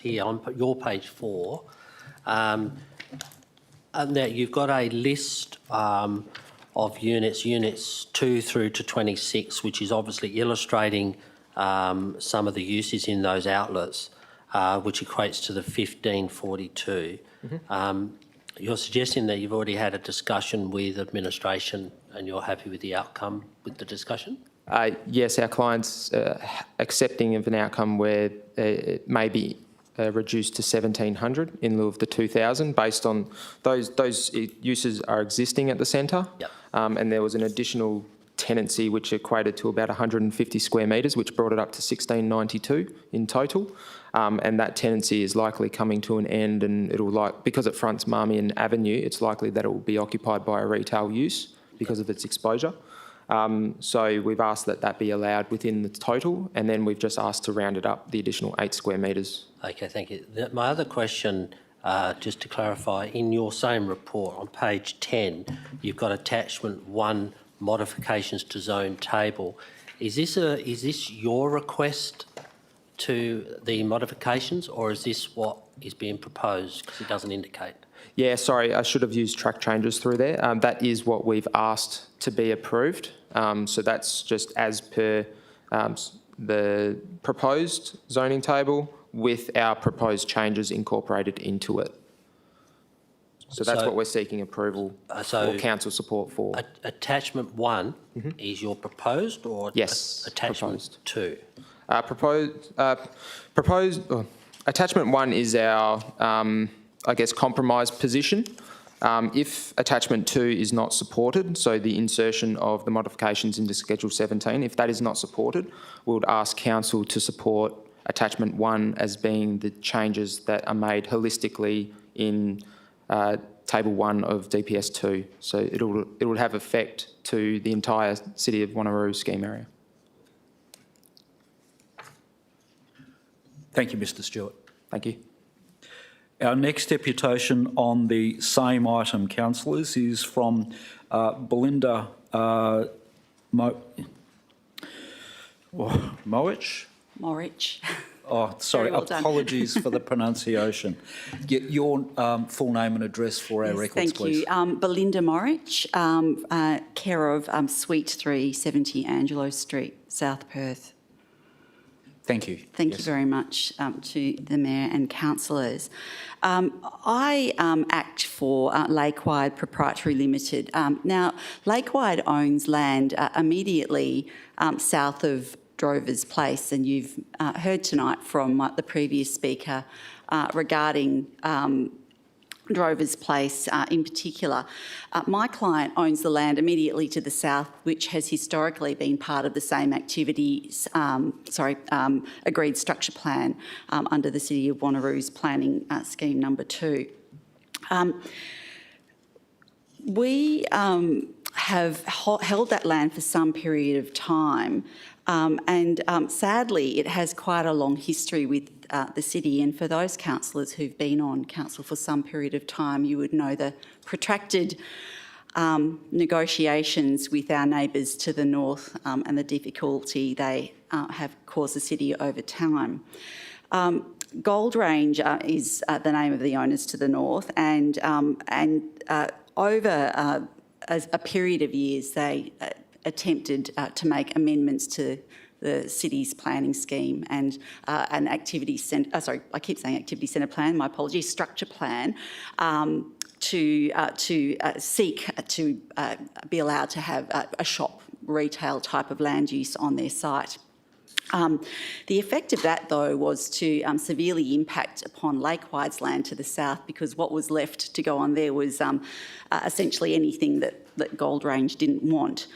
here on your page 4, and now you've got a list of units 2 through to 26, which is obviously illustrating some of the uses in those outlets, which equates to the 1542. You're suggesting that you've already had a discussion with administration and you're happy with the outcome with the discussion? Yes, our client's accepting of an outcome where it may be reduced to 1,700 in lieu of the 2,000 based on those uses are existing at the centre. Yep. And there was an additional tenancy which equated to about 150 square metres, which brought it up to 1,692 in total. And that tenancy is likely coming to an end, and because it fronts Marmion Avenue, it's likely that it will be occupied by a retail use because of its exposure. So we've asked that be allowed within the total, and then we've just asked to round it up the additional 8 square metres. Okay, thank you. My other question, just to clarify, in your same report on page 10, you've got attachment 1, modifications to zone table. Is this your request to the modifications, or is this what is being proposed? Because it doesn't indicate. Yeah, sorry, I should have used track changes through there. That is what we've asked to be approved. So that's just as per the proposed zoning table with our proposed changes incorporated into it. So that's what we're seeking approval or council support for. Attachment 1 is your proposed, or yes, attachment proposed. 2? Attachment 1 is our, I guess, compromise position. If attachment 2 is not supported, so the insertion of the modifications into Schedule 17, if that is not supported, we would ask council to support attachment 1 as being the changes that are made holistically in Table 1 of DPS 2. So it will have effect to the entire City of Wanneroo scheme area. Thank you, Mr. Stewart. Thank you. Our next deputation on the same item, councillors, is from Belinda Morich. Oh, sorry, apologies for the pronunciation. Get your full name and address for our records, please. Thank you. Belinda Morich, care of Suite 370 Angelo Street, South Perth. Thank you. Thank you very much to the Mayor and councillors. I act for Lakewide Proprietary Limited. Now, Lakewide owns land immediately south of Drover's Place, and you've heard tonight from the previous speaker regarding Drover's Place in particular. My client owns the land immediately to the south, which has historically been part of the same activities, agreed structure plan under the City of Wanneroo's planning scheme number 2. We have held that land for some period of time, and sadly it has quite a long history with the city, and for those councillors who've been on council for some period of time, you would know the protracted negotiations with our neighbours to the north and the difficulty they have caused the city over time. Gold Range is the name of the owners to the north, and over a period of years they attempted to make amendments to the city's planning scheme and an activity centre, I keep saying activity centre plan, my apologies, structure plan, to seek to be allowed to have a shop retail type of land use on their site. The effect of that, though, was to severely impact upon Lakewide's land to the south, because what was left to go on there was essentially anything that Gold Range didn't want.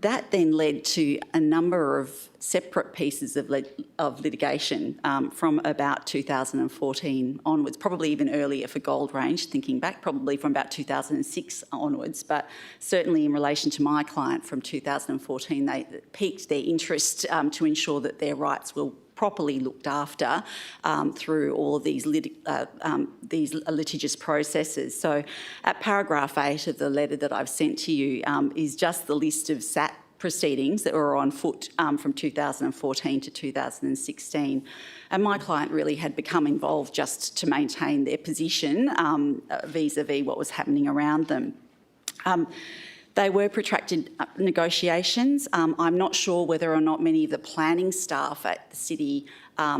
That then led to a number of separate pieces of litigation from about 2014 onwards, probably even earlier for Gold Range, thinking back, probably from about 2006 onwards, but certainly in relation to my client from 2014, they piqued their interest to ensure that their rights were properly looked after through all of these litigious processes. So at paragraph 8 of the letter that I've sent to you is just the list of proceedings that were on foot from 2014 to 2016. And my client really had become involved just to maintain their position vis-a-vis what was happening around them. They were protracted negotiations. I'm not sure whether or not many of the planning staff at the city are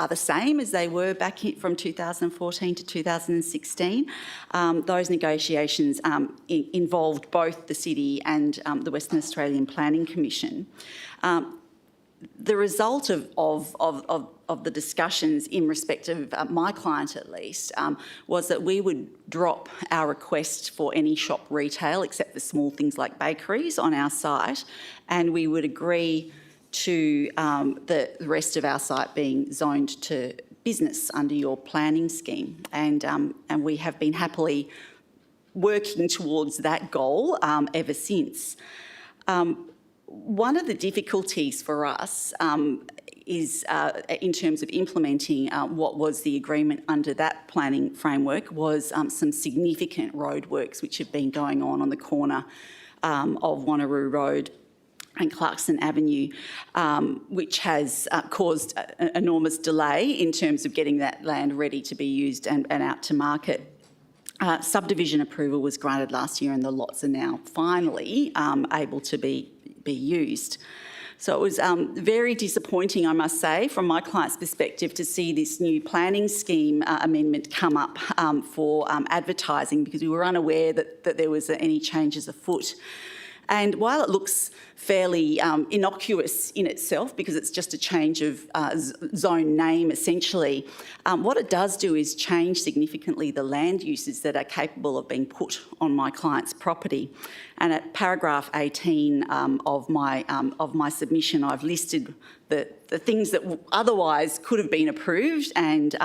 the same as they were back from 2014 to 2016. Those negotiations involved both the city and the Western Australian Planning Commission. The result of the discussions in respect of my client at least was that we would drop our request for any shop retail except for small things like bakeries on our site, and we would agree to the rest of our site being zoned to business under your planning scheme. And we have been happily working towards that goal ever since. One of the difficulties for us is in terms of implementing what was the agreement under that planning framework was some significant roadworks which have been going on the corner of Wanneroo Road and Clarkson Avenue, which has caused an enormous delay in terms of getting that land ready to be used and out to market. Subdivision approval was granted last year and the lots are now finally able to be used. So it was very disappointing, I must say, from my client's perspective to see this new planning scheme amendment come up for advertising, because we were unaware that there was any changes afoot. And while it looks fairly innocuous in itself, because it's just a change of zone name essentially, what it does do is change significantly the land uses that are capable of being put on my client's property. And at paragraph 18 of my submission, I've listed the things that otherwise could have been approved and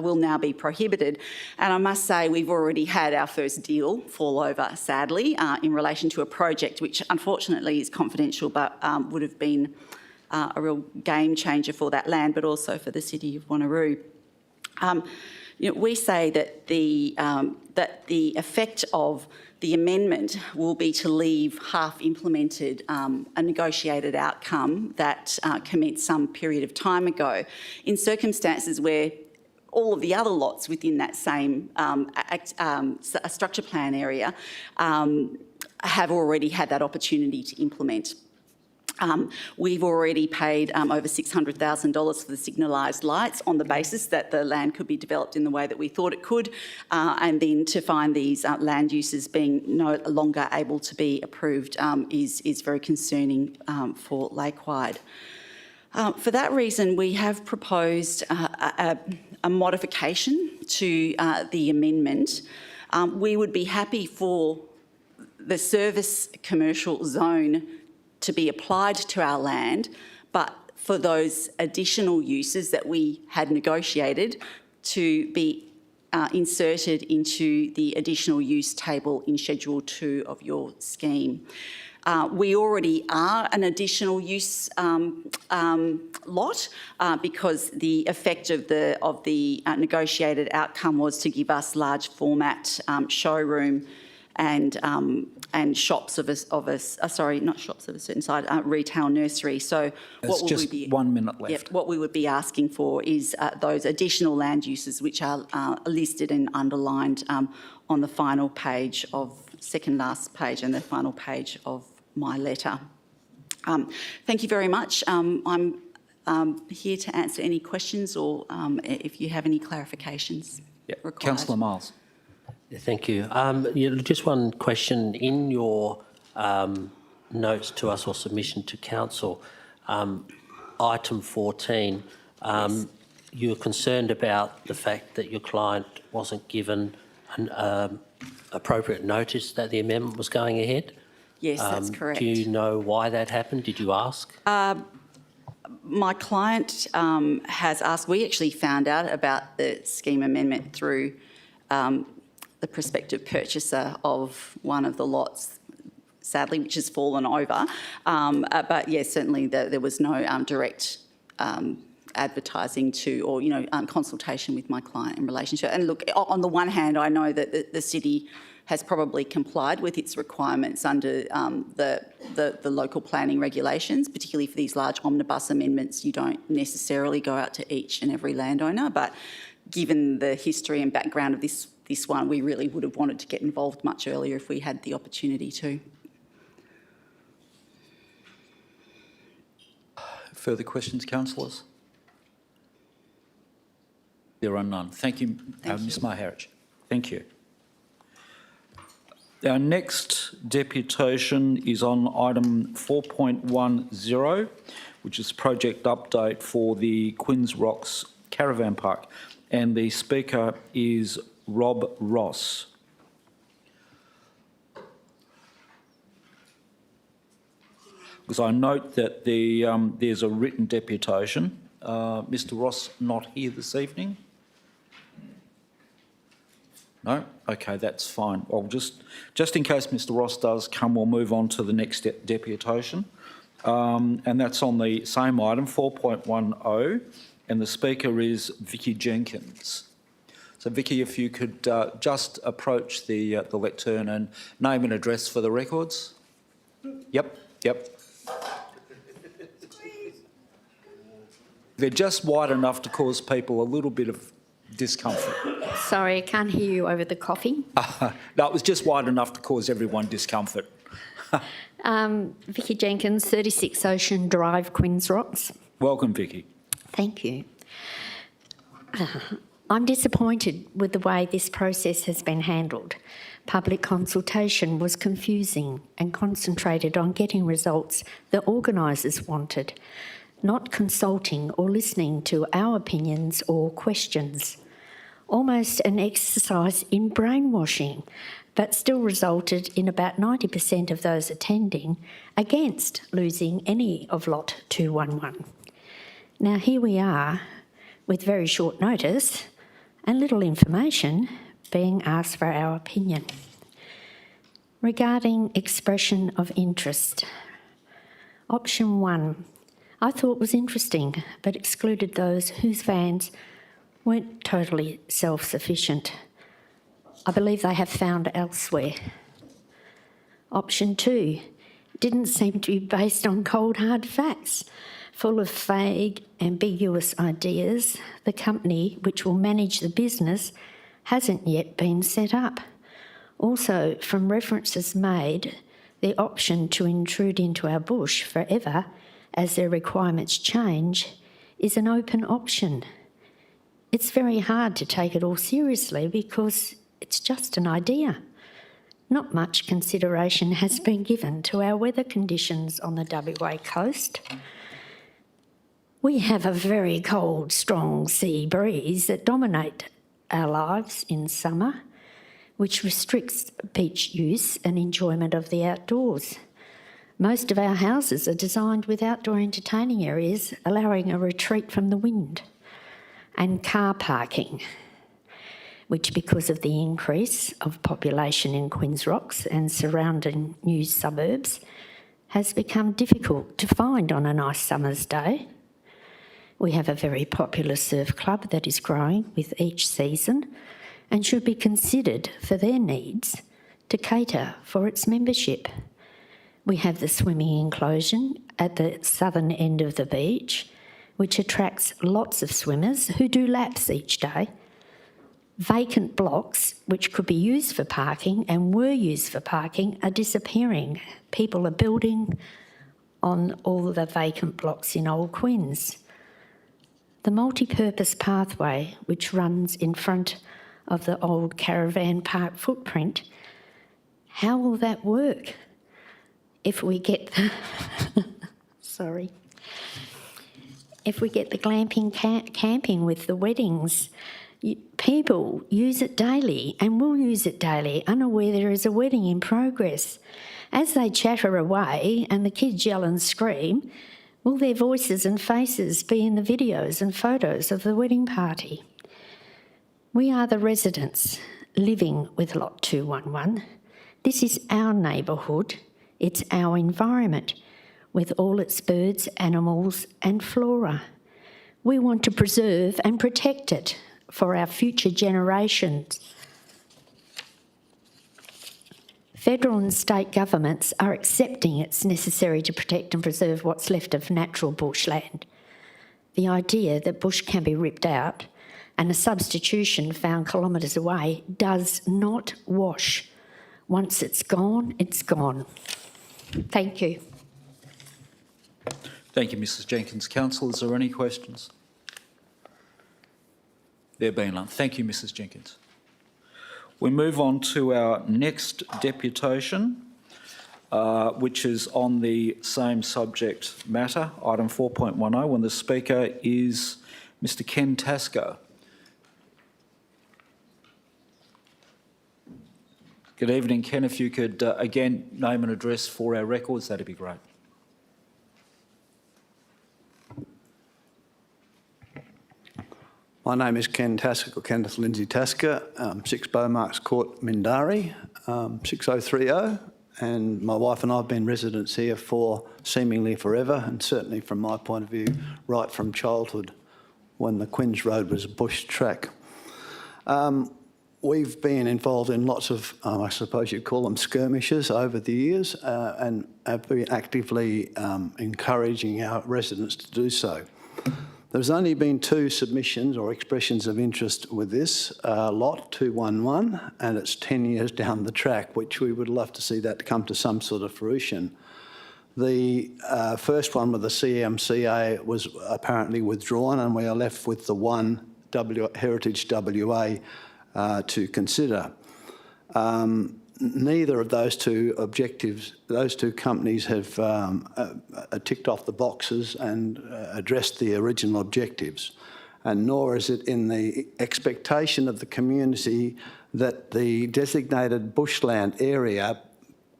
will now be prohibited. And I must say we've already had our first deal fall over, sadly, in relation to a project which unfortunately is confidential but would have been a real game changer for that land, but also for the city of Wanneroo. We say that the effect of the amendment will be to leave half implemented a negotiated outcome that commenced some period of time ago in circumstances where all of the other lots within that same structure plan area have already had that opportunity to implement. We've already paid over $600,000 for the signalised lights on the basis that the land could be developed in the way that we thought it could, and then to find these land uses being no longer able to be approved is very concerning for Lakewide. For that reason, we have proposed a modification to the amendment. We would be happy for the service commercial zone to be applied to our land, but for those additional uses that we had negotiated to be inserted into the additional use table in Schedule 2 of your scheme. We already are an additional use lot because the effect of the negotiated outcome was to give us large format showroom and shops of a sorry, not shops of a certain size, retail nursery. So what will we be 1 minute left. Yep, what we would be asking for is those additional land uses which are listed and underlined on the final page of second last page and the final page of my letter. Thank you very much. I'm here to answer any questions or if you have any clarifications required. Councillor Miles. Thank you. Just one question. In your notes to us or submission to council, item 14, Yes. you were concerned about the fact that your client wasn't given an appropriate notice that the amendment was going ahead. Yes, that's correct. Do you know why that happened? Did you ask? My client has asked. We actually found out about the scheme amendment through the prospective purchaser of one of the lots, sadly, which has fallen over. But yes, certainly there was no direct advertising to, or, consultation with my client in relation to it. And look, on the one hand, I know that the city has probably complied with its requirements under the local planning regulations, particularly for these large omnibus amendments. You don't necessarily go out to each and every landowner, but given the history and background of this one, we really would have wanted to get involved much earlier if we had the opportunity to. Further questions, councillors? There are none. Thank you, Ms Maharich. Thank you. Our next deputation is on item 4.10, which is project update for the Quinns Rocks Caravan Park, and the speaker is Rob Ross. Because I note that there's a written deputation. Mr Ross not here this evening? No? Okay, that's fine. I'll just in case Mr Ross does come, we'll move on to the next deputation. And that's on the same item, 4.10, and the speaker is Vicky Jenkins. So Vicky, if you could just approach the lectern and name and address for the records. Yep. They're just wide enough to cause people a little bit of discomfort. Sorry, I can't hear you over the coffee. No, it was just wide enough to cause everyone discomfort. Vicky Jenkins, 36 Ocean Drive, Quinns Rocks. Welcome, Vicky. Thank you. I'm disappointed with the way this process has been handled. Public consultation was confusing and concentrated on getting results the organisers wanted, not consulting or listening to our opinions or questions. Almost an exercise in brainwashing, but still resulted in about 90% of those attending against losing any of Lot 211. Now here we are, with very short notice and little information, being asked for our opinion. Regarding expression of interest, option 1, I thought was interesting, but excluded those whose vans weren't totally self-sufficient. I believe they have found elsewhere. Option 2 didn't seem to be based on cold hard facts, full of vague, ambiguous ideas. The company which will manage the business hasn't yet been set up. Also, from references made, the option to intrude into our bush forever as their requirements change is an open option. It's very hard to take it all seriously because it's just an idea. Not much consideration has been given to our weather conditions on the WA coast. We have a very cold, strong sea breeze that dominates our lives in summer, which restricts beach use and enjoyment of the outdoors. Most of our houses are designed with outdoor entertaining areas, allowing a retreat from the wind, and car parking, which, because of the increase of population in Quinns Rocks and surrounding new suburbs, has become difficult to find on a nice summer's day. We have a very popular surf club that is growing with each season and should be considered for their needs to cater for its membership. We have the swimming enclosure at the southern end of the beach, which attracts lots of swimmers who do laps each day. Vacant blocks, which could be used for parking and were used for parking, are disappearing. People are building on all the vacant blocks in Old Quinns. The multi-purpose pathway, which runs in front of the old caravan park footprint, how will that work if we get the if we get the glamping camping with the weddings? People use it daily and will use it daily, unaware there is a wedding in progress. As they chatter away and the kids yell and scream, will their voices and faces be in the videos and photos of the wedding party? We are the residents living with Lot 211. This is our neighbourhood. It's our environment with all its birds, animals and flora. We want to preserve and protect it for our future generations. Federal and state governments are accepting it's necessary to protect and preserve what's left of natural bushland. The idea that bush can be ripped out and a substitution found kilometres away does not wash. Once it's gone, it's gone. Thank you. Thank you, Mrs Jenkins. Council, is there any questions? There being none. Thank you, Mrs Jenkins. We move on to our next deputation, which is on the same subject matter, item 4.10, when the Speaker is Mr Ken Tasker. Good evening, Ken. If you could, again, name and address for our records, that'd be great. My name is Ken Tasker, or Kenneth Lindsay Tasker, 6 Beaumarks Court, Mindarie, 6030, and my wife and I have been residents here for seemingly forever, and certainly from my point of view, right from childhood, when the Quinns Road was a bush track. We've been involved in lots of, I suppose you'd call them skirmishes over the years, and have been actively encouraging our residents to do so. There's only been 2 submissions or expressions of interest with this lot, 211, and it's 10 years down the track, which we would love to see that come to some sort of fruition. The first one with the CMCA was apparently withdrawn, and we are left with the one Heritage WA to consider. Neither of those 2 objectives, those 2 companies have ticked off the boxes and addressed the original objectives, and nor is it in the expectation of the community that the designated bushland area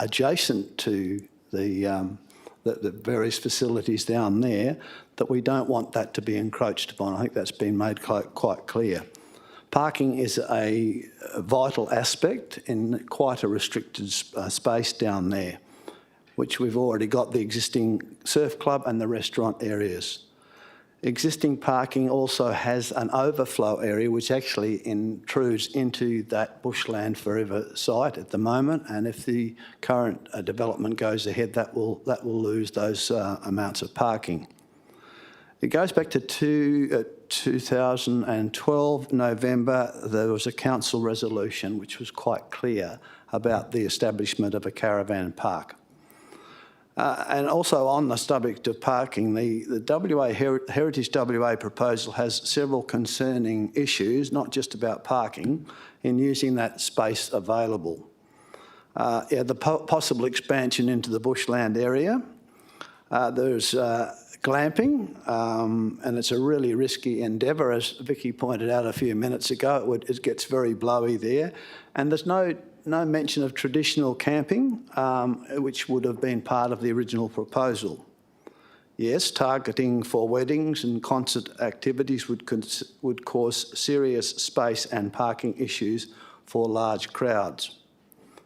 adjacent to the various facilities down there, that we don't want that to be encroached upon. I think that's been made quite clear. Parking is a vital aspect in quite a restricted space down there, which we've already got the existing surf club and the restaurant areas. Existing parking also has an overflow area which actually intrudes into that bushland forever site at the moment, and if the current development goes ahead, that will lose those amounts of parking. It goes back to 2012, November, there was a council resolution which was quite clear about the establishment of a caravan park. And also on the subject of parking, the Heritage WA proposal has several concerning issues, not just about parking, in using that space available. The possible expansion into the bushland area. There's glamping, and it's a really risky endeavour, as Vicky pointed out a few minutes ago. It gets very blowy there, and there's no mention of traditional camping, which would have been part of the original proposal. Yes, targeting for weddings and concert activities would cause serious space and parking issues for large crowds.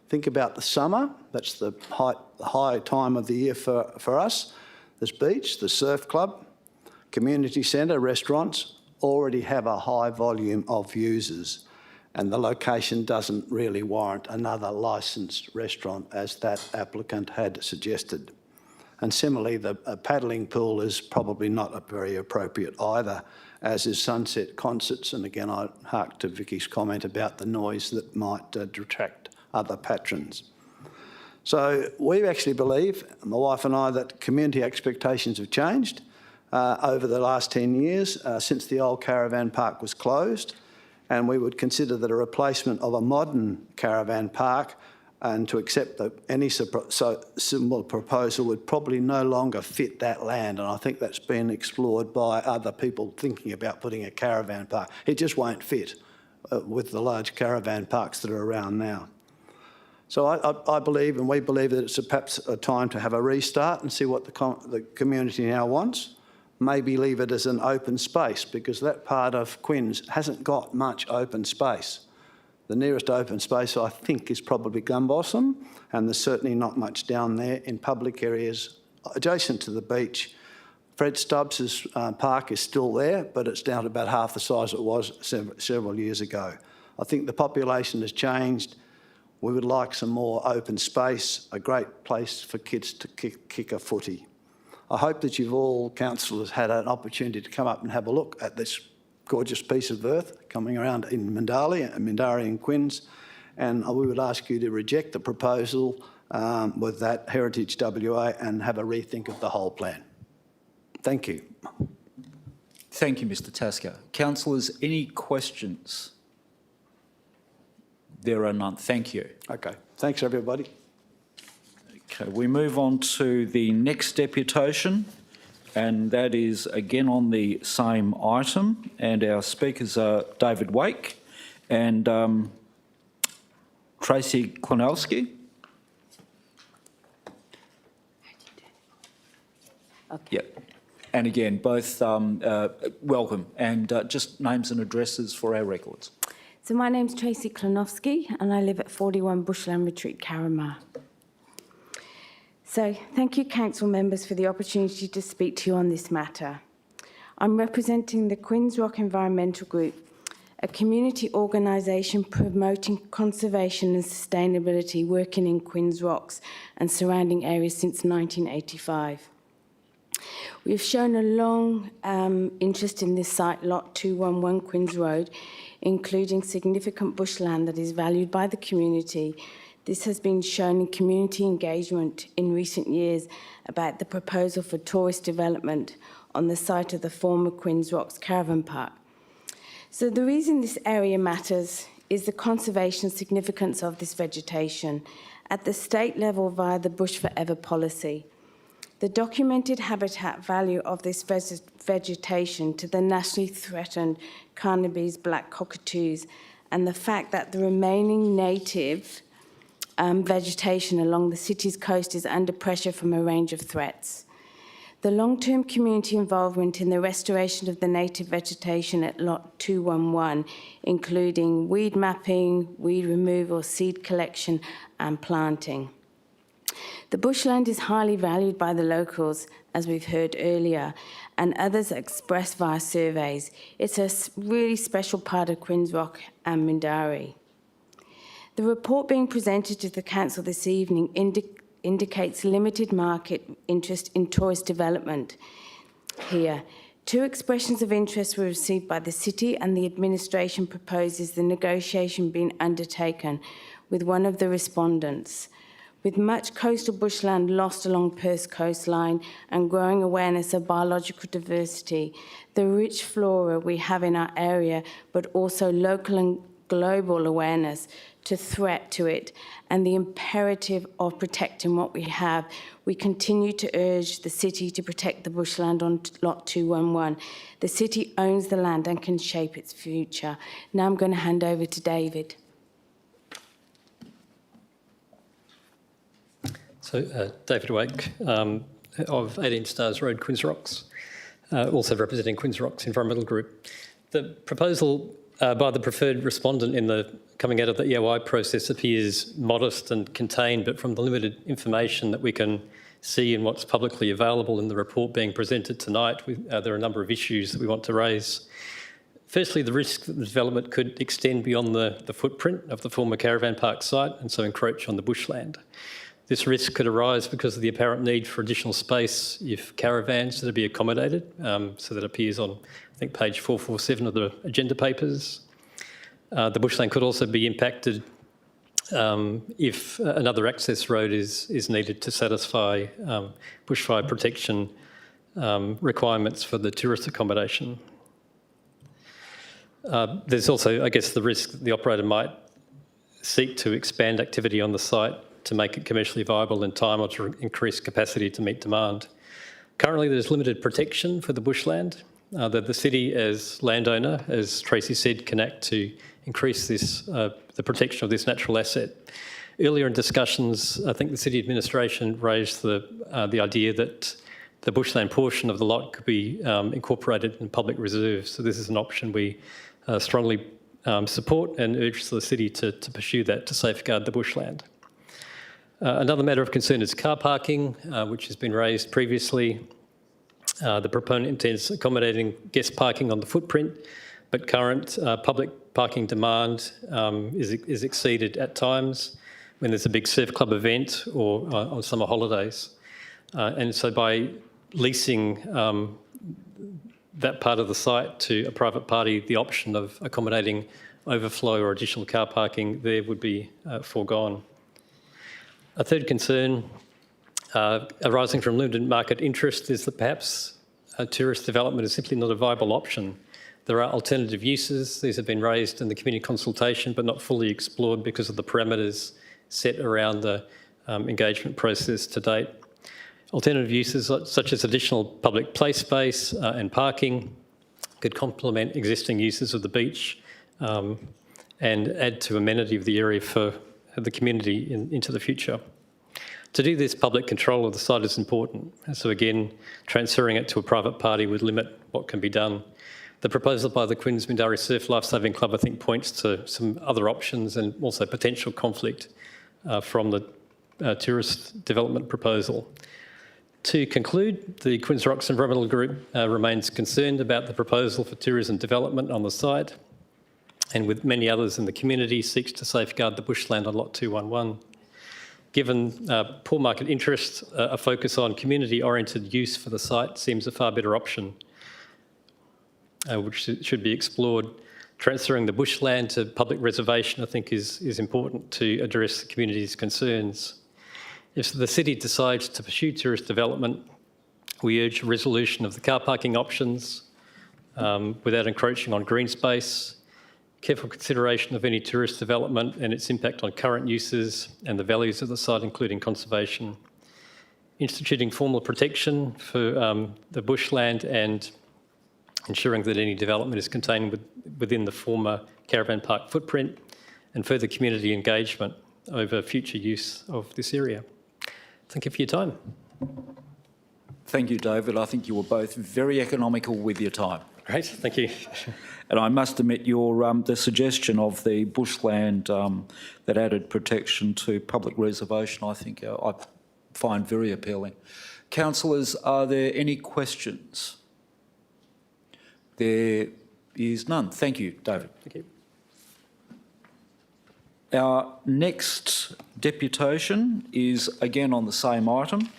Think about the summer. That's the high time of the year for us. There's beach, the surf club, community centre, restaurants already have a high volume of users, and the location doesn't really warrant another licensed restaurant, as that applicant had suggested. And similarly, a paddling pool is probably not very appropriate either, as is sunset concerts. And again, I hark to Vicky's comment about the noise that might detract other patrons. So we actually believe, my wife and I, that community expectations have changed over the last 10 years since the old caravan park was closed, and we would consider that a replacement of a modern caravan park and to accept any similar proposal would probably no longer fit that land, and I think that's been explored by other people thinking about putting a caravan park. It just won't fit with the large caravan parks that are around now. So I believe, and we believe, that it's perhaps a time to have a restart and see what the community now wants. Maybe leave it as an open space, because that part of Quinns hasn't got much open space. The nearest open space, I think, is probably Gumbossum, and there's certainly not much down there in public areas adjacent to the beach Fred Stubbs' park is still there, but it's down to about half the size it was several years ago. I think the population has changed. We would like some more open space, a great place for kids to kick a footy. I hope that you've all, councillors, had an opportunity to come up and have a look at this gorgeous piece of earth coming around in Mindarie and Quinns, and we would ask you to reject the proposal with that Heritage WA and have a rethink of the whole plan. Thank you. Thank you, Mr Tasker. Councillors, any questions? There are none. Thank you. Okay. Thanks, everybody. Okay, we move on to the next deputation, and that is again on the same item, and our speakers are David Wake and Tracy Klonowski. Okay. Yeah. And again, both welcome, and just names and addresses for our records. So my name's Tracy Klonowski and I live at 41 Bushland Retreat, Carramar. So thank you, council members, for the opportunity to speak to you on this matter. I'm representing the Quinns Rock Environmental Group, a community organisation promoting conservation and sustainability working in Quinns Rocks and surrounding areas since 1985. We've shown a long interest in this site, Lot 211 Quinns Road, including significant bushland that is valued by the community. This has been shown in community engagement in recent years about the proposal for tourist development on the site of the former Quinns Rocks Caravan Park. So the reason this area matters is the conservation significance of this vegetation at the state level via the Bush Forever policy. The documented habitat value of this vegetation to the nationally threatened Carnaby's black cockatoos, and the fact that the remaining native vegetation along the city's coast is under pressure from a range of threats. The long-term community involvement in the restoration of the native vegetation at Lot 211, including weed mapping, weed removal, seed collection and planting. The bushland is highly valued by the locals, as we've heard earlier, and others expressed via surveys. It's a really special part of Quinns Rock and Mindarie. The report being presented to the council this evening indicates limited market interest in tourist development here. 2 expressions of interest were received by the city, and the administration proposes the negotiation being undertaken with one of the respondents. With much coastal bushland lost along Perth's coastline and growing awareness of biological diversity, the rich flora we have in our area, but also local and global awareness to threat to it, and the imperative of protecting what we have, we continue to urge the city to protect the bushland on Lot 211. The city owns the land and can shape its future. Now I'm going to hand over to David. So, David Wake of 18 Stars Road, Quinns Rocks, also representing Quinns Rocks Environmental Group. The proposal by the preferred respondent in the coming out of the EOI process appears modest and contained, but from the limited information that we can see in what's publicly available in the report being presented tonight, there are a number of issues that we want to raise. Firstly, the risk that the development could extend beyond the footprint of the former caravan park site and so encroach on the bushland. This risk could arise because of the apparent need for additional space if caravans are to be accommodated, so that appears on, I think, page 447 of the agenda papers. The bushland could also be impacted if another access road is needed to satisfy bushfire protection requirements for the tourist accommodation. There's also, I guess, the risk that the operator might seek to expand activity on the site to make it commercially viable in time or to increase capacity to meet demand. Currently, there's limited protection for the bushland that the city as landowner, as Tracy said, can act to increase this, the protection of this natural asset. Earlier in discussions, I think the city administration raised the idea that the bushland portion of the lot could be incorporated in public reserves. So this is an option we strongly support and urge the city to pursue that to safeguard the bushland. Another matter of concern is car parking, which has been raised previously. The proponent intends accommodating guest parking on the footprint, but current public parking demand is exceeded at times when there's a big surf club event or on summer holidays. And so by leasing that part of the site to a private party, the option of accommodating overflow or additional car parking there would be foregone. A third concern arising from limited market interest is that perhaps tourist development is simply not a viable option. There are alternative uses. These have been raised in the community consultation but not fully explored because of the parameters set around the engagement process to date. Alternative uses such as additional public play space and parking could complement existing uses of the beach and add to amenity of the area for the community into the future. To do this, public control of the site is important. So again, transferring it to a private party would limit what can be done. The proposal by the Quins Mindari Surf Lifesaving Club, I think, points to some other options and also potential conflict from the tourist development proposal. To conclude, the Quins Rocks Environmental Group remains concerned about the proposal for tourism development on the site, and with many others in the community, seeks to safeguard the bushland on Lot 211. Given poor market interest, a focus on community-oriented use for the site seems a far better option, which should be explored. Transferring the bushland to public reservation, I think, is important to address the community's concerns. If the city decides to pursue tourist development, we urge resolution of the car parking options without encroaching on green space, careful consideration of any tourist development and its impact on current uses and the values of the site, including conservation, instituting formal protection for the bushland and ensuring that any development is contained within the former caravan park footprint, and further community engagement over future use of this area. Thank you for your time. Thank you, David. I think you were both very economical with your time. Great, thank you. And I must admit, the suggestion of the bushland that added protection to public reservation, I think I find very appealing. Councillors, are there any questions? There is none. Thank you, David. Thank you. Our next deputation is again on the same item,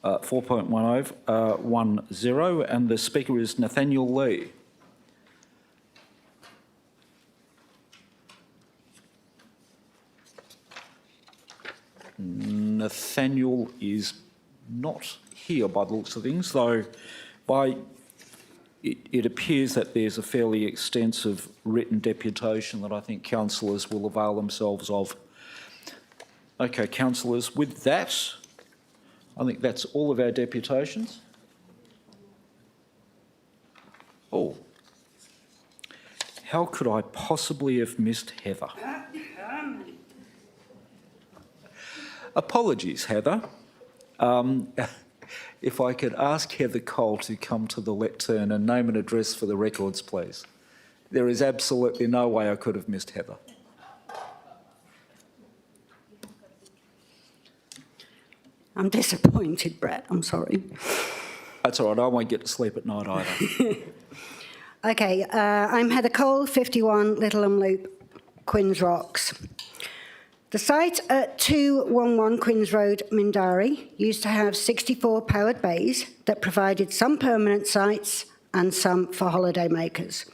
4.10, and the speaker is Nathaniel Lee. Nathaniel is not here by the looks of things, though it appears that there's a fairly extensive written deputation that I think councillors will avail themselves of. Okay, councillors, with that, I think that's all of our deputations. Oh, how could I possibly have missed Heather? Apologies, Heather. If I could ask Heather Cole to come to the lectern and name and address for the records, please. There is absolutely no way I could have missed Heather. I'm disappointed, Brett. I'm sorry. That's all right. I won't get to sleep at night either. Okay, I'm Heather Cole, 51 Littleham Loop, Quins Rocks. The site at 211 Quins Road, Mindari, used to have 64 powered bays that provided some permanent sites and some for holidaymakers.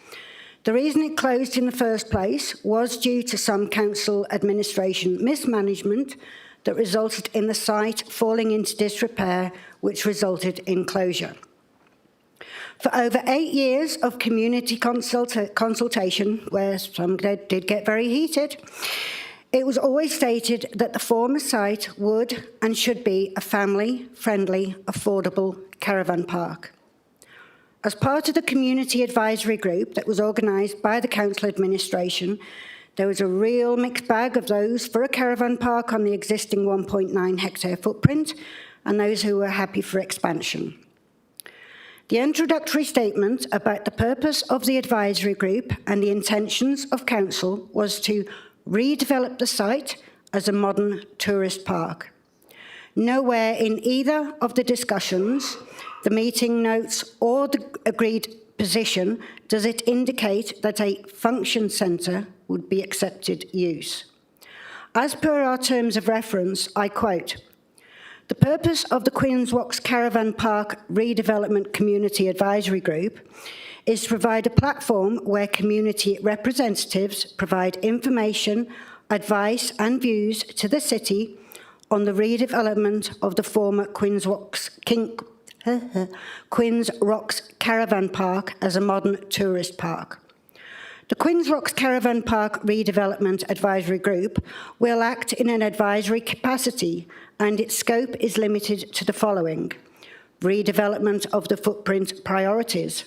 The reason it closed in the first place was due to some council administration mismanagement that resulted in the site falling into disrepair, which resulted in closure. For over 8 years of community consultation, where some did get very heated, it was always stated that the former site would and should be a family-friendly, affordable caravan park. As part of the community advisory group that was organised by the council administration, there was a real mixed bag of those for a caravan park on the existing 1.9 hectare footprint and those who were happy for expansion. The introductory statement about the purpose of the advisory group and the intentions of council was to redevelop the site as a modern tourist park. Nowhere in either of the discussions the meeting notes or the agreed position does it indicate that a function centre would be accepted use. As per our terms of reference, I quote, "The purpose of the Queen's Rocks Caravan Park Redevelopment Community Advisory Group is to provide a platform where community representatives provide information, advice and views to the city on the redevelopment of the former Queen's Rocks Caravan Park as a modern tourist park. The Queen's Rocks Caravan Park Redevelopment Advisory Group will act in an advisory capacity, and its scope is limited to the following: redevelopment of the footprint priorities,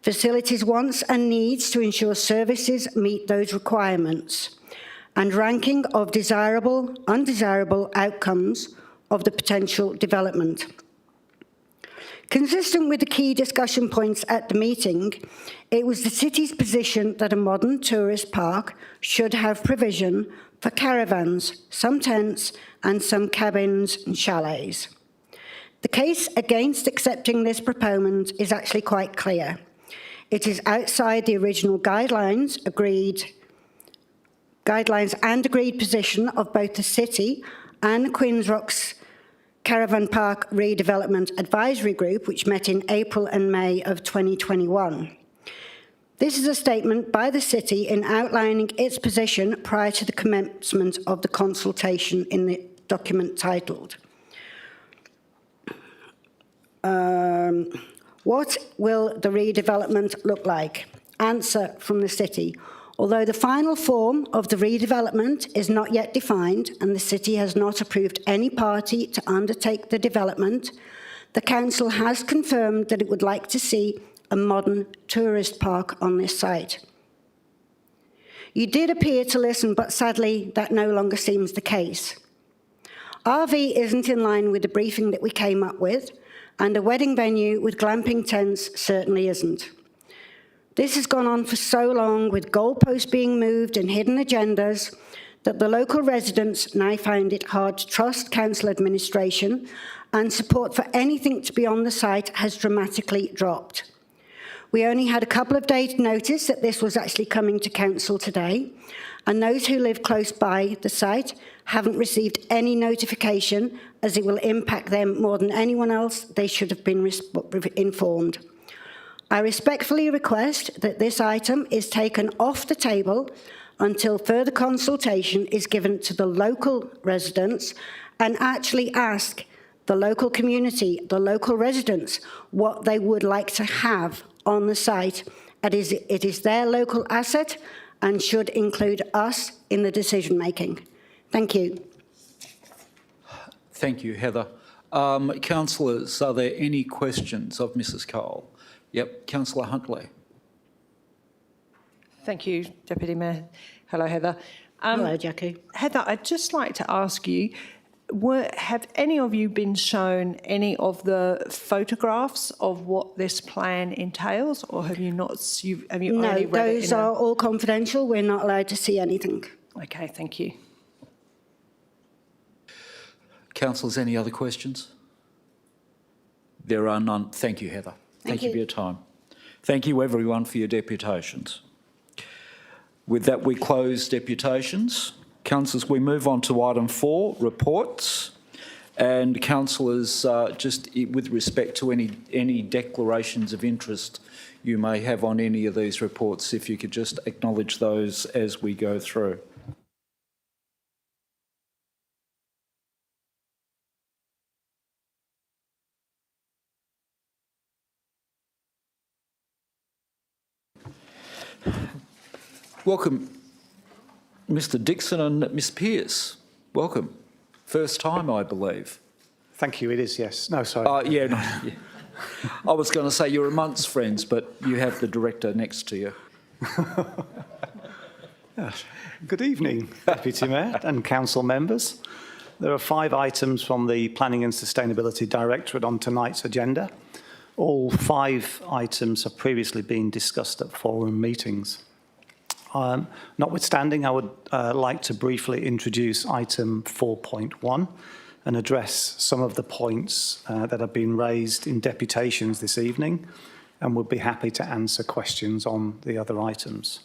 facilities wants and needs to ensure services meet those requirements, and ranking of desirable, undesirable outcomes of the potential development. Consistent with the key discussion points at the meeting, it was the city's position that a modern tourist park should have provision for caravans, some tents, and some cabins and chalets. The case against accepting this proposal is actually quite clear. It is outside the original guidelines and agreed position of both the city and the Queen's Rocks Caravan Park Redevelopment Advisory Group, which met in April and May of 2021. This is a statement by the city in outlining its position prior to the commencement of the consultation in the document titled, "What will the redevelopment look like?" Answer from the city: although the final form of the redevelopment is not yet defined and the city has not approved any party to undertake the development, the council has confirmed that it would like to see a modern tourist park on this site. You did appear to listen, but sadly that no longer seems the case. RV isn't in line with the briefing that we came up with, and a wedding venue with glamping tents certainly isn't. This has gone on for so long, with goalposts being moved and hidden agendas, that the local residents now find it hard to trust council administration, and support for anything to be on the site has dramatically dropped. We only had a couple of days' notice that this was actually coming to council today, and those who live close by the site haven't received any notification, as it will impact them more than anyone else. They should have been informed. I respectfully request that this item is taken off the table until further consultation is given to the local residents, and actually ask the local community, the local residents, what they would like to have on the site. It is their local asset and should include us in the decision making. Thank you. Thank you, Heather. Councillors, are there any questions of Mrs Cole? Yep, Councillor Huntley. Thank you, Deputy Mayor. Hello, Heather. Hello, Jackie. Heather, I'd just like to ask you, have any of you been shown any of the photographs of what this plan entails, or have you not? Have you No, only read it? those are all confidential. We're not allowed to see anything. Okay, thank you. Councillors, any other questions? There are none. Thank you, Heather. Thank you for your time. Thank you, everyone, for your deputations. With that, we close deputations. Councillors, we move on to item 4, reports. And councillors, just with respect to any declarations of interest you may have on any of these reports, if you could just acknowledge those as we go through. Welcome, Mr Dixon and Miss Pearce. Welcome. First time, I believe. Thank you, it is, yes. No, sorry. Yeah, no, yeah. I was going to say you're amongst friends, but you have the director next to you. Good evening, Deputy Mayor and council members. There are 5 items from the Planning and Sustainability Directorate on tonight's agenda. All 5 items have previously been discussed at forum meetings. Notwithstanding, I would like to briefly introduce item 4.1, and address some of the points that have been raised in deputations this evening, and would be happy to answer questions on the other items.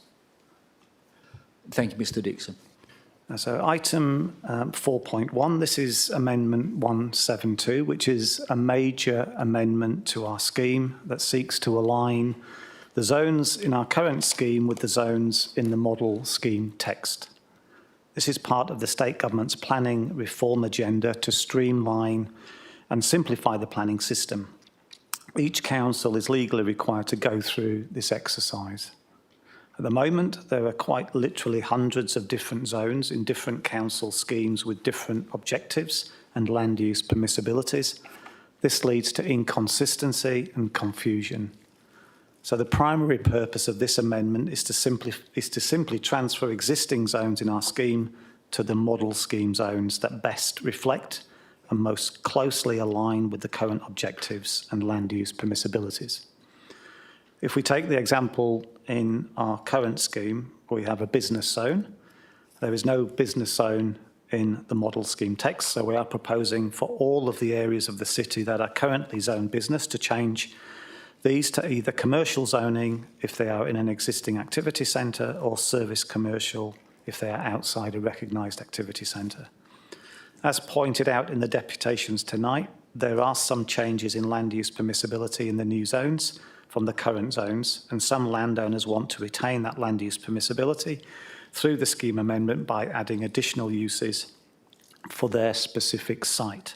Thank you, Mr Dixon. So item 4.1, this is Amendment 172, which is a major amendment to our scheme that seeks to align the zones in our current scheme with the zones in the model scheme text. This is part of the state government's planning reform agenda to streamline and simplify the planning system. Each council is legally required to go through this exercise. At the moment, there are quite literally hundreds of different zones in different council schemes with different objectives and land use permissibilities. This leads to inconsistency and confusion. So the primary purpose of this amendment is to simply transfer existing zones in our scheme to the model scheme zones that best reflect and most closely align with the current objectives and land use permissibilities. If we take the example in our current scheme, we have a business zone. There is no business zone in the model scheme text, so we are proposing for all of the areas of the city that are currently zoned business to change these to either commercial zoning if they are in an existing activity centre, or service commercial if they are outside a recognised activity centre. As pointed out in the deputations tonight, there are some changes in land use permissibility in the new zones from the current zones, and some landowners want to retain that land use permissibility through the scheme amendment by adding additional uses for their specific site.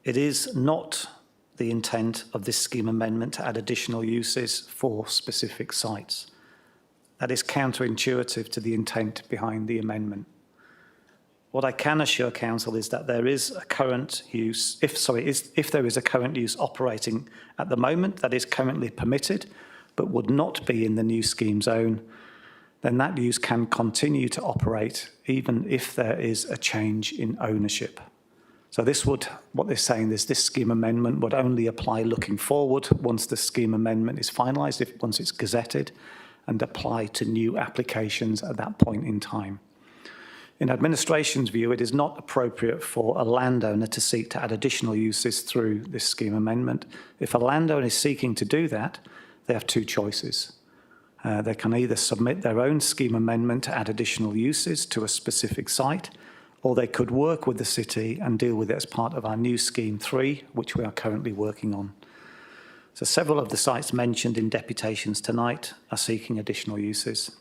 It is not the intent of this scheme amendment to add additional uses for specific sites. That is counterintuitive to the intent behind the amendment. What I can assure council is that there is a current use, if there is a current use operating at the moment that is currently permitted, but would not be in the new scheme zone, then that use can continue to operate even if there is a change in ownership. So what they're saying is this scheme amendment would only apply looking forward once the scheme amendment is finalised, once it's gazetted, and apply to new applications at that point in time. In administration's view, it is not appropriate for a landowner to seek to add additional uses through this scheme amendment. If a landowner is seeking to do that, they have two choices. They can either submit their own scheme amendment to add additional uses to a specific site, or they could work with the city and deal with it as part of our new Scheme 3, which we are currently working on. So several of the sites mentioned in deputations tonight are seeking additional uses.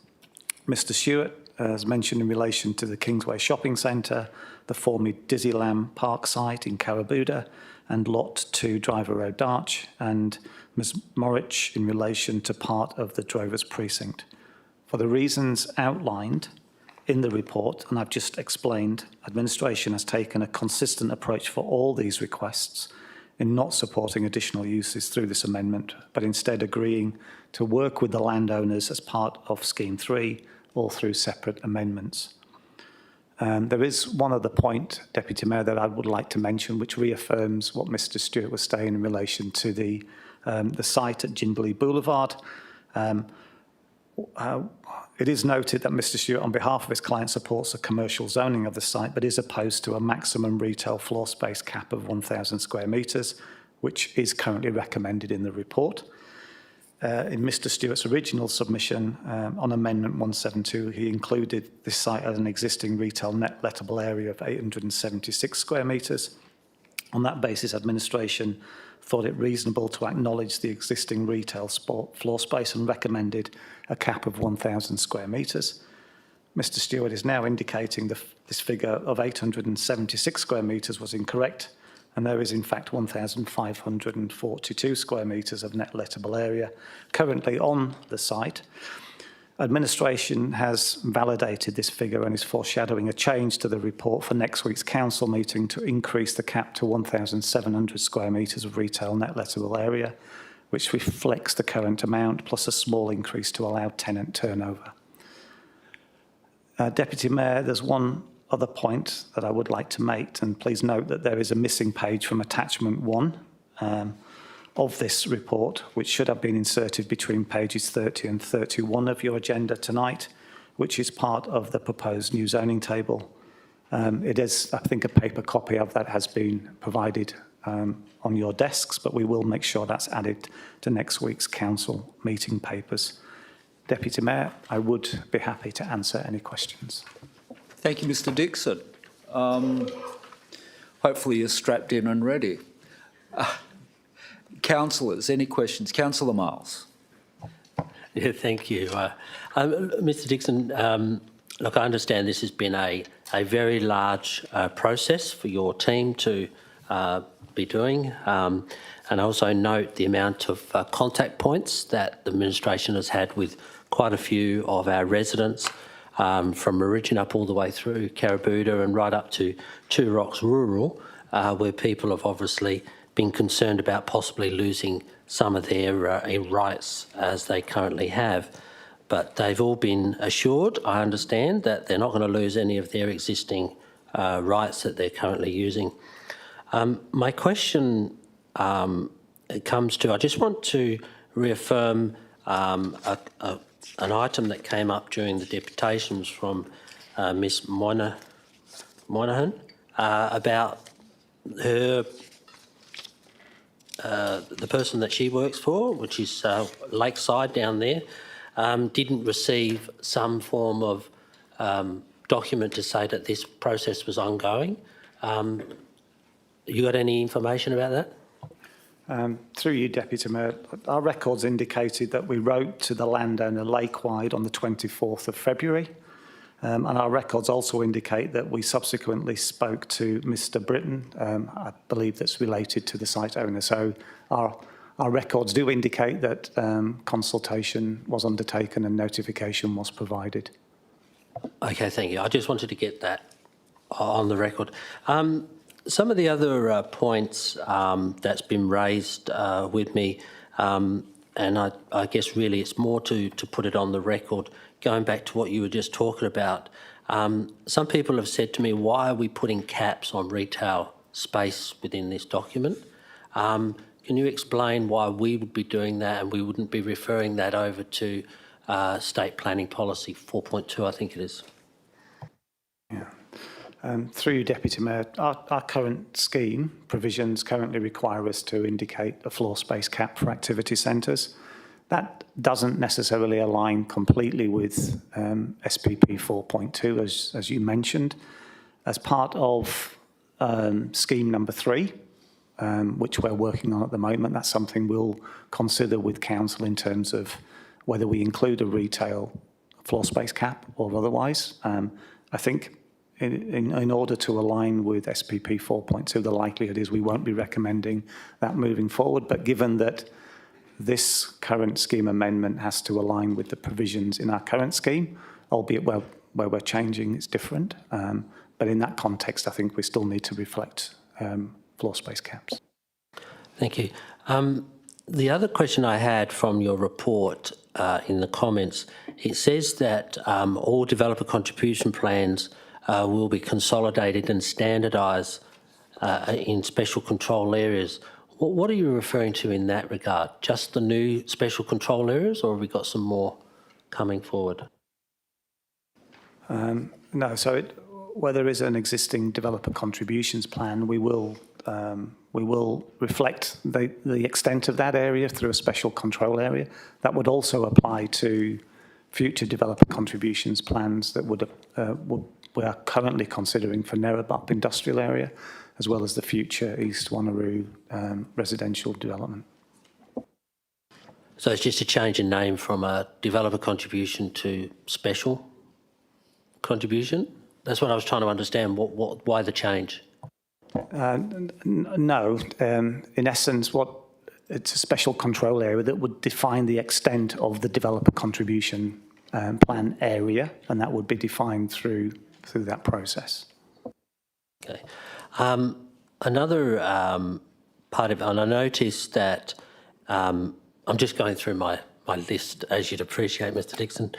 Mr Stewart has mentioned in relation to the Kingsway Shopping Centre, the former Disneyland Park site in Carabooda, and Lot 2 Driver Road Darch, and Ms Morrich in relation to part of the Drovers Precinct. For the reasons outlined in the report, and I've just explained, administration has taken a consistent approach for all these requests in not supporting additional uses through this amendment, but instead agreeing to work with the landowners as part of Scheme 3 or through separate amendments. There is one other point, Deputy Mayor, that I would like to mention, which reaffirms what Mr Stewart was saying in relation to the site at Ginbley Boulevard. It is noted that Mr Stewart, on behalf of his client, supports a commercial zoning of the site, but is opposed to a maximum retail floor space cap of 1,000 square metres, which is currently recommended in the report. In Mr Stewart's original submission on Amendment 172, he included this site as an existing retail net lettable area of 876 square metres. On that basis, administration thought it reasonable to acknowledge the existing retail floor space and recommended a cap of 1,000 square metres. Mr Stewart is now indicating this figure of 876 square metres was incorrect, and there is in fact 1,542 square metres of net lettable area currently on the site. Administration has validated this figure and is foreshadowing a change to the report for next week's council meeting to increase the cap to 1,700 square metres of retail net lettable area, which reflects the current amount, plus a small increase to allow tenant turnover. Deputy Mayor, there's one other point that I would like to make, and please note that there is a missing page from attachment 1 of this report, which should have been inserted between pages 30 and 31 of your agenda tonight, which is part of the proposed new zoning table. It is, I think, a paper copy of that has been provided on your desks, but we will make sure that's added to next week's council meeting papers. Deputy Mayor, I would be happy to answer any questions. Thank you, Mr Dixon. Hopefully you're strapped in and ready. Councillors, any questions? Councillor Miles. Yeah, thank you. Mr Dixon, look, I understand this has been a very large process for your team to be doing, and I also note the amount of contact points that the administration has had with quite a few of our residents, from Origin up all the way through Carabooda and right up to Two Rocks Rural, where people have obviously been concerned about possibly losing some of their rights as they currently have. But they've all been assured, I understand, that they're not going to lose any of their existing rights that they're currently using. My question comes to, I just want to reaffirm an item that came up during the deputations from Ms Moynihan about her, the person that she works for, which is Lakeside down there, didn't receive some form of document to say that this process was ongoing. You got any information about that? Through you, Deputy Mayor, our records indicated that we wrote to the landowner Lakewide on the 24th of February, and our records also indicate that we subsequently spoke to Mr Britton, I believe that's related to the site owner. So our records do indicate that consultation was undertaken and notification was provided. Okay, thank you. I just wanted to get that on the record. Some of the other points that's been raised with me, and I guess really it's more to put it on the record, going back to what you were just talking about. Some people have said to me, why are we putting caps on retail space within this document? Can you explain why we would be doing that and we wouldn't be referring that over to State Planning Policy 4.2, I think it is? Yeah. Through you, Deputy Mayor, our current scheme provisions currently require us to indicate a floor space cap for activity centres. That doesn't necessarily align completely with SPP 4.2, as you mentioned. As part of scheme number 3, which we're working on at the moment, that's something we'll consider with council in terms of whether we include a retail floor space cap or otherwise. I think in order to align with SPP 4.2, the likelihood is we won't be recommending that moving forward. But given that this current scheme amendment has to align with the provisions in our current scheme, albeit where we're changing, it's different. But in that context, I think we still need to reflect floor space caps. Thank you. The other question I had from your report in the comments, it says that all developer contribution plans will be consolidated and standardised in special control areas. What are you referring to in that regard? Just the new special control areas, or have we got some more coming forward? No, so where there is an existing developer contributions plan, we will reflect the extent of that area through a special control area. That would also apply to future developer contributions plans that we are currently considering for Narrabeen industrial area, as well as the future East Wanneroo residential development. So it's just a change in name from a developer contribution to special contribution? That's what I was trying to understand. Why the change? No. In essence, it's a special control area that would define the extent of the developer contribution plan area, and that would be defined through that process. Okay. Another part of it, and I noticed that I'm just going through my list, as you'd appreciate, Mr Dixon.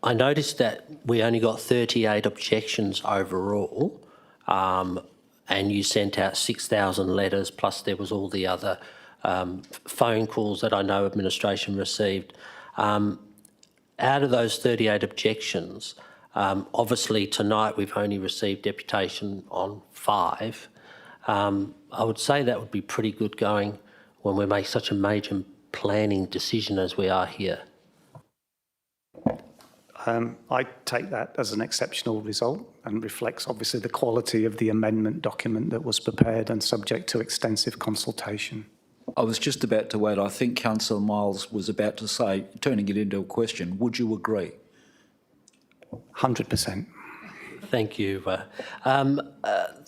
I noticed that we only got 38 objections overall, and you sent out 6,000 letters, plus there was all the other phone calls that I know administration received. Out of those 38 objections, Obviously, tonight we've only received deputation on 5. I would say that would be pretty good going when we make such a major planning decision as we are here. I take that as an exceptional result and reflects obviously the quality of the amendment document that was prepared and subject to extensive consultation. I was just about to add, I think Councillor Miles was about to say, turning it into a question, would you agree? 100%. Thank you. The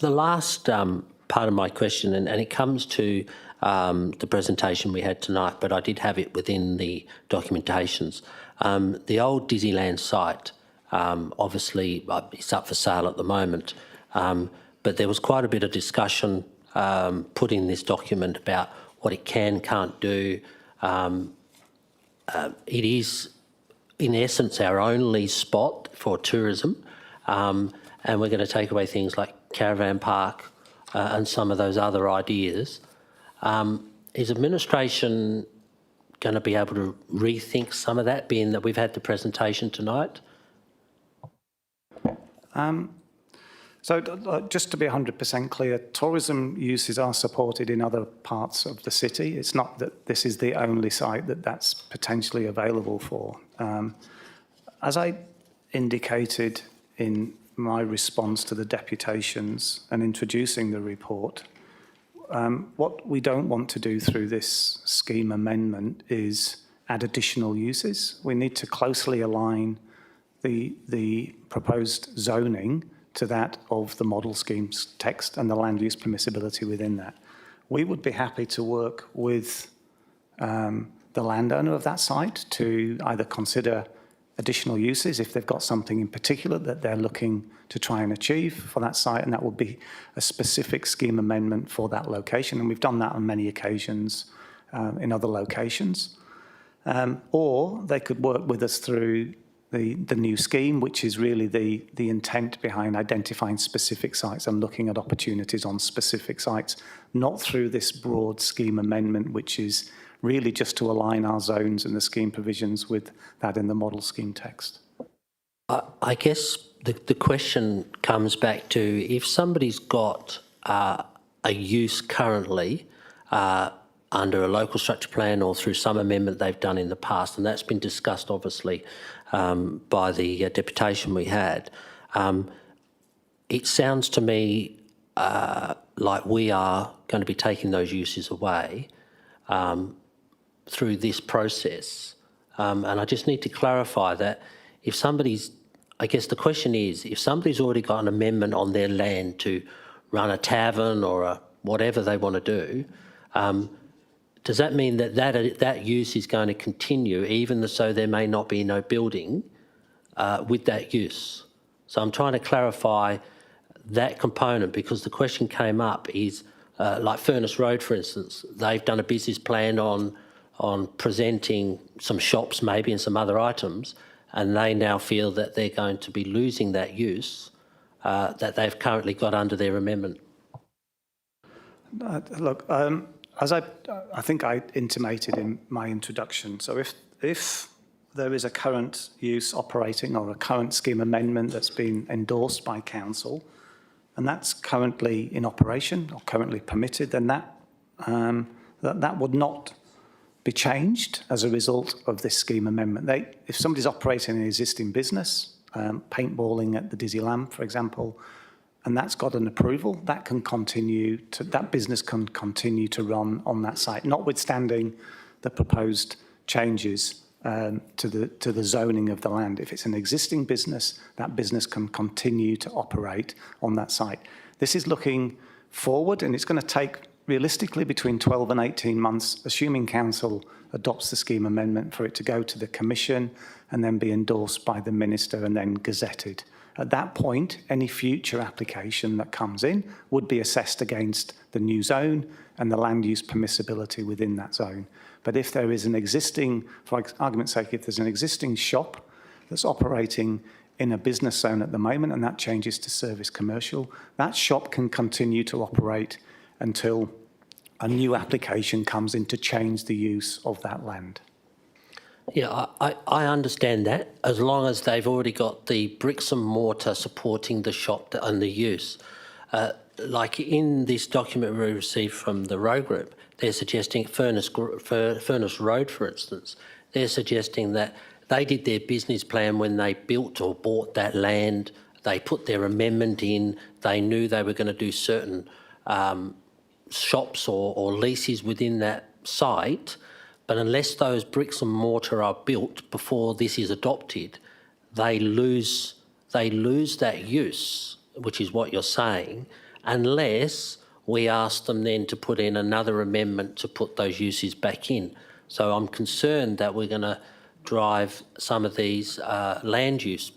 last part of my question, and it comes to the presentation we had tonight, but I did have it within the documentations. The old Disneyland site, obviously, it's up for sale at the moment, but there was quite a bit of discussion put in this document about what it can't do. It is, in essence, our only spot for tourism, and we're going to take away things like caravan park and some of those other ideas. Is administration going to be able to rethink some of that, being that we've had the presentation tonight? So just to be 100% clear, tourism uses are supported in other parts of the city. It's not that this is the only site that's potentially available for. As I indicated in my response to the deputations and introducing the report, what we don't want to do through this scheme amendment is add additional uses. We need to closely align the proposed zoning to that of the model scheme's text and the land use permissibility within that. We would be happy to work with the landowner of that site to either consider additional uses if they've got something in particular that they're looking to try and achieve for that site, and that would be a specific scheme amendment for that location, and we've done that on many occasions in other locations. Or they could work with us through the new scheme, which is really the intent behind identifying specific sites and looking at opportunities on specific sites, not through this broad scheme amendment, which is really just to align our zones and the scheme provisions with that in the model scheme text. I guess the question comes back to, if somebody's got a use currently under a local structure plan or through some amendment they've done in the past, and that's been discussed obviously by the deputation we had, it sounds to me like we are going to be taking those uses away through this process. And I just need to clarify that if somebody's, I guess the question is, if somebody's already got an amendment on their land to run a tavern or whatever they want to do, does that mean that use is going to continue even though there may not be no building with that use? So I'm trying to clarify that component, because the question came up is, like Furnace Road, for instance, they've done a business plan on presenting some shops maybe and some other items, and they now feel that they're going to be losing that use that they've currently got under their amendment. Look, as I think I intimated in my introduction, so if there is a current use operating or a current scheme amendment that's been endorsed by council, and that's currently in operation or currently permitted, then that would not be changed as a result of this scheme amendment. If somebody's operating an existing business, paintballing at the Disneyland, for example, and that's got an approval, that business can continue to run on that site, notwithstanding the proposed changes to the zoning of the land. If it's an existing business, that business can continue to operate on that site. This is looking forward, and it's going to take realistically between 12 and 18 months, assuming council adopts the scheme amendment, for it to go to the commission and then be endorsed by the minister and then gazetted. At that point, any future application that comes in would be assessed against the new zone and the land use permissibility within that zone. But if there is an existing, for argument's sake, if there's an existing shop that's operating in a business zone at the moment and that changes to service commercial, that shop can continue to operate until a new application comes in to change the use of that land. Yeah, I understand that, as long as they've already got the bricks and mortar supporting the shop and the use. Like in this document we received from the road group, they're suggesting Furnace Road, for instance, they're suggesting that they did their business plan when they built or bought that land, they put their amendment in, they knew they were going to do certain shops or leases within that site, but unless those bricks and mortar are built before this is adopted, they lose that use, which is what you're saying, unless we ask them then to put in another amendment to put those uses back in. So I'm concerned that we're going to drive some of these land use,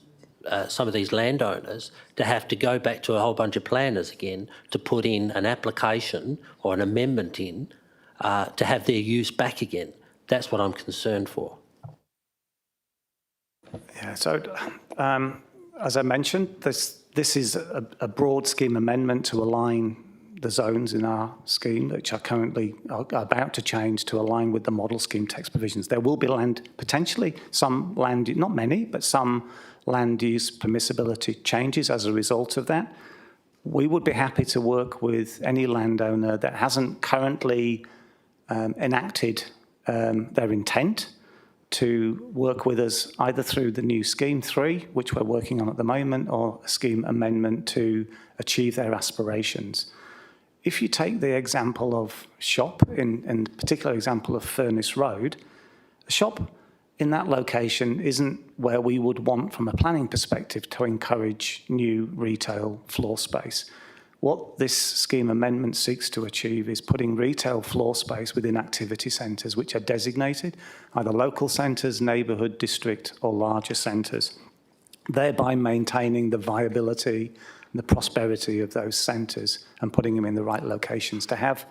some of these landowners to have to go back to a whole bunch of planners again to put in an application or an amendment in to have their use back again. That's what I'm concerned for. Yeah, so as I mentioned, this is a broad scheme amendment to align the zones in our scheme, which are currently about to change to align with the model scheme text provisions. There will be potentially some land, not many, but some land use permissibility changes as a result of that. We would be happy to work with any landowner that hasn't currently enacted their intent to work with us either through the new Scheme 3, which we're working on at the moment, or a scheme amendment to achieve their aspirations. If you take the example of shop, in the particular example of Furnace Road, a shop in that location isn't where we would want from a planning perspective to encourage new retail floor space. What this scheme amendment seeks to achieve is putting retail floor space within activity centres which are designated, either local centres, neighbourhood, district or larger centres, thereby maintaining the viability and the prosperity of those centres and putting them in the right locations. To have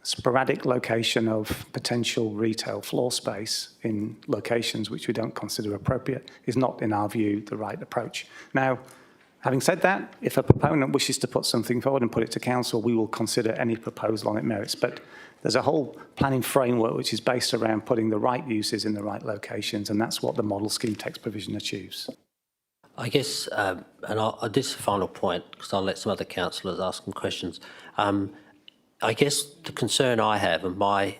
sporadic location of potential retail floor space in locations which we don't consider appropriate is not, in our view, the right approach. Now, having said that, if a proponent wishes to put something forward and put it to council, we will consider any proposal on its merits. But there's a whole planning framework which is based around putting the right uses in the right locations, and that's what the model scheme text provision achieves. I guess, this is the final point, because I'll let some other councillors ask some questions. I guess the concern I have and my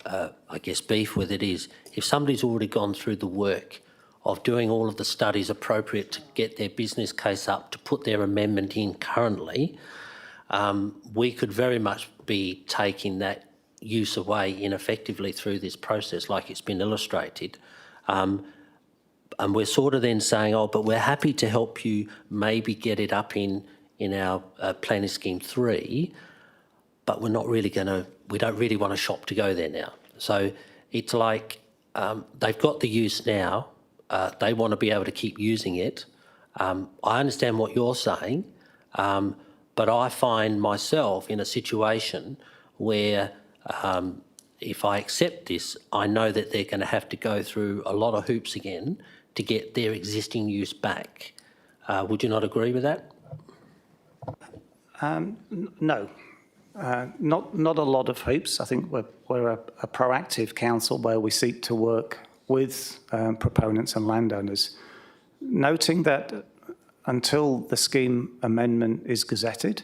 I guess, beef with it is if somebody's already gone through the work of doing all of the studies appropriate to get their business case up, to put their amendment in currently, we could very much be taking that use away ineffectively through this process like it's been illustrated. And we're sort of then saying, oh, but we're happy to help you maybe get it up in our planning scheme 3, but we're not really going to, we don't really want a shop to go there now. So it's like they've got the use now, they want to be able to keep using it. I understand what you're saying, but I find myself in a situation where if I accept this, I know that they're going to have to go through a lot of hoops again to get their existing use back. Would you not agree with that? No, not a lot of hoops. I think we're a proactive council where we seek to work with proponents and landowners, noting that until the scheme amendment is gazetted,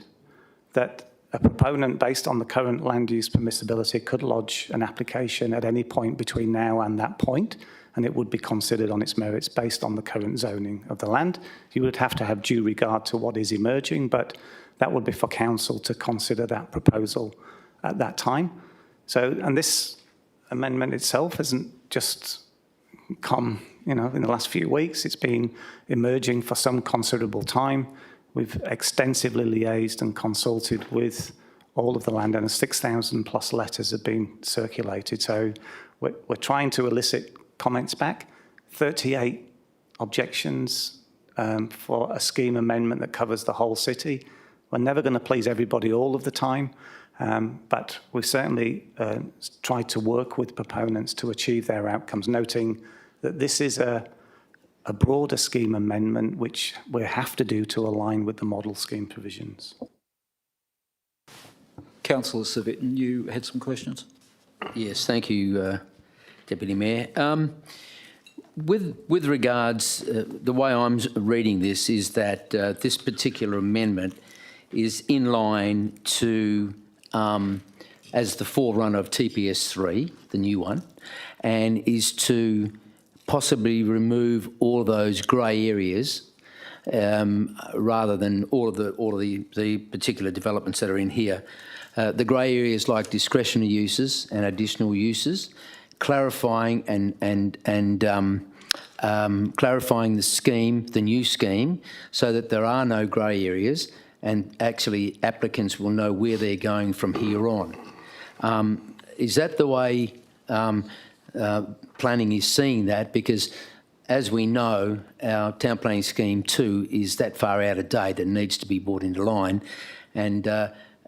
that a proponent based on the current land use permissibility could lodge an application at any point between now and that point, and it would be considered on its merits based on the current zoning of the land. You would have to have due regard to what is emerging, but that would be for council to consider that proposal at that time. So, and this amendment itself hasn't just come, in the last few weeks. It's been emerging for some considerable time. We've extensively liaised and consulted with all of the landowners. 6,000 plus letters have been circulated. So we're trying to elicit comments back. 38 objections for a scheme amendment that covers the whole city. We're never going to please everybody all of the time, but we've certainly tried to work with proponents to achieve their outcomes, noting that this is a broader scheme amendment which we have to do to align with the model scheme provisions. Councillor Civic, you had some questions? Yes, thank you, Deputy Mayor. With regards, the way I'm reading this is that this particular amendment is in line to, as the forerunner of TPS3, the new one, and is to possibly remove all of those grey areas rather than all of the particular developments that are in here. The grey areas like discretionary uses and additional uses, clarifying clarifying the scheme, the new scheme, so that there are no grey areas and actually applicants will know where they're going from here on. Is that the way planning is seeing that? Because as we know, our town planning scheme 2 is that far out of date and needs to be brought into line and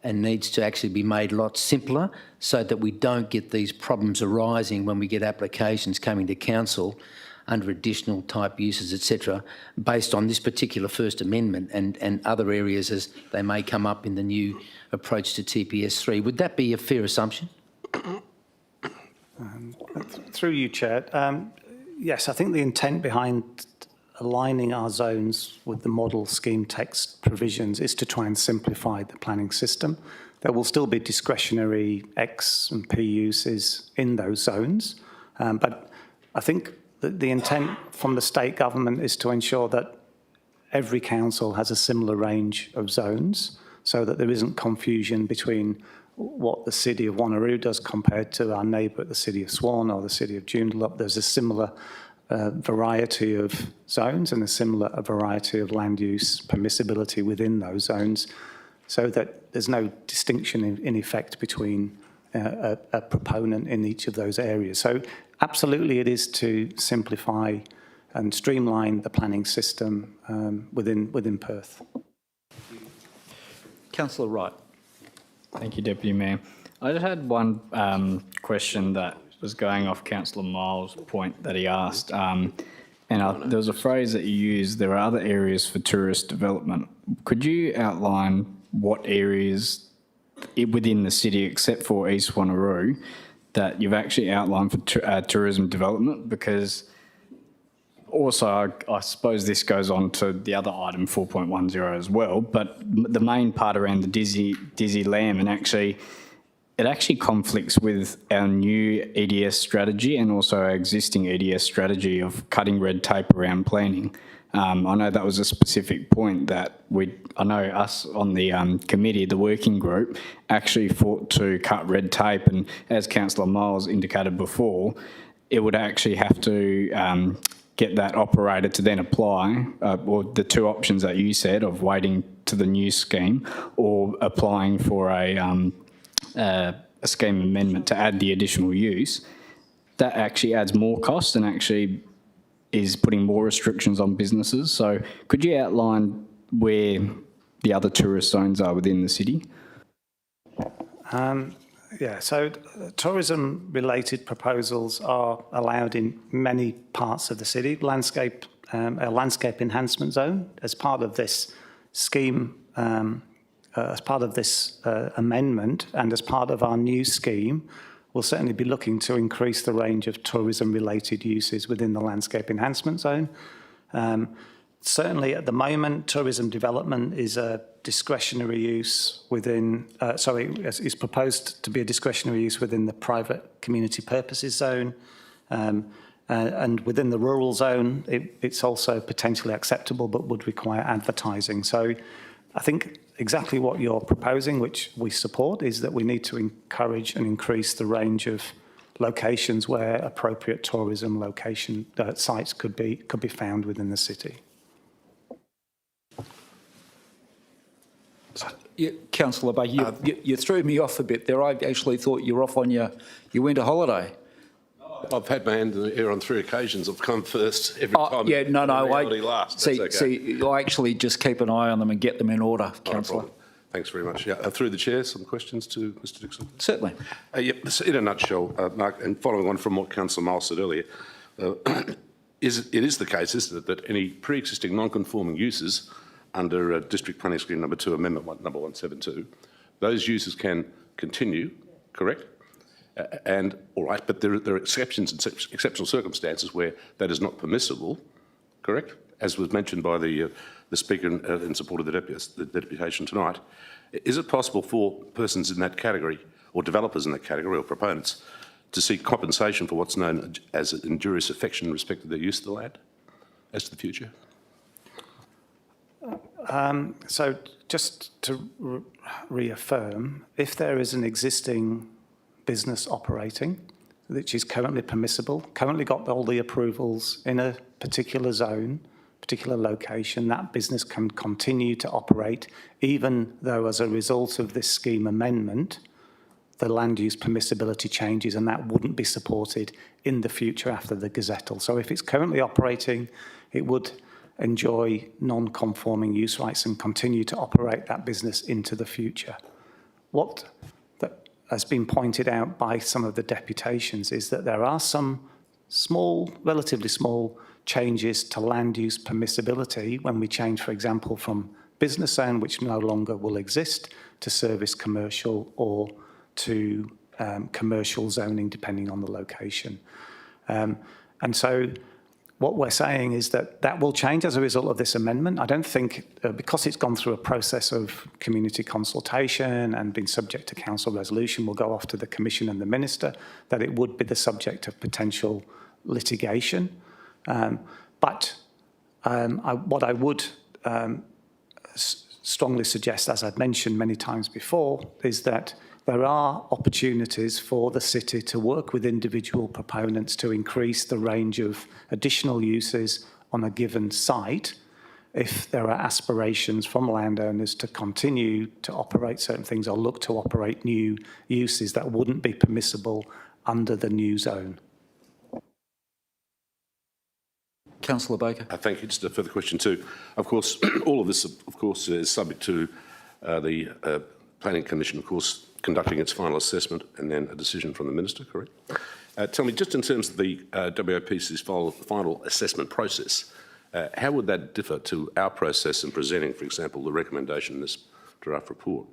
needs to actually be made a lot simpler so that we don't get these problems arising when we get applications coming to council under additional type uses, etc., based on this particular First Amendment and other areas as they may come up in the new approach to TPS3. Would that be a fair assumption? Through you, Chair. Yes, I think the intent behind aligning our zones with the model scheme text provisions is to try and simplify the planning system. There will still be discretionary X and P uses in those zones, but I think that the intent from the state government is to ensure that every council has a similar range of zones so that there isn't confusion between what the city of Wanneroo does compared to our neighbour, the city of Swan or the city of Joondalup. There's a similar variety of zones and a similar variety of land use permissibility within those zones, so that there's no distinction in effect between a proponent in each of those areas. So absolutely it is to simplify and streamline the planning system within Perth. Councillor Wright. Thank you, Deputy Mayor. I just had one question that was going off Councillor Miles' point that he asked. There was a phrase that you used, there are other areas for tourist development. Could you outline what areas within the city, except for East Wanneroo, that you've actually outlined for tourism development? Because also, I suppose this goes on to the other item, 4.10 as well, but the main part around the Dizzy Lamb, and it actually conflicts with our new EDS strategy and also our existing EDS strategy of cutting red tape around planning. I know that was a specific point that I know us on the committee, the working group, actually fought to cut red tape, and as Councillor Miles indicated before, it would actually have to get that operator to then apply, or the two options that you said of waiting to the new scheme or applying for a scheme amendment to add the additional use. That actually adds more cost and actually is putting more restrictions on businesses. So could you outline where the other tourist zones are within the city? Yeah, so tourism-related proposals are allowed in many parts of the city. A landscape enhancement zone, as part of this scheme, as part of this amendment and as part of our new scheme, we'll certainly be looking to increase the range of tourism-related uses within the landscape enhancement zone. Certainly at the moment, tourism development is a discretionary use within, is proposed to be a discretionary use within the private community purposes zone. And within the rural zone, it's also potentially acceptable but would require advertising. So I think exactly what you're proposing, which we support, is that we need to encourage and increase the range of locations where appropriate tourism location sites could be found within the city. Yeah, Councillor Bay, you threw me off a bit there. I actually thought you were off on your winter holiday. I've had my hand in the air on 3 occasions. I've come first every time. Yeah, no. Last. See, I actually just keep an eye on them and get them in order, Councillor. Thanks very much. Yeah, through the chair, some questions to Mr Dixon. Certainly. In a nutshell, Mark, and following on from what Councillor Miles said earlier, it is the case, isn't it, that any pre-existing non-conforming uses under District Planning Scheme number 2, Amendment number 172, those uses can continue, correct? And, all right, but there are exceptions and exceptional circumstances where that is not permissible, correct? As was mentioned by the Speaker in support of the deputation tonight. Is it possible for persons in that category, or developers in that category, or proponents, to seek compensation for what's known as injurious affection in respect to their use of the land as to the future? So just to reaffirm, if there is an existing business operating, which is currently permissible, currently got all the approvals in a particular zone, particular location, that business can continue to operate, even though as a result of this scheme amendment, the land use permissibility changes, and that wouldn't be supported in the future after the gazettal. So if it's currently operating, it would enjoy non-conforming use rights and continue to operate that business into the future. What that has been pointed out by some of the deputations is that there are some small, relatively small changes to land use permissibility when we change, for example, from business zone, which no longer will exist, to service commercial or to commercial zoning, depending on the location. And so what we're saying is that that will change as a result of this amendment. I don't think, because it's gone through a process of community consultation and been subject to council resolution, will go off to the Commission and the Minister, that it would be the subject of potential litigation. What I would strongly suggest, as I've mentioned many times before, is that there are opportunities for the city to work with individual proponents to increase the range of additional uses on a given site if there are aspirations from landowners to continue to operate certain things or look to operate new uses that wouldn't be permissible under the new zone. Councillor Baker. Thank you. Just a further question too. Of course, all of this, of course, is subject to the Planning Commission, of course, conducting its final assessment and then a decision from the Minister, correct? Tell me, just in terms of the WAPC's final assessment process, how would that differ to our process in presenting, for example, the recommendation in this draft report?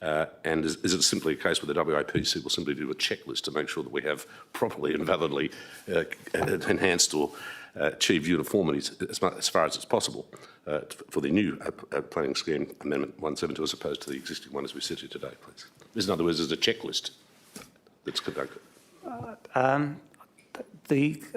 And is it simply a case where the WAPC will simply do a checklist to make sure that we have properly and validly enhanced or achieved uniformity as far as it's possible for the new planning scheme amendment 172 as opposed to the existing one as we sit here today, please? In other words, there's a checklist that's conducted.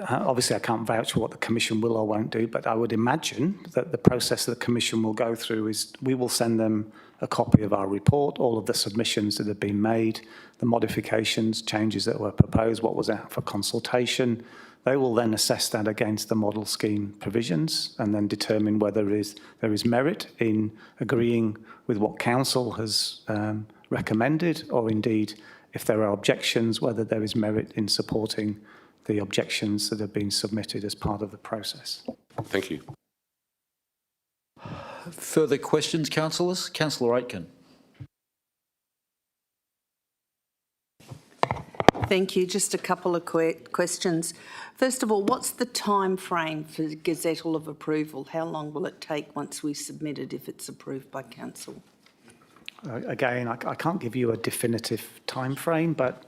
Obviously, I can't vouch for what the Commission will or won't do, but I would imagine that the process that the Commission will go through is we will send them a copy of our report, all of the submissions that have been made, the modifications, changes that were proposed, what was out for consultation. They will then assess that against the model scheme provisions and then determine whether there is merit in agreeing with what Council has recommended, or indeed, if there are objections, whether there is merit in supporting the objections that have been submitted as part of the process. Thank you. Further questions, councillors? Councillor Aitken. Thank you. Just a couple of questions. First of all, what's the time frame for the gazettal of approval? How long will it take once we submit it if it's approved by council? Again, I can't give you a definitive time frame, but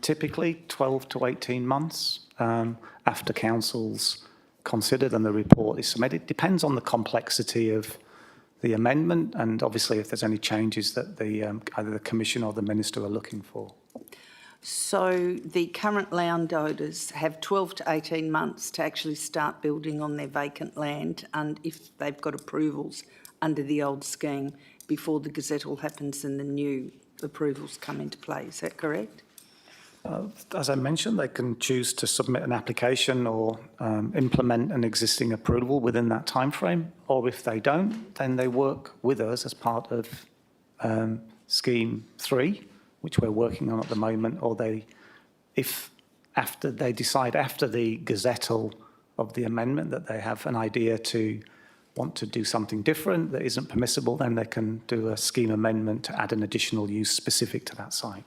typically 12 to 18 months after council's considered and the report is submitted. Depends on the complexity of the amendment and obviously if there's any changes that either the Commission or the Minister are looking for. So the current landowners have 12 to 18 months to actually start building on their vacant land, and if they've got approvals under the old scheme before the gazettal happens and the new approvals come into play. Is that correct? As I mentioned, they can choose to submit an application or implement an existing approval within that time frame, or if they don't, then they work with us as part of Scheme 3, which we're working on at the moment, or if after they decide after the gazettal of the amendment that they have an idea to want to do something different that isn't permissible, then they can do a scheme amendment to add an additional use specific to that site.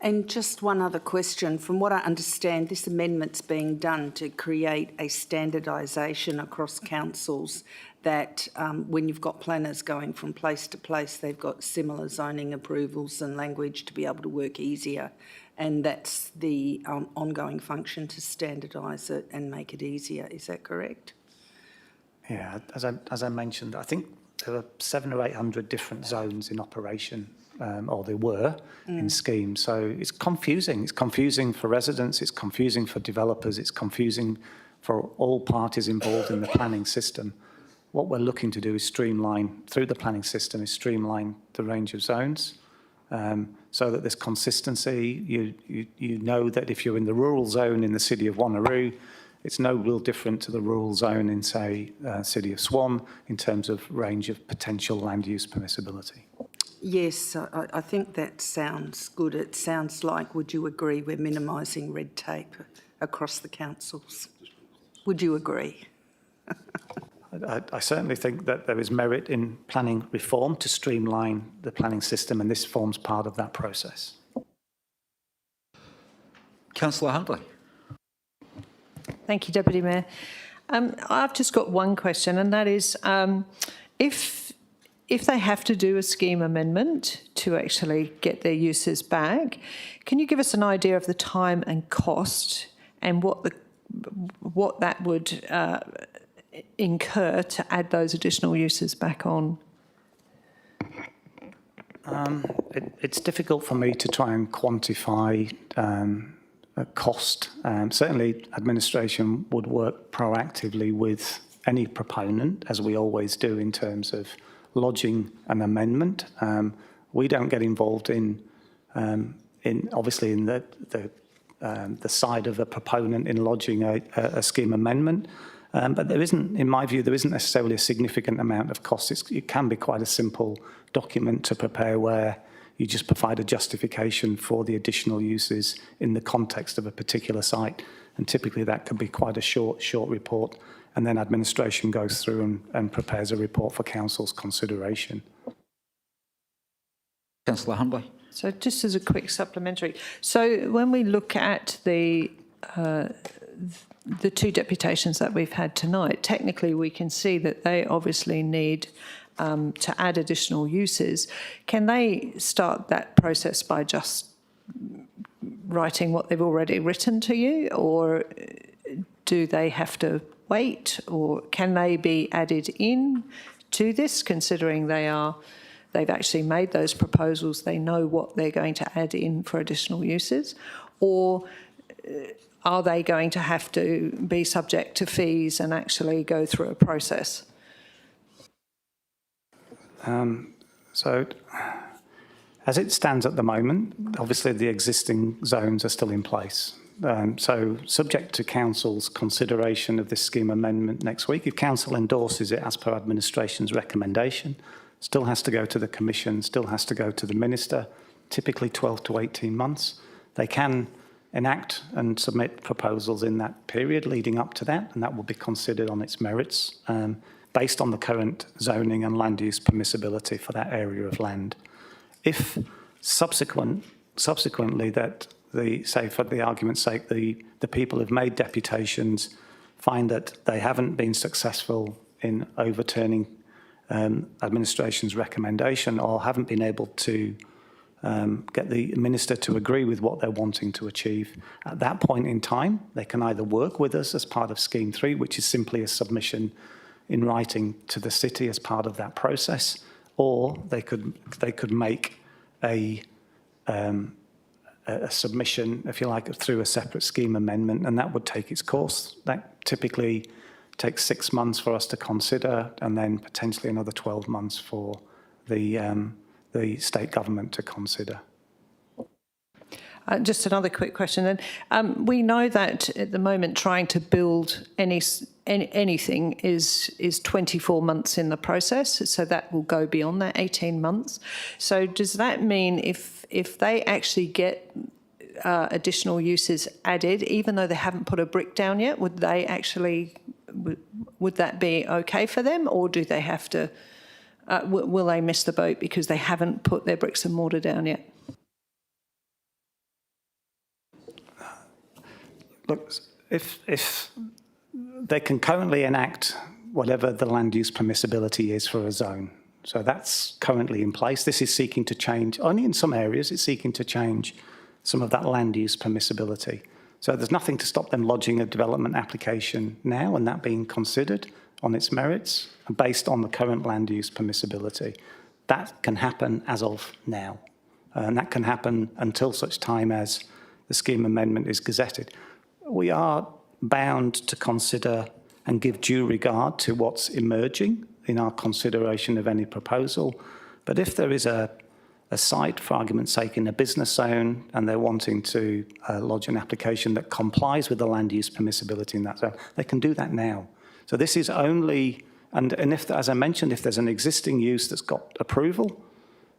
And just one other question. From what I understand, this amendment's being done to create a standardisation across councils that when you've got planners going from place to place, they've got similar zoning approvals and language to be able to work easier and that's the ongoing function to standardise it and make it easier. Is that correct? Yeah, as I mentioned, I think there are 700 or 800 different zones in operation, or there were in schemes. So it's confusing. It's confusing for residents. It's confusing for developers. It's confusing for all parties involved in the planning system. What we're looking to do is streamline, through the planning system, is streamline the range of zones so that there's consistency. You know that if you're in the rural zone in the city of Wanneroo, it's no real different to the rural zone in, say, city of Swan in terms of range of potential land use permissibility. Yes, I think that sounds good. It sounds like, would you agree, we're minimising red tape across the councils? Would you agree? I certainly think that there is merit in planning reform to streamline the planning system, and this forms part of that process. Councillor Huntley. Thank you, Deputy Mayor. I've just got one question, and that is, if they have to do a scheme amendment to actually get their uses back, can you give us an idea of the time and cost and what that would incur to add those additional uses back on? It's difficult for me to try and quantify a cost. Certainly, administration would work proactively with any proponent, as we always do, in terms of lodging an amendment. We don't get involved in obviously in the side of a proponent in lodging a scheme amendment. But there isn't, in my view, there isn't necessarily a significant amount of cost. It can be quite a simple document to prepare where you just provide a justification for the additional uses in the context of a particular site. And typically that could be quite a short report. And then administration goes through and prepares a report for council's consideration. Councillor Huntley. So just as a quick supplementary, so when we look at the two deputations that we've had tonight, technically we can see that they obviously need to add additional uses. Can they start that process by just writing what they've already written to you, or do they have to wait, or can they be added in to this, considering they've actually made those proposals, they know what they're going to add in for additional uses, or are they going to have to be subject to fees and actually go through a process? So, as it stands at the moment, obviously the existing zones are still in place. So, subject to council's consideration of this scheme amendment next week, if council endorses it as per administration's recommendation, still has to go to the commission, still has to go to the minister, typically 12 to 18 months. They can enact and submit proposals in that period leading up to that, and that will be considered on its merits based on the current zoning and land use permissibility for that area of land. If subsequently that say for the argument's sake, the people who've made deputations find that they haven't been successful in overturning administration's recommendation, or haven't been able to get the minister to agree with what they're wanting to achieve, at that point in time, they can either work with us as part of Scheme 3, which is simply a submission in writing to the city as part of that process, or they could make a submission, if you like, through a separate scheme amendment, and that would take its course. That typically takes 6 months for us to consider, and then potentially another 12 months for the state government to consider. Just another quick question then. We know that at the moment trying to build anything is 24 months in the process, so that will go beyond that 18 months. So does that mean if they actually get additional uses added, even though they haven't put a brick down yet, would that be okay for them, or do they have to, will they miss the boat because they haven't put their bricks and mortar down yet? Look, if they can currently enact whatever the land use permissibility is for a zone, so that's currently in place. This is seeking to change, only in some areas, it's seeking to change some of that land use permissibility. So there's nothing to stop them lodging a development application now and that being considered on its merits based on the current land use permissibility. That can happen as of now. And that can happen until such time as the scheme amendment is gazetted. We are bound to consider and give due regard to what's emerging in our consideration of any proposal. But if there is a site, for argument's sake, in a business zone and they're wanting to lodge an application that complies with the land use permissibility in that zone, they can do that now. So this is only, and if, as I mentioned, if there's an existing use that's got approval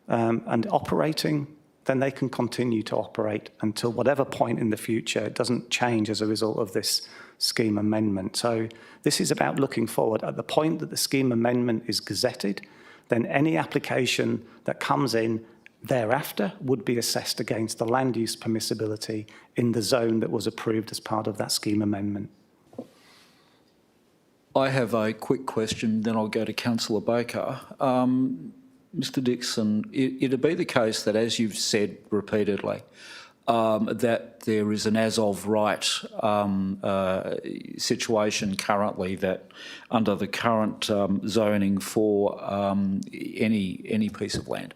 and operating, then they can continue to operate until whatever point in the future. It doesn't change as a result of this scheme amendment. So this is about looking forward. At the point that the scheme amendment is gazetted, then any application that comes in thereafter would be assessed against the land use permissibility in the zone that was approved as part of that scheme amendment. I have a quick question, then I'll go to Councillor Baker. Mr Dixon, it'd be the case that, as you've said repeatedly, that there is an as-of-right situation currently that under the current zoning for any piece of land,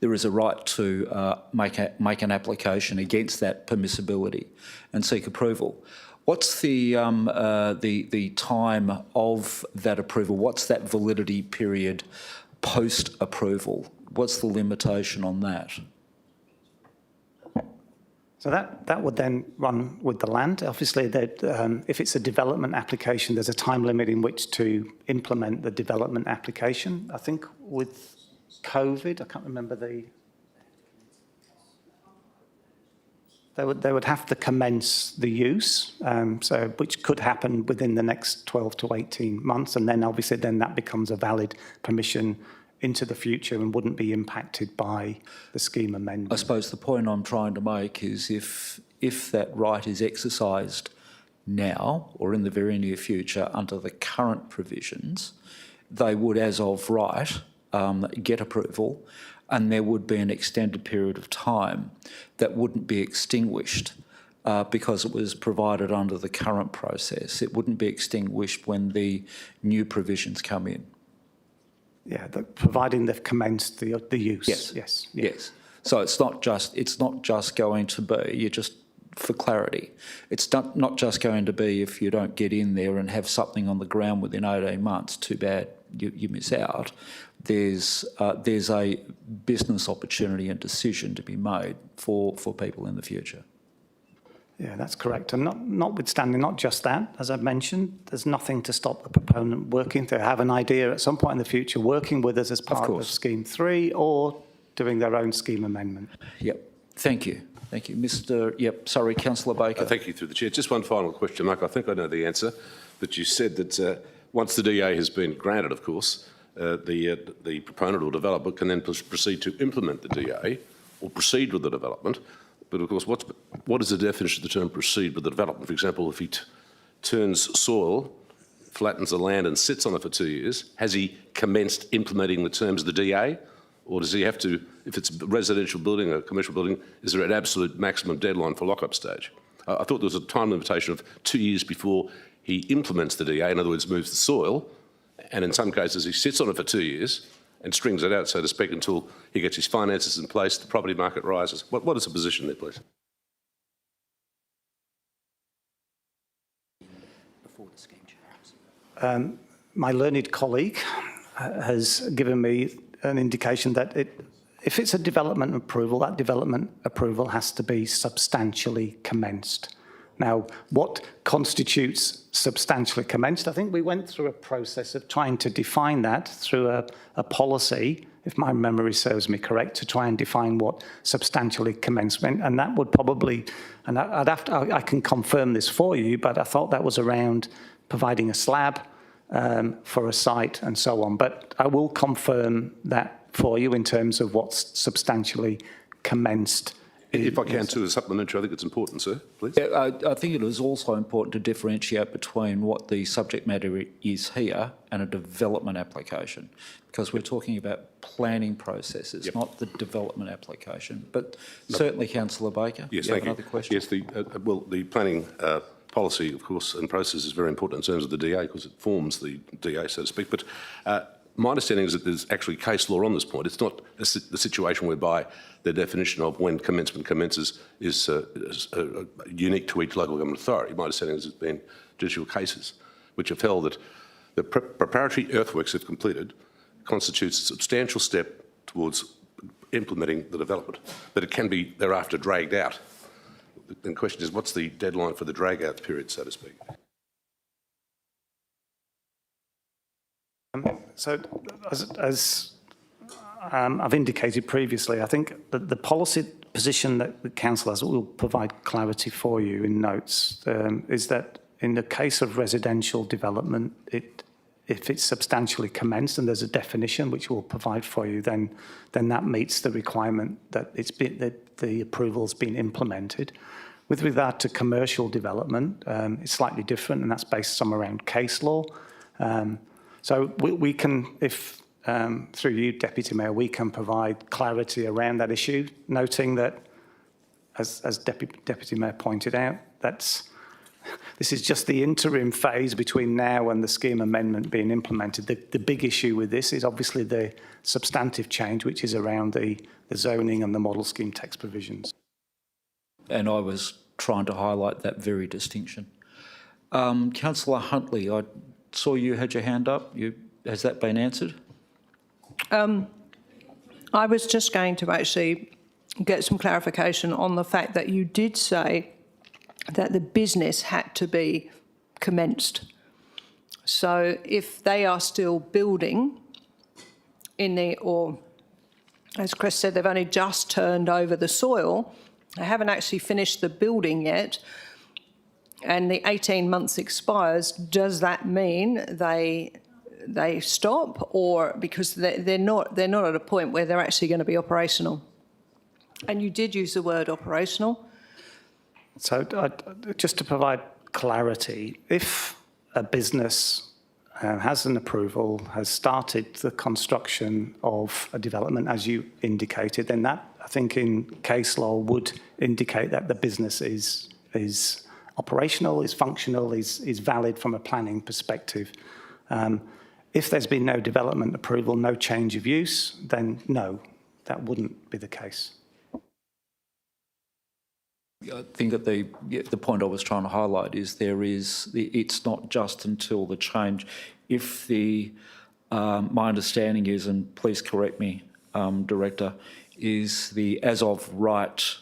there is a right to make an application against that permissibility and seek approval. What's the time of that approval? What's that validity period post-approval? What's the limitation on that? So that would then run with the land. Obviously, if it's a development application, there's a time limit in which to implement the development application. I think with COVID, I can't remember they would have to commence the use, which could happen within the next 12 to 18 months, and then obviously that becomes a valid permission into the future and wouldn't be impacted by the scheme amendment. I suppose the point I'm trying to make is if that right is exercised now or in the very near future under the current provisions, they would, as of right, get approval, and there would be an extended period of time that wouldn't be extinguished because it was provided under the current process. It wouldn't be extinguished when the new provisions come in. Yeah, providing they've commenced the use. Yes. So it's not just going to be, for clarity, it's not just going to be if you don't get in there and have something on the ground within 18 months, too bad, you miss out. There's a business opportunity and decision to be made for people in the future. Yeah, that's correct. And notwithstanding, not just that, as I've mentioned, there's nothing to stop the proponent working to have an idea at some point in the future, working with us as part of Scheme 3 or doing their own scheme amendment. Yep. Thank you. Thank you. Councillor Baker. Thank you, through the chair. Just one final question, Mark. I think I know the answer. That you said that once the DA has been granted, of course, the proponent or developer can then proceed to implement the DA or proceed with the development. But of course, what is the definition of the term proceed with the development? For example, if he turns soil, flattens the land and sits on it for 2 years, has he commenced implementing the terms of the DA? Or does he have to, if it's a residential building or a commercial building, is there an absolute maximum deadline for lock-up stage? I thought there was a time limitation of 2 years before he implements the DA, in other words, moves the soil, and in some cases he sits on it for 2 years and strings it out, so to speak, until he gets his finances in place, the property market rises. What is the position there, please? Before the scheme changes. My learned colleague has given me an indication that if it's a development approval, that development approval has to be substantially commenced. Now, what constitutes substantially commenced? I think we went through a process of trying to define that through a policy, if my memory serves me correct, to try and define what substantially commenced meant. And that would probably, and I can confirm this for you, but I thought that was around providing a slab for a site and so on. But I will confirm that for you in terms of what's substantially commenced If I can too, as supplementary, I think it's important, sir, please. Yeah, I think it is also important to differentiate between what the subject matter is here and a development application, because we're talking about planning processes, not the development application. But certainly, Councillor Baker, Yes, you have thank you. another question? Yes, the planning policy, of course, and process is very important in terms of the DA because it forms the DA, so to speak. But my understanding is that there's actually case law on this point. It's not the situation whereby the definition of when commencement commences is unique to each local government authority. My understanding is there's been judicial cases which have held that the preparatory earthworks, if completed, constitutes a substantial step towards implementing the development, but it can be thereafter dragged out. The question is, what's the deadline for the drag-out period, so to speak? So, as I've indicated previously, I think that the policy position that the council has, will provide clarity for you in notes, is that in the case of residential development, if it's substantially commenced and there's a definition which we'll provide for you, then that meets the requirement that that the approval's been implemented. With regard to commercial development, it's slightly different, and that's based some around case law. So we can, if through you, Deputy Mayor, we can provide clarity around that issue, noting that, as Deputy Mayor pointed out, this is just the interim phase between now and the scheme amendment being implemented. The big issue with this is obviously the substantive change, which is around the zoning and the model scheme text provisions. And I was trying to highlight that very distinction. Councillor Huntley, I saw you had your hand up. Has that been answered? I was just going to actually get some clarification on the fact that you did say that the business had to be commenced. So if they are still building or as Chris said, they've only just turned over the soil, they haven't actually finished the building yet, and the 18 months expires, does that mean they stop, or because they're not at a point where they're actually going to be operational? And you did use the word operational. So just to provide clarity, if a business has an approval, has started the construction of a development, as you indicated, then that, I think in case law, would indicate that the business is operational, is functional, is valid from a planning perspective. If there's been no development approval, no change of use, then no, that wouldn't be the case. I think that the point I was trying to highlight is it's not just until the change. If my understanding is, and please correct me, Director, is the as of right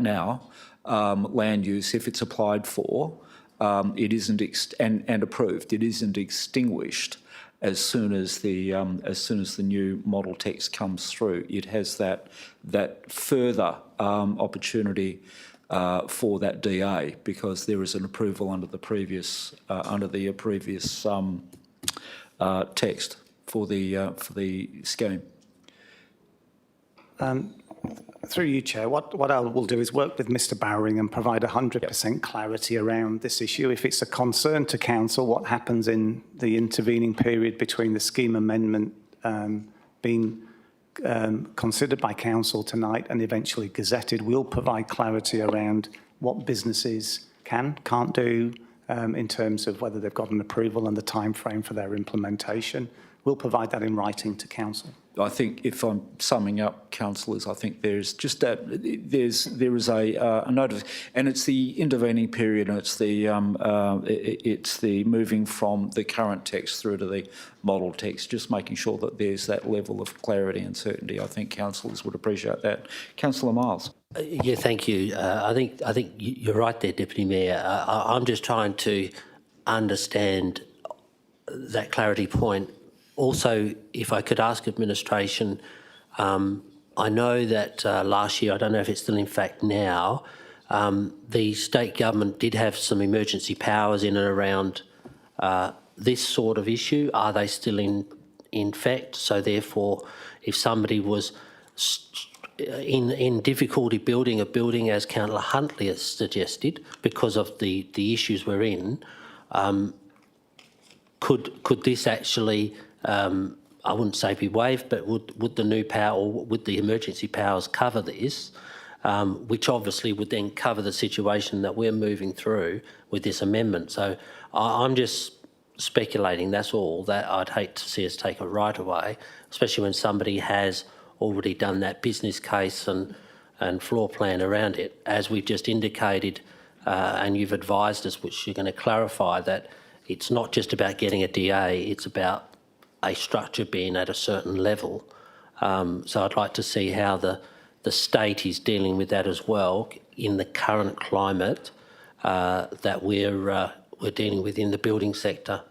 now land use, if it's applied for, it isn't and approved, it isn't extinguished as soon as the new model text comes through. It has that further opportunity for that DA, because there is an approval under the previous text for the scheme. Through you, Chair, what I will do is work with Mr Bowring and provide 100% clarity around this issue. If it's a concern to council, what happens in the intervening period between the scheme amendment being considered by council tonight and eventually gazetted, we'll provide clarity around what businesses can't do in terms of whether they've got an approval and the time frame for their implementation. We'll provide that in writing to council. I think, if I'm summing up, councillors, I think there's just there is a notice, and it's the intervening period, and it's the moving from the current text through to the model text, just making sure that there's that level of clarity and certainty. I think councillors would appreciate that. Councillor Miles. Yeah, thank you. I think you're right there, Deputy Mayor. I'm just trying to understand that clarity point. Also, if I could ask administration, I know that last year, I don't know if it's still in fact now, the state government did have some emergency powers in and around this sort of issue. Are they still in fact? So therefore, if somebody was in difficulty building a building, as Councillor Huntley has suggested, because of the issues we're in, could this actually, I wouldn't say be waived, but would the new power, or would the emergency powers cover this, which obviously would then cover the situation that we're moving through with this amendment. So I'm just speculating, that's all, that I'd hate to see us take it right away, especially when somebody has already done that business case and floor plan around it. As we've just indicated, and you've advised us, which you're going to clarify, that it's not just about getting a DA, it's about a structure being at a certain level. So I'd like to see how the state is dealing with that as well in the current climate that we're dealing with in the building sector.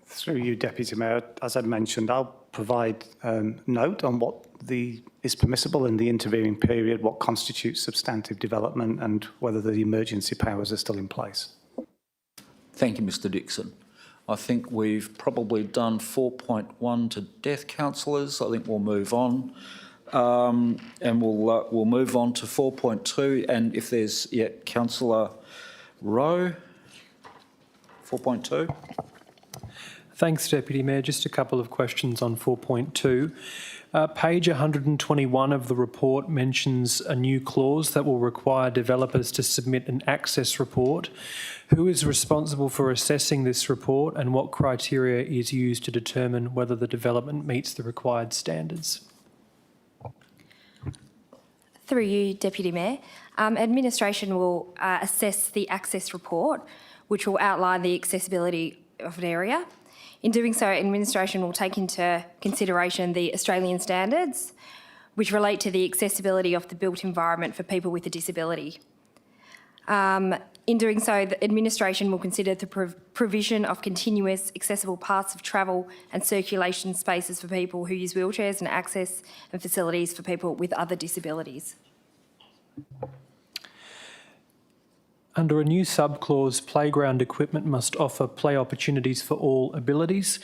Through you, Deputy Mayor, as I mentioned, I'll provide note on what is permissible in the intervening period, what constitutes substantive development, and whether the emergency powers are still in place. Thank you, Mr Dixon. I think we've probably done 4.1 to death, councillors. I think we'll move on. And we'll move on to 4.2. And if there's yet, Councillor Rowe, 4.2. Thanks, Deputy Mayor. Just a couple of questions on 4.2. Page 121 of the report mentions a new clause that will require developers to submit an access report. Who is responsible for assessing this report, and what criteria is used to determine whether the development meets the required standards? Through you, Deputy Mayor, administration will assess the access report, which will outline the accessibility of an area. In doing so, administration will take into consideration the Australian standards, which relate to the accessibility of the built environment for people with a disability. In doing so, the administration will consider the provision of continuous accessible paths of travel and circulation spaces for people who use wheelchairs, and access and facilities for people with other disabilities. Under a new subclause, playground equipment must offer play opportunities for all abilities.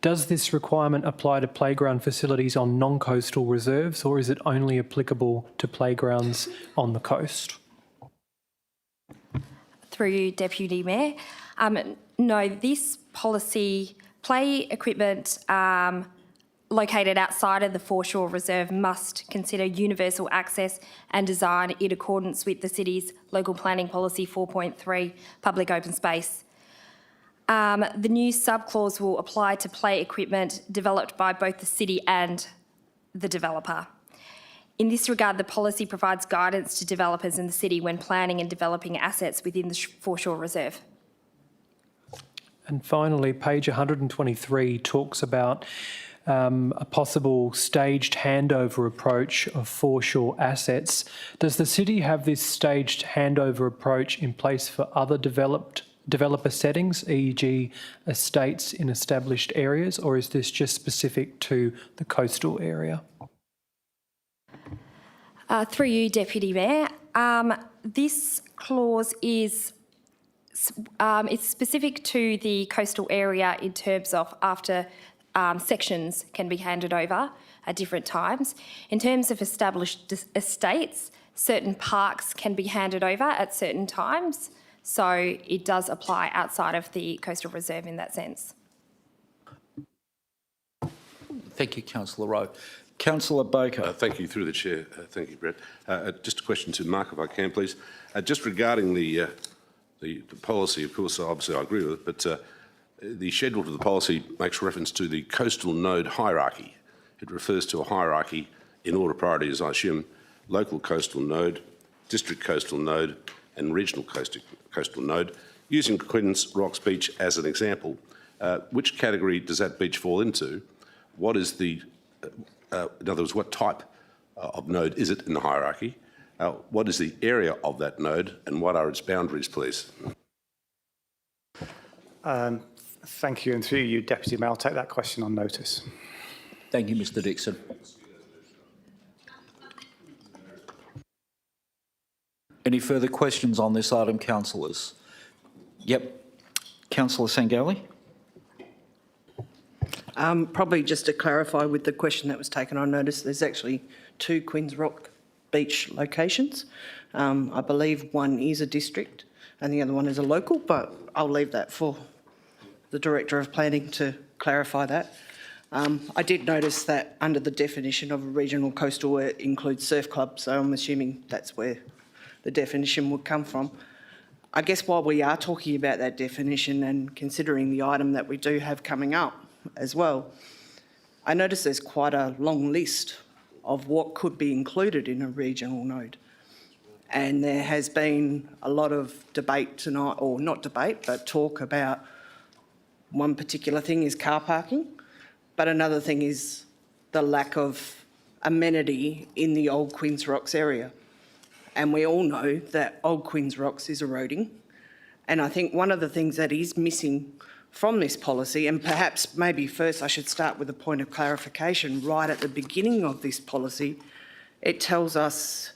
Does this requirement apply to playground facilities on non-coastal reserves, or is it only applicable to playgrounds on the coast? Through you, Deputy Mayor. No, this policy, play equipment located outside of the foreshore reserve must consider universal access and design in accordance with the city's local planning policy 4.3, public open space. The new subclause will apply to play equipment developed by both the city and the developer. In this regard, the policy provides guidance to developers in the city when planning and developing assets within the foreshore reserve. And finally, page 123 talks about a possible staged handover approach of foreshore assets. Does the city have this staged handover approach in place for other developer settings, e.g. estates in established areas, or is this just specific to the coastal area? Through you, Deputy Mayor, this clause is it's specific to the coastal area in terms of after sections can be handed over at different times. In terms of established estates, certain parks can be handed over at certain times, so it does apply outside of the coastal reserve in that sense. Thank you, Councillor Rowe. Councillor Baker. Thank you, through the chair. Thank you, Brett. Just a question to Mark, if I can, please. Just regarding the policy, of course, obviously I agree with it, but the schedule to the policy makes reference to the coastal node hierarchy. It refers to a hierarchy in order of priority, as I assume, local coastal node, district coastal node, and regional coastal node. Using Quinns Rocks Beach as an example, which category does that beach fall into? What is the in other words, what type of node is it in the hierarchy? What is the area of that node, and what are its boundaries, please? Thank you, and through you, Deputy Mayor, I'll take that question on notice. Thank you, Mr Dixon. Any further questions on this item, councillors? Yep. Councillor Sangali. Probably just to clarify with the question that was taken on notice, there's actually two Queen's Rock beach locations. I believe one is a district and the other one is a local, but I'll leave that for the Director of Planning to clarify that. I did notice that under the definition of a regional coastal it includes surf clubs, so I'm assuming that's where the definition would come from. I guess while we are talking about that definition and considering the item that we do have coming up as well, I notice there's quite a long list of what could be included in a regional node. And there has been a lot of debate tonight, or not debate, but talk about one particular thing is car parking, but another thing is the lack of amenity in the Old Queen's Rocks area. And we all know that Old Queen's Rocks is eroding. And I think one of the things that is missing from this policy, and perhaps maybe first I should start with a point of clarification right at the beginning of this policy, it tells us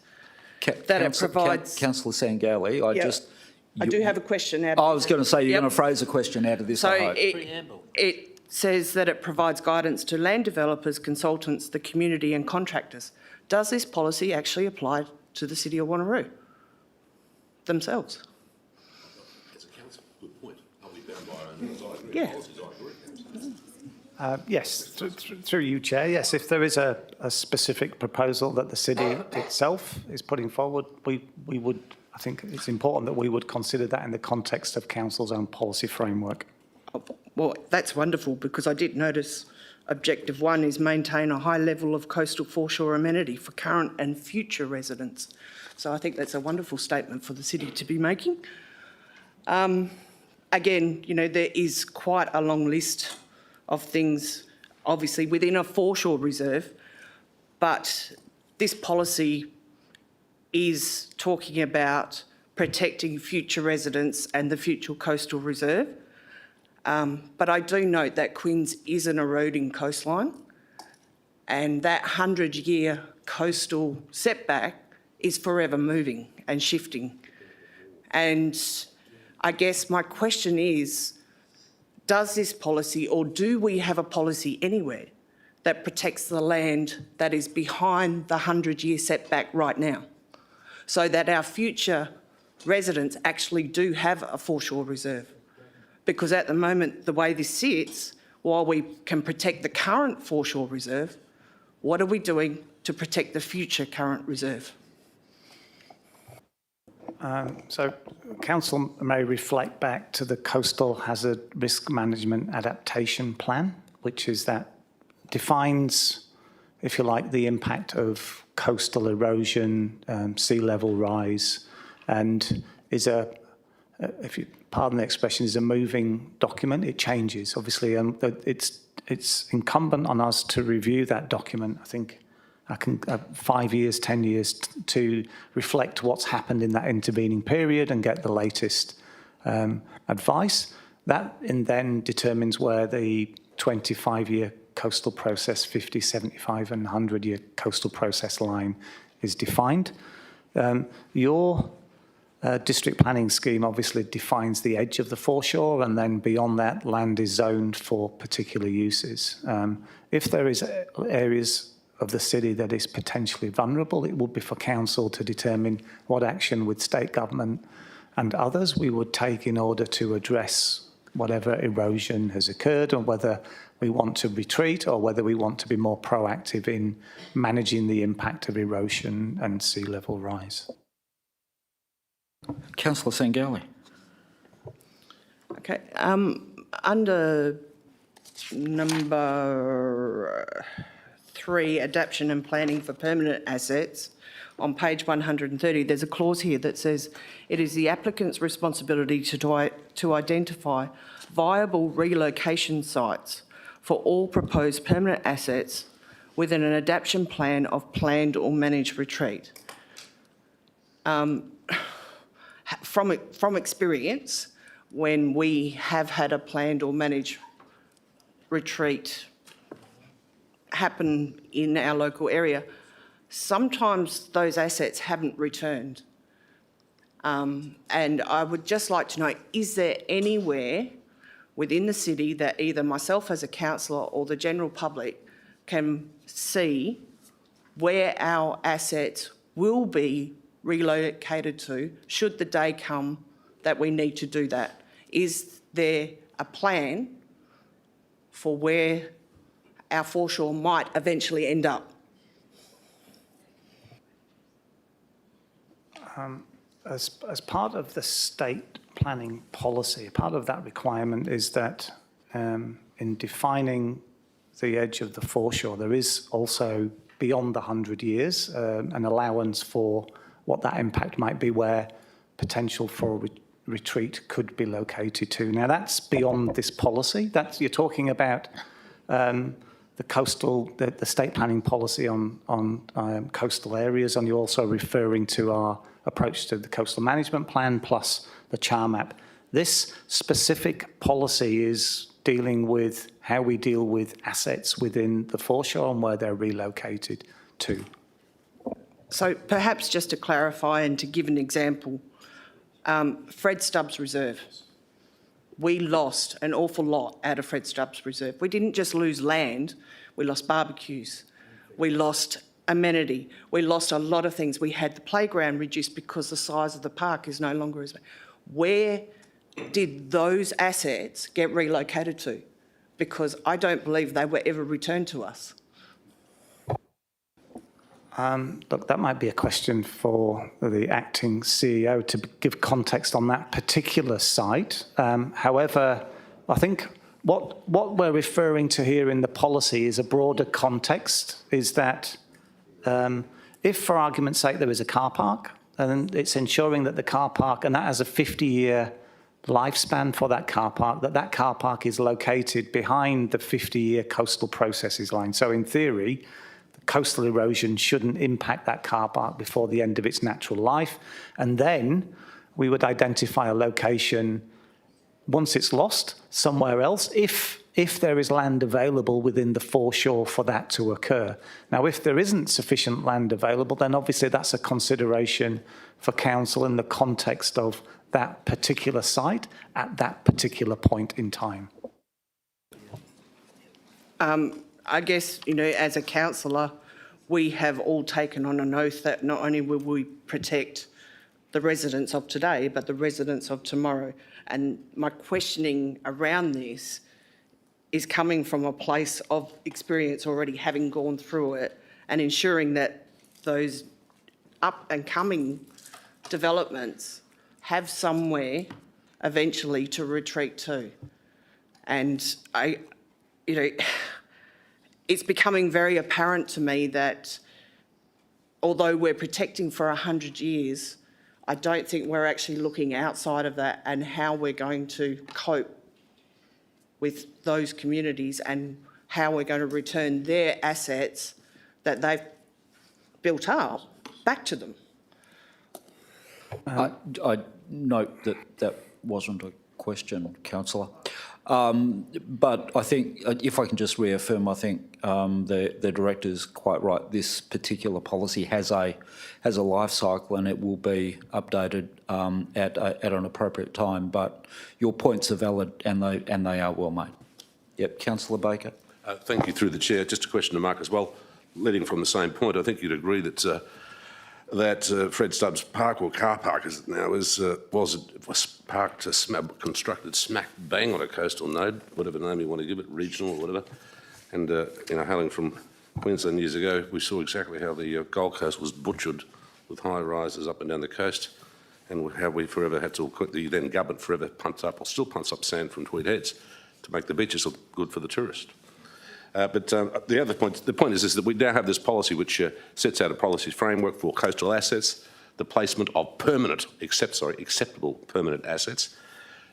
that it provides... Councillor Sangali, I do have a question out of... I was going to say, you're going to phrase a question out of this, I hope. It says that it provides guidance to land developers, consultants, the community and contractors. Does this policy actually apply to the City of Wanneroo themselves? As a council, good point. Are we bound by our own policies? Yeah. Yes, through you, Chair. Yes, if there is a specific proposal that the city itself is putting forward, we would, I think it's important that we would consider that in the context of council's own policy framework. Well, that's wonderful, because I did notice objective 1 is maintain a high level of coastal foreshore amenity for current and future residents. So I think that's a wonderful statement for the city to be making. Again, you know, there is quite a long list of things, obviously, within a foreshore reserve, but this policy is talking about protecting future residents and the future coastal reserve. But I do note that Quinns is an eroding coastline, and that 100-year coastal setback is forever moving and shifting. And I guess my question is, does this policy, or do we have a policy anywhere that protects the land that is behind the 100-year setback right now, so that our future residents actually do have a foreshore reserve? Because at the moment, the way this sits, while we can protect the current foreshore reserve, what are we doing to protect the future current reserve? So council may reflect back to the Coastal Hazard Risk Management Adaptation Plan, which is that defines, if you like, the impact of coastal erosion, sea level rise, and is a, if you pardon the expression, is a moving document. It changes, obviously, and it's incumbent on us to review that document. I think I can 5 years, 10 years to reflect what's happened in that intervening period and get the latest advice. That then determines where the 25-year coastal process, 50, 75 and 100-year coastal process line is defined. Your district planning scheme obviously defines the edge of the foreshore, and then beyond that, land is zoned for particular uses. If there is areas of the city that is potentially vulnerable, it would be for council to determine what action with state government and others we would take in order to address whatever erosion has occurred, and whether we want to retreat or whether we want to be more proactive in managing the impact of erosion and sea level rise. Councillor Sangali. Okay, under number 3, adaptation and planning for permanent assets, on page 130, there's a clause here that says it is the applicant's responsibility to identify viable relocation sites for all proposed permanent assets within an adaptation plan of planned or managed retreat. From experience, when we have had a planned or managed retreat happen in our local area, sometimes those assets haven't returned. And I would just like to know, is there anywhere within the city that either myself as a councillor or the general public can see where our assets will be relocated to should the day come that we need to do that? Is there a plan for where our foreshore might eventually end up? As part of the state planning policy, part of that requirement is that in defining the edge of the foreshore, there is also beyond the 100 years an allowance for what that impact might be, where potential for a retreat could be located to. Now, that's beyond this policy. You're talking about the coastal, the state planning policy on coastal areas, and you're also referring to our approach to the coastal management plan plus the CHAR map. This specific policy is dealing with how we deal with assets within the foreshore and where they're relocated to. So perhaps just to clarify and to give an example, Fred Stubbs Reserve. We lost an awful lot out of Fred Stubbs Reserve. We didn't just lose land, we lost barbecues, we lost amenity, we lost a lot of things. We had the playground reduced because the size of the park is no longer as... Where did those assets get relocated to? Because I don't believe they were ever returned to us. Look, that might be a question for the acting CEO to give context on that particular site. However, I think what we're referring to here in the policy is a broader context, is that if, for argument's sake, there is a car park, and it's ensuring that the car park, and that has a 50-year lifespan for that car park, that car park is located behind the 50-year coastal processes line. So in theory, coastal erosion shouldn't impact that car park before the end of its natural life. And then we would identify a location once it's lost somewhere else, if there is land available within the foreshore for that to occur. Now, if there isn't sufficient land available, then obviously that's a consideration for council in the context of that particular site at that particular point in time. I guess, you know, as a councillor, we have all taken on an oath that not only will we protect the residents of today, but the residents of tomorrow. And my questioning around this is coming from a place of experience already, having gone through it, and ensuring that those up and coming developments have somewhere eventually to retreat to. And it's becoming very apparent to me that although we're protecting for 100 years, I don't think we're actually looking outside of that and how we're going to cope with those communities and how we're going to return their assets that they've built up back to them. I note that wasn't a question, councillor. But I think, if I can just reaffirm, I think the director's quite right. This particular policy has a life cycle, and it will be updated at an appropriate time. But your points are valid, and they are well made. Yep, councillor Baker. Thank you, through the chair. Just a question to Mark as well. Leading from the same point, I think you'd agree that Fred Stubbs Park, or car park as it now is, was parked, constructed smack bang on a coastal node, whatever name you want to give it, regional or whatever. And hailing from Queensland years ago, we saw exactly how the Gold Coast was butchered with high rises up and down the coast, and how we forever had to, the then government forever punts up, or still punts up, sand from Tweed Heads to make the beaches look good for the tourist. But the point is that we now have this policy which sets out a policy framework for coastal assets, the placement of acceptable permanent assets,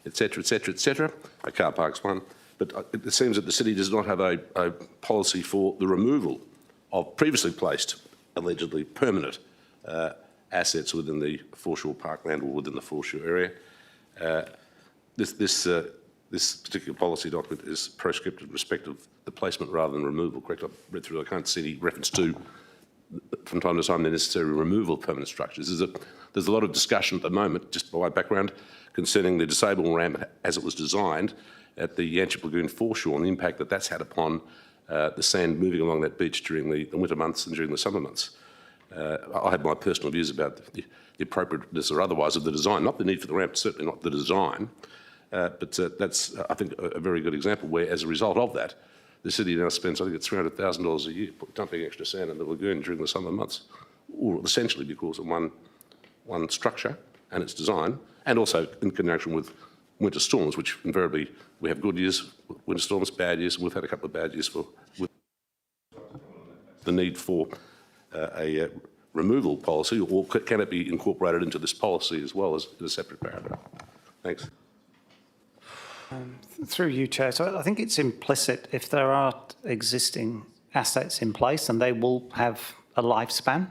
etc., etc., etc. A car park's one. But it seems that the city does not have a policy for the removal of previously placed, allegedly permanent assets within the foreshore parkland or within the foreshore area. This particular policy document is prescriptive in respect of the placement rather than removal, correct? I've read through, I can't see any reference to, from time to time, the necessary removal of permanent structures. There's a lot of discussion at the moment, just by background, concerning the disabled ramp as it was designed at the Yanchep Lagoon foreshore and the impact that that's had upon the sand moving along that beach during the winter months and during the summer months. I have my personal views about the appropriateness or otherwise of the design, not the need for the ramp, certainly not the design, but that's, I think, a very good example where, as a result of that, the city now spends, I think it's $300,000 a year dumping extra sand in the lagoon during the summer months, or essentially because of one structure and its design, and also in conjunction with winter storms, which invariably we have good years, winter storms, bad years, and we've had a couple of bad years with the need for a removal policy, or can it be incorporated into this policy as well as in a separate paragraph? Thanks. Through you, Chair. So I think it's implicit if there are existing assets in place and they will have a lifespan,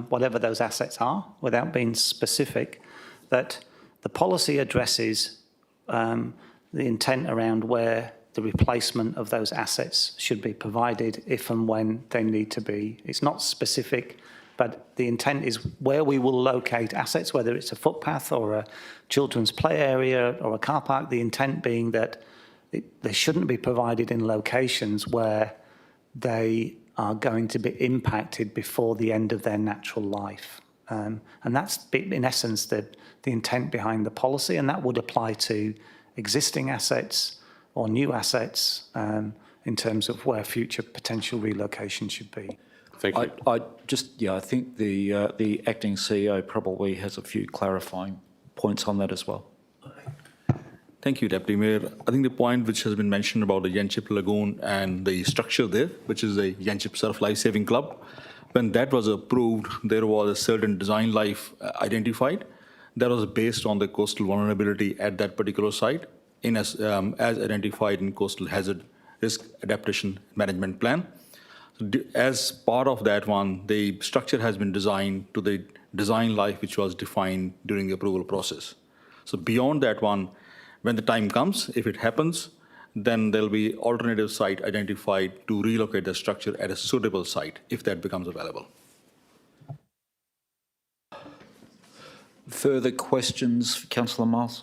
whatever those assets are, without being specific, that the policy addresses the intent around where the replacement of those assets should be provided if and when they need to be. It's not specific, but the intent is where we will locate assets, whether it's a footpath or a children's play area or a car park, the intent being that they shouldn't be provided in locations where they are going to be impacted before the end of their natural life. And that's, in essence, the intent behind the policy, and that would apply to existing assets or new assets in terms of where future potential relocation should be. Thank you. I think the acting CEO probably has a few clarifying points on that as well. Thank you, Deputy Mayor. I think the point which has been mentioned about the Yanchep Lagoon and the structure there, which is the Yanchep Surf Life Saving Club, when that was approved, there was a certain design life identified that was based on the coastal vulnerability at that particular site, as identified in Coastal Hazard Risk Adaptation Management Plan. As part of that one, the structure has been designed to the design life which was defined during the approval process. So beyond that one, when the time comes, if it happens, then there'll be alternative site identified to relocate the structure at a suitable site if that becomes available. Further questions for Councillor Miles?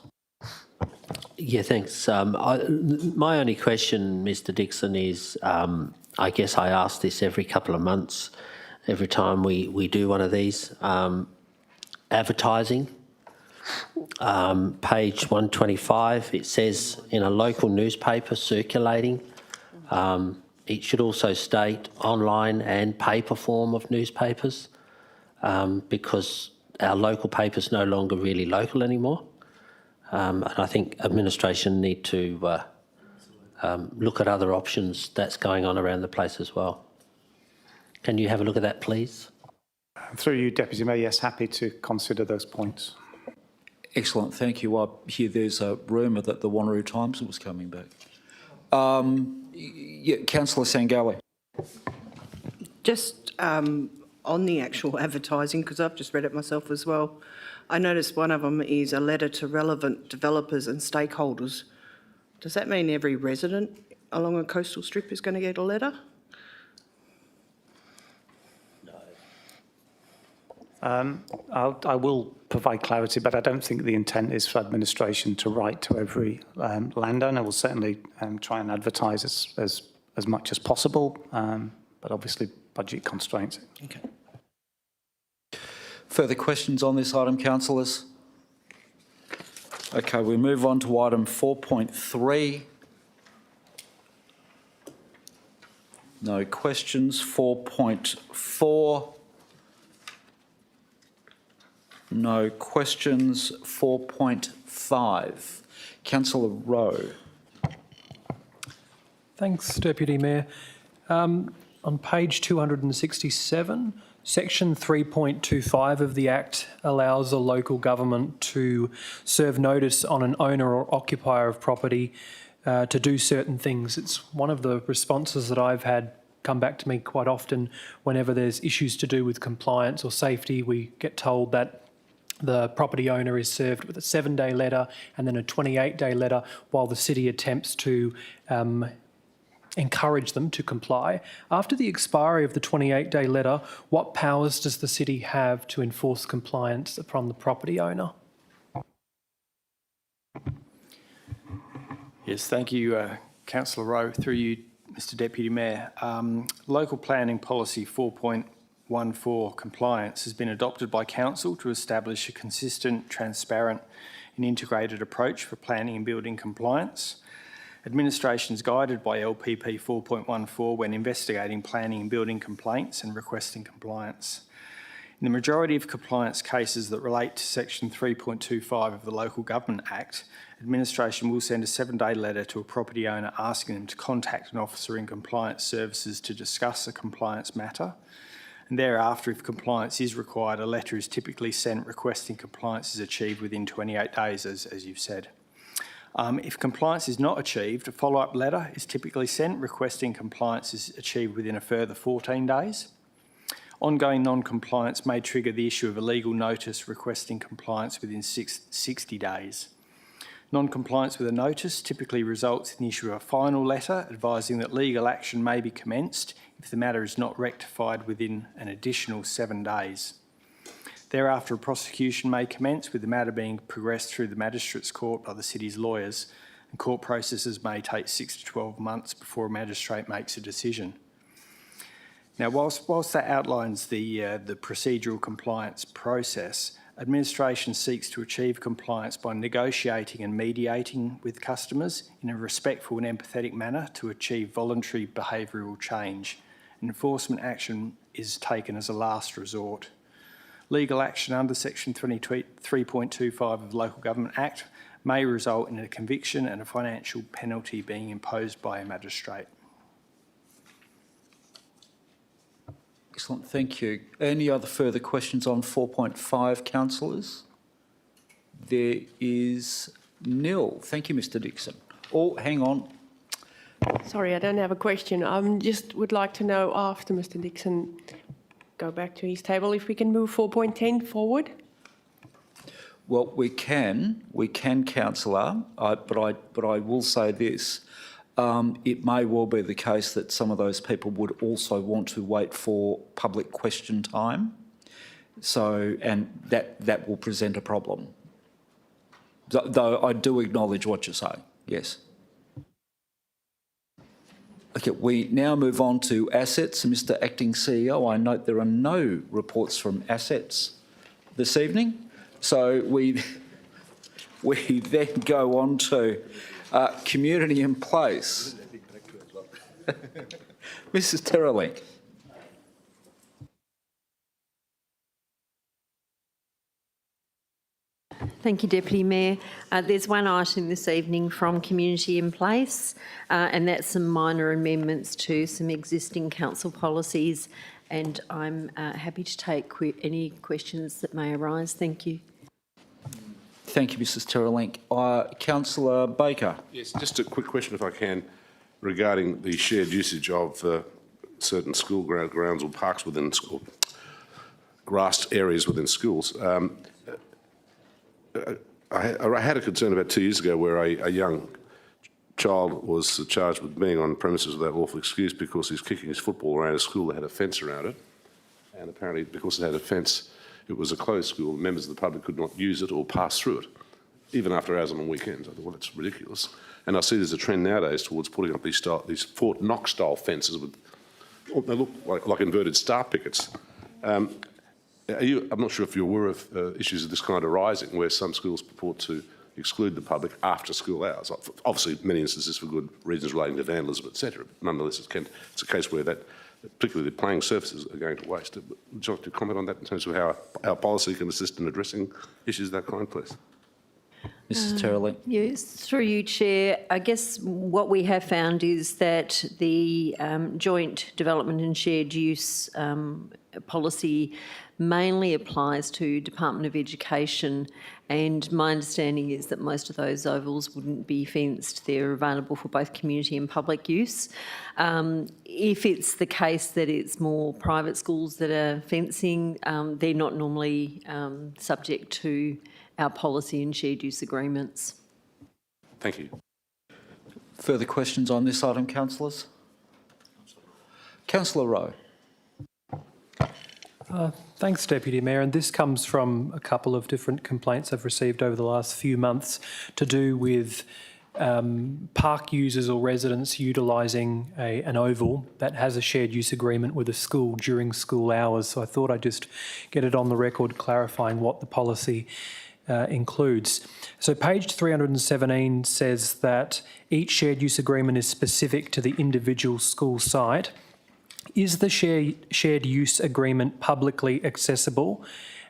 Yeah, thanks. My only question, Mr Dixon, is I guess I ask this every couple of months, every time we do one of these. Advertising, page 125, it says in a local newspaper circulating. It should also state online and paper form of newspapers because our local paper's no longer really local anymore. And I think administration need to look at other options that's going on around the place as well. Can you have a look at that, please? Through you, Deputy Mayor, yes, happy to consider those points. Excellent, thank you. I hear there's a rumour that the Wanneroo Times was coming back. Councillor Sangali. Just on the actual advertising, because I've just read it myself as well, I noticed one of them is a letter to relevant developers and stakeholders. Does that mean every resident along a coastal strip is going to get a letter? I will provide clarity, but I don't think the intent is for administration to write to every landowner. We'll certainly try and advertise as much as possible, but obviously budget constraints. Okay. Further questions on this item, councillors? Okay, we move on to item 4.3. No questions. 4.4. No questions. 4.5. Councillor Rowe. Thanks, Deputy Mayor. On page 267, Section 3.25 of the Act allows a local government to serve notice on an owner or occupier of property to do certain things. It's one of the responses that I've had come back to me quite often whenever there's issues to do with compliance or safety. We get told that the property owner is served with a 7-day letter and then a 28-day letter while the city attempts to encourage them to comply. After the expiry of the 28-day letter, what powers does the city have to enforce compliance upon the property owner? Yes, thank you, Councillor Rowe. Through you, Mr Deputy Mayor. Local Planning Policy 4.14 compliance has been adopted by Council to establish a consistent, transparent and integrated approach for planning and building compliance. Administration is guided by LPP 4.14 when investigating planning and building complaints and requesting compliance. In the majority of compliance cases that relate to Section 3.25 of the Local Government Act, administration will send a 7-day letter to a property owner asking them to contact an officer in compliance services to discuss a compliance matter. And thereafter, if compliance is required, a letter is typically sent requesting compliance is achieved within 28 days, as you've said. If compliance is not achieved, a follow-up letter is typically sent requesting compliance is achieved within a further 14 days. Ongoing non-compliance may trigger the issue of a legal notice requesting compliance within 60 days. Non-compliance with a notice typically results in the issue of a final letter advising that legal action may be commenced if the matter is not rectified within an additional 7 days. Thereafter, a prosecution may commence with the matter being progressed through the Magistrates Court by the City's lawyers, and court processes may take 6 to 12 months before a magistrate makes a decision. Now, whilst that outlines the procedural compliance process, administration seeks to achieve compliance by negotiating and mediating with customers in a respectful and empathetic manner to achieve voluntary behavioural change. Enforcement action is taken as a last resort. Legal action under Section 3.25 of the Local Government Act may result in a conviction and a financial penalty being imposed by a magistrate. Excellent, thank you. Any other further questions on 4.5, councillors? There is nil. Thank you, Mr Dixon. Oh, hang on. Sorry, I don't have a question. I just would like to know after Mr Dixon go back to his table if we can move 4.10 forward. Well, we can, councillor, but I will say this. It may well be the case that some of those people would also want to wait for public question time. So, and that will present a problem. Though I do acknowledge what you're saying, yes. Okay, we now move on to assets. Mr Acting CEO, I note there are no reports from assets this evening. So we then go on to community in place. Mrs Terrelink. Thank you, Deputy Mayor. There's one item this evening from Community in Place, and that's some minor amendments to some existing council policies, and I'm happy to take any questions that may arise. Thank you. Thank you, Mrs Terrelink. Councillor Baker. Yes, just a quick question, if I can, regarding the shared usage of certain school grounds or parks within school, grassed areas within schools. I had a concern about 2 years ago where a young child was charged with being on premises without lawful excuse because he's kicking his football around a school that had a fence around it. And apparently, because it had a fence, it was a closed school. Members of the public could not use it or pass through it, even after hours and on weekends. I thought, well, that's ridiculous. And I see there's a trend nowadays towards putting up these Fort Knox-style fences with, they look like inverted star pickets. I'm not sure if you're aware of issues of this kind arising, where some schools purport to exclude the public after school hours. Obviously, many instances for good reasons relating to vandalism, etc. But nonetheless, it's a case where that, particularly the playing surfaces, are going to waste. Would you like to comment on that in terms of how our policy can assist in addressing issues of that kind, please? Mrs Terrelink. Yes, through you, Chair. I guess what we have found is that the joint development and shared use policy mainly applies to Department of Education, and my understanding is that most of those ovals wouldn't be fenced. They're available for both community and public use. If it's the case that it's more private schools that are fencing, they're not normally subject to our policy and shared use agreements. Thank you. Further questions on this item, councillors? Councillor Rowe. Thanks, Deputy Mayor. And this comes from a couple of different complaints I've received over the last few months to do with park users or residents utilising an oval that has a shared use agreement with a school during school hours. So I thought I'd just get it on the record clarifying what the policy includes. So page 317 says that each shared use agreement is specific to the individual school site. Is the shared use agreement publicly accessible?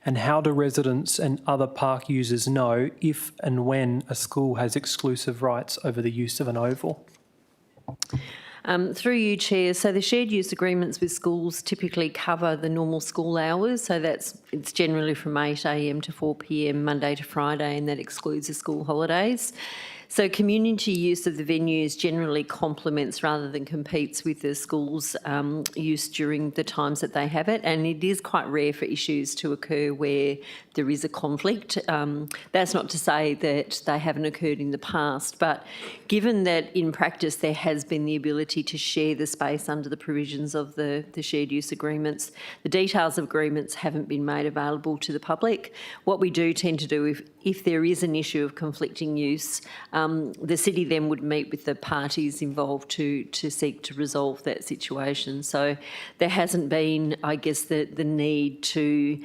And how do residents and other park users know if and when a school has exclusive rights over the use of an oval? Through you, Chair, so the shared use agreements with schools typically cover the normal school hours, so it's generally from 8 a.m. to 4 p.m. Monday to Friday, and that excludes the school holidays. So community use of the venues generally complements rather than competes with the school's use during the times that they have it, and it is quite rare for issues to occur where there is a conflict. That's not to say that they haven't occurred in the past, but given that in practice there has been the ability to share the space under the provisions of the shared use agreements, the details of agreements haven't been made available to the public. What we do tend to do, if there is an issue of conflicting use, the city then would meet with the parties involved to seek to resolve that situation. So there hasn't been, I guess, the need to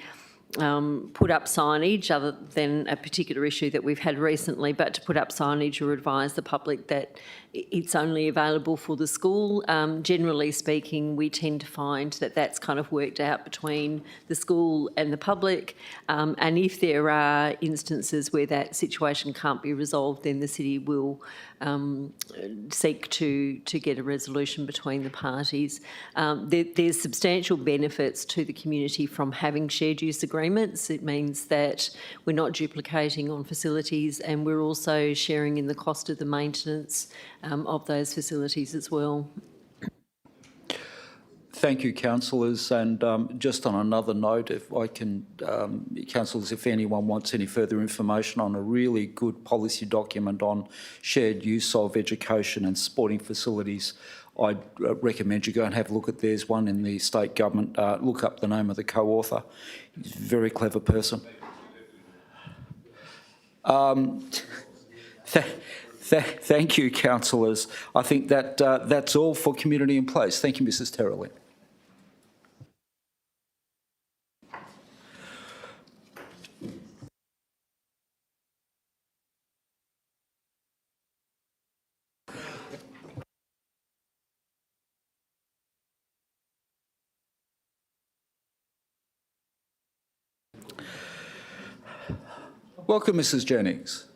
put up signage other than a particular issue that we've had recently, but to put up signage or advise the public that it's only available for the school. Generally speaking, we tend to find that that's kind of worked out between the school and the public, and if there are instances where that situation can't be resolved, then the city will seek to get a resolution between the parties. There's substantial benefits to the community from having shared use agreements. It means that we're not duplicating on facilities, and we're also sharing in the cost of the maintenance of those facilities as well. Thank you, councillors. And just on another note, if I can, councillors, if anyone wants any further information on a really good policy document on shared use of education and sporting facilities, I'd recommend you go and have a look at. There's one in the state government. Look up the name of the co-author. He's a very clever person. Thank you, councillors. I think that that's all for community in place. Thank you, Mrs. Terrelli. Welcome, Mrs. Jennings.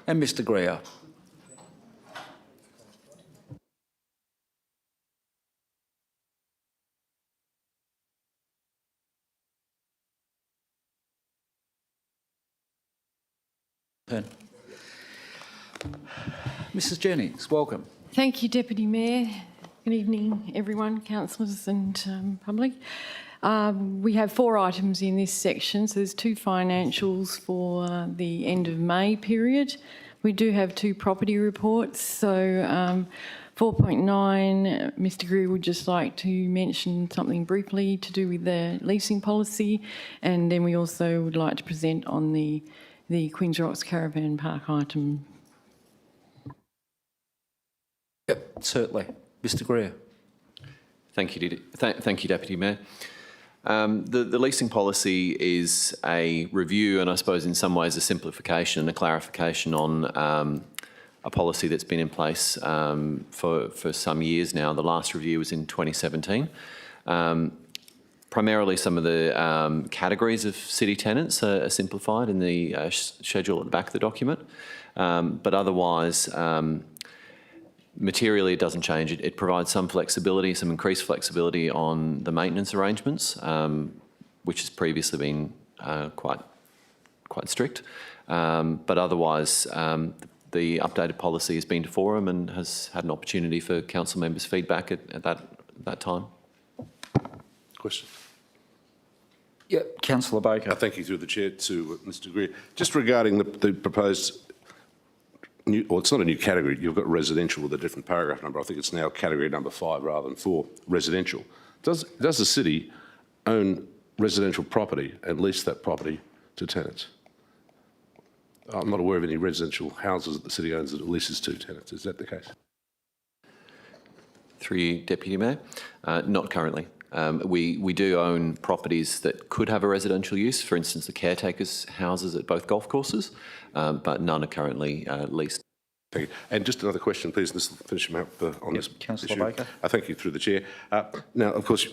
And Mr. Greer. Mrs. Jennings, welcome. Thank you, Deputy Mayor. Good evening, everyone, councillors and public. We have 4 items in this section. So there's 2 financials for the end of May period. We do have 2 property reports. So 4.9, Mr. Greer would just like to mention something briefly to do with the leasing policy, and then we also would like to present on the Queen's Rocks Caravan Park item. Yep, certainly. Mr. Greer. Thank you, Deputy Mayor. The leasing policy is a review and I suppose in some ways a simplification and a clarification on a policy that's been in place for some years now. The last review was in 2017. Primarily some of the categories of city tenants are simplified in the schedule at the back of the document, but otherwise materially it doesn't change. It provides some flexibility, some increased flexibility on the maintenance arrangements, which has previously been quite strict, but otherwise the updated policy has been to forum and has had an opportunity for council members' feedback at that time. Question. Yeah, Councillor Baker. Thank you through the chair to Mr. Greer. Just regarding the proposed new, or it's not a new category, you've got residential with a different paragraph number. I think it's now category number 5 rather than 4, residential. Does the city own residential property and lease that property to tenants? I'm not aware of any residential houses that the city owns that it leases to tenants. Is that the case? Through you, Deputy Mayor. Not currently. We do own properties that could have a residential use, for instance, the caretakers' houses at both golf courses, but none are currently leased. Thank you. And just another question, please. This will finish him up on this Councillor issue. Baker. Thank you, through the chair. Now, of course,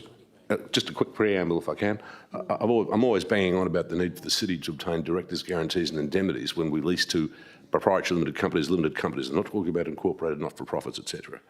just a quick preamble, if I can. I'm always banging on about the need for the city to obtain directors' guarantees and indemnities when we lease to proprietary limited companies. I'm not talking about incorporated not-for-profits, etc.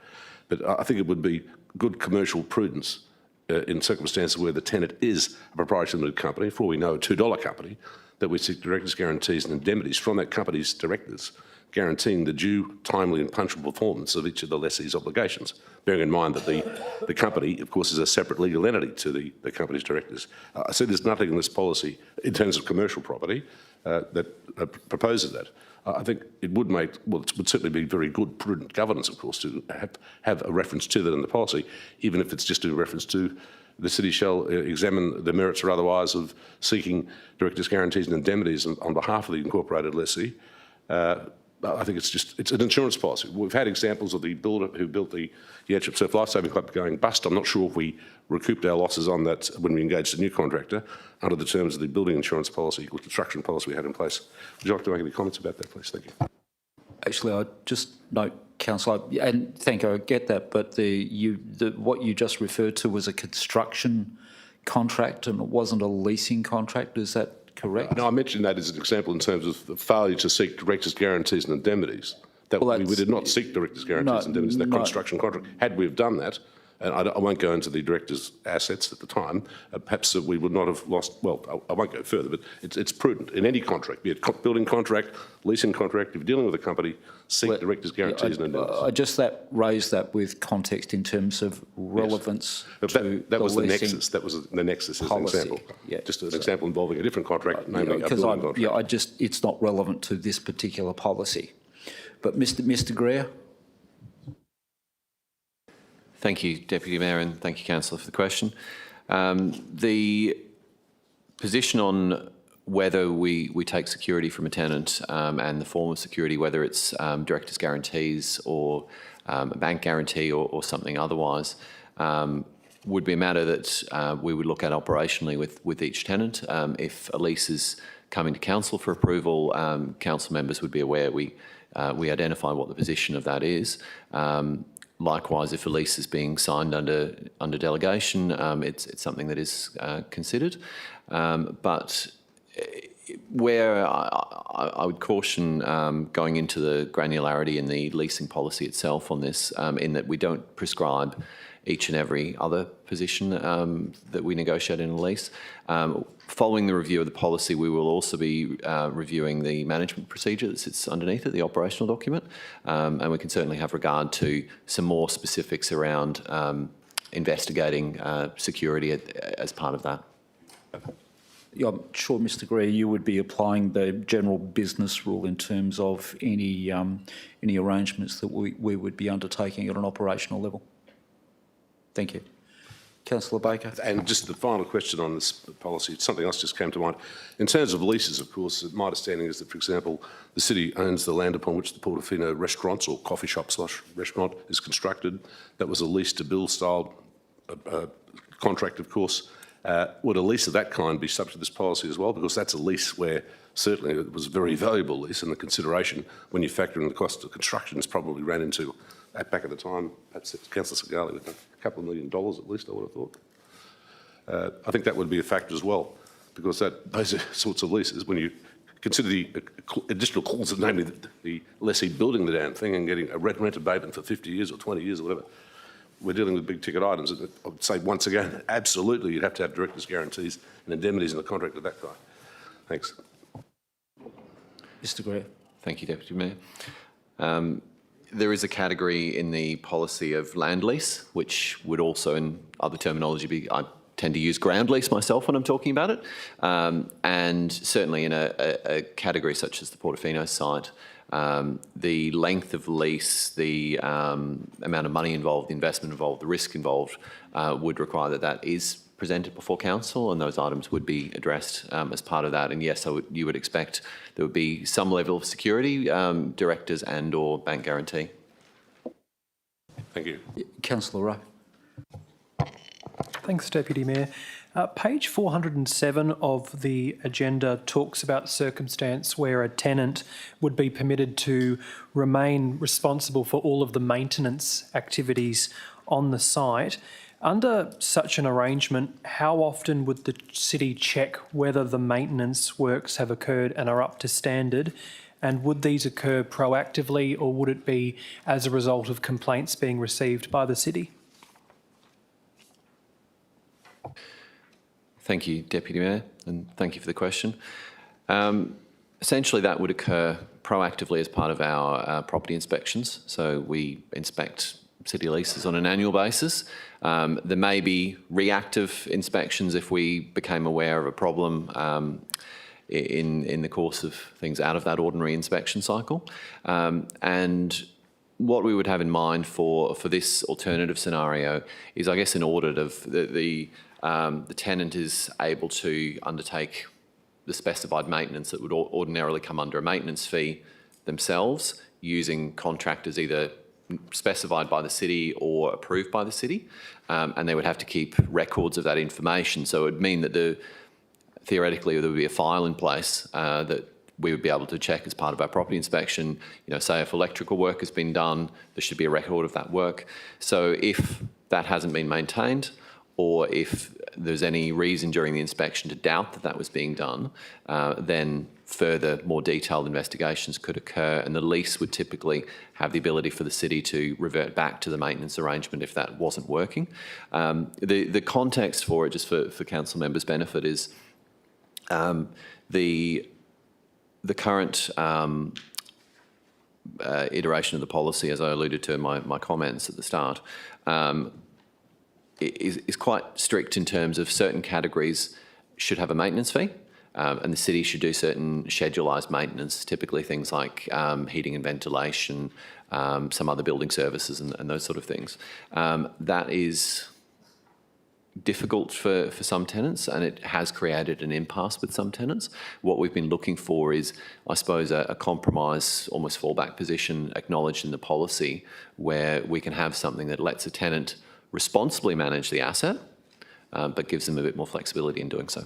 But I think it would be good commercial prudence in circumstances where the tenant is a proprietary limited company, for all we know a $2 company, that we seek directors' guarantees and indemnities from that company's directors, guaranteeing the due, timely and punchable performance of each of the lessee's obligations, bearing in mind that the company, of course, is a separate legal entity to the company's directors. I see there's nothing in this policy, in terms of commercial property, that proposes that. I think it would make, well, it would certainly be very good, prudent governance, of course, to have a reference to that in the policy, even if it's just in reference to the city shall examine the merits or otherwise of seeking directors' guarantees and indemnities on behalf of the incorporated lessee. I think it's an insurance policy. We've had examples of the builder who built the Yanchep Surf Lifesaving Club going bust. I'm not sure if we recouped our losses on that when we engaged a new contractor under the terms of the building insurance policy or construction policy we had in place. Would you like to make any comments about that, please? Thank you. Actually, I'd just note, Councillor, and thank you, I get that, but what you just referred to was a construction contract and it wasn't a leasing contract. Is that correct? No, I mentioned that as an example in terms of the failure to seek directors' guarantees and indemnities. We did not seek directors' guarantees and indemnities in that construction contract. Had we have done that, and I won't go into the directors' assets at the time, perhaps we would not have lost, well, I won't go further, but it's prudent in any contract, be it building contract, leasing contract, if you're dealing with a company, seek directors' guarantees and indemnities. I just raised that with context in terms of relevance to that was the leasing nexus. That was the nexus as policy. an example. Yeah. Just an example involving a different contract, namely a building contract. Yeah, it's not relevant to this particular policy. But Mr. Greer? Thank you, Deputy Mayor, and thank you, Councillor, for the question. The position on whether we take security from a tenant and the form of security, whether it's directors' guarantees or a bank guarantee or something otherwise, would be a matter that we would look at operationally with each tenant. If a lease is coming to council for approval, council members would be aware we identify what the position of that is. Likewise, if a lease is being signed under delegation, it's something that is considered. But where I would caution going into the granularity in the leasing policy itself on this, in that we don't prescribe each and every other position that we negotiate in a lease. Following the review of the policy, we will also be reviewing the management procedure that sits underneath it, the operational document, and we can certainly have regard to some more specifics around investigating security as part of that. Yeah, I'm sure, Mr. Greer, you would be applying the general business rule in terms of any arrangements that we would be undertaking at an operational level. Thank you. Councillor Baker. And just the final question on this policy, something else just came to mind. In terms of leases, of course, my understanding is that, for example, the city owns the land upon which the Portofino restaurants or coffee shop / restaurant is constructed. That was a lease to build style contract, of course. Would a lease of that kind be subject to this policy as well? Because that's a lease where certainly it was a very valuable lease, and the consideration when you factor in the cost of construction is probably ran into, back at the time, perhaps Councillor Segali, with a couple of $1 million at least, I would have thought. I think that would be a factor as well, because those are sorts of leases, when you consider the additional clauses, namely the lessee building the damn thing and getting a rent abatement for 50 years or 20 years or whatever, we're dealing with big ticket items. And I would say, once again, absolutely you'd have to have directors' guarantees and indemnities in a contract of that kind. Thanks. Mr. Greer. Thank you, Deputy Mayor. There is a category in the policy of land lease, which would also, in other terminology, be, I tend to use ground lease myself when I'm talking about it. And certainly in a category such as the Portofino site, the length of lease, the amount of money involved, the investment involved, the risk involved would require that is presented before council, and those items would be addressed as part of that. And yes, you would expect there would be some level of security, directors and/or bank guarantee. Thank you. Councillor Rowe. Thanks, Deputy Mayor. Page 407 of the agenda talks about circumstance where a tenant would be permitted to remain responsible for all of the maintenance activities on the site. Under such an arrangement, how often would the city check whether the maintenance works have occurred and are up to standard? And would these occur proactively, or would it be as a result of complaints being received by the city? Thank you, Deputy Mayor, and thank you for the question. Essentially, that would occur proactively as part of our property inspections. So we inspect city leases on an annual basis. There may be reactive inspections if we became aware of a problem in the course of things out of that ordinary inspection cycle. And what we would have in mind for this alternative scenario is, I guess, an audit of the tenant is able to undertake the specified maintenance that would ordinarily come under a maintenance fee themselves, using contractors either specified by the city or approved by the city, and they would have to keep records of that information. So it would mean that theoretically there would be a file in place that we would be able to check as part of our property inspection. Say if electrical work has been done, there should be a record of that work. So if that hasn't been maintained, or if there's any reason during the inspection to doubt that that was being done, then further, more detailed investigations could occur, and the lease would typically have the ability for the city to revert back to the maintenance arrangement if that wasn't working. The context for it, just for council members' benefit, is the current iteration of the policy, as I alluded to in my comments at the start, is quite strict in terms of certain categories should have a maintenance fee, and the city should do certain schedulised maintenance, typically things like heating and ventilation, some other building services and those sort of things. That is difficult for some tenants, and it has created an impasse with some tenants. What we've been looking for is, I suppose, a compromise, almost fallback position acknowledged in the policy, where we can have something that lets a tenant responsibly manage the asset, but gives them a bit more flexibility in doing so.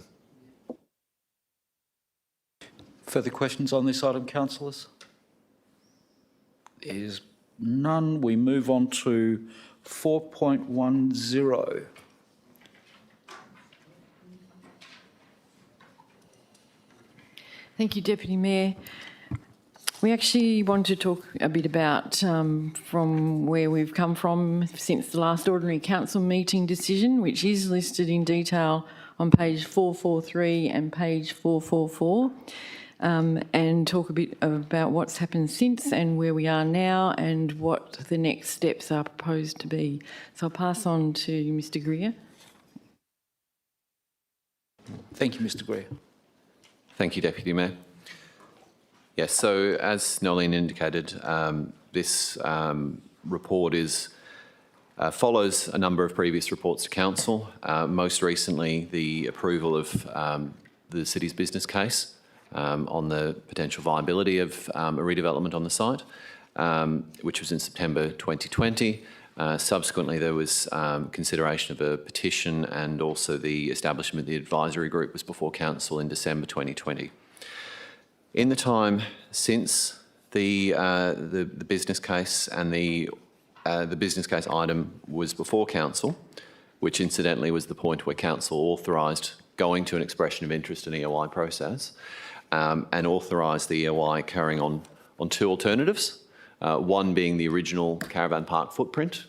Further questions on this item, councillors? There is none. We move on to 4.10. Thank you, Deputy Mayor. We actually want to talk a bit about from where we've come from since the last ordinary council meeting decision, which is listed in detail on page 443 and page 444, and talk a bit about what's happened since and where we are now and what the next steps are proposed to be. So I'll pass on to Mr Greer. Thank you, Mr Greer. Thank you, Deputy Mayor. Yes, so as Nolene indicated, this report follows a number of previous reports to council, most recently the approval of the city's business case on the potential viability of a redevelopment on the site, which was in September 2020. Subsequently, there was consideration of a petition, and also the establishment of the advisory group was before council in December 2020. In the time since the business case and the business case item was before council, which incidentally was the point where council authorised going to an expression of interest in EOI process, and authorised the EOI carrying on two alternatives, one being the original caravan park footprint,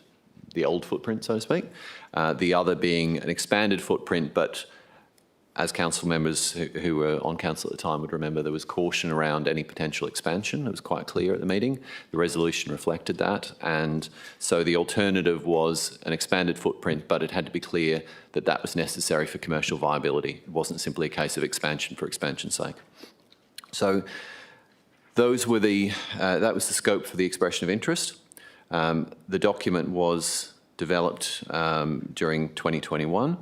the old footprint, so to speak, the other being an expanded footprint, but as council members who were on council at the time would remember, there was caution around any potential expansion. It was quite clear at the meeting. The resolution reflected that. And so the alternative was an expanded footprint, but it had to be clear that that was necessary for commercial viability. It wasn't simply a case of expansion for expansion's sake. So those were that was the scope for the expression of interest. The document was developed during 2021.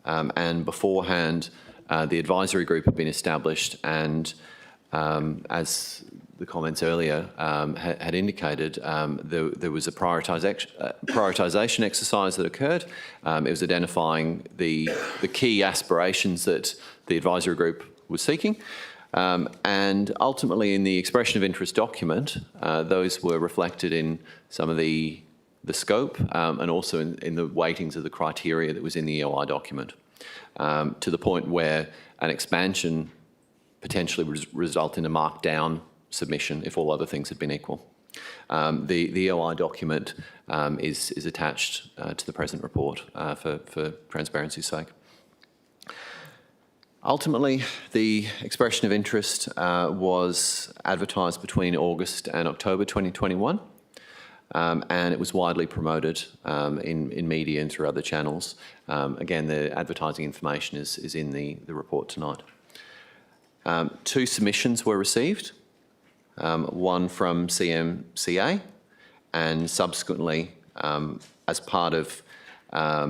And beforehand, the advisory group had been established, and as the comments earlier had indicated, there was a prioritisation exercise that occurred. It was identifying the key aspirations that the advisory group was seeking. And ultimately, in the expression of interest document, those were reflected in some of the scope and also in the weightings of the criteria that was in the EOI document, to the point where an expansion potentially would result in a marked down submission if all other things had been equal. The EOI document is attached to the present report for transparency's sake. Ultimately, the expression of interest was advertised between August and October 2021, and it was widely promoted in media and through other channels. Again, the advertising information is in the report tonight. 2 submissions were received, one from CMCA, and subsequently, as part of, I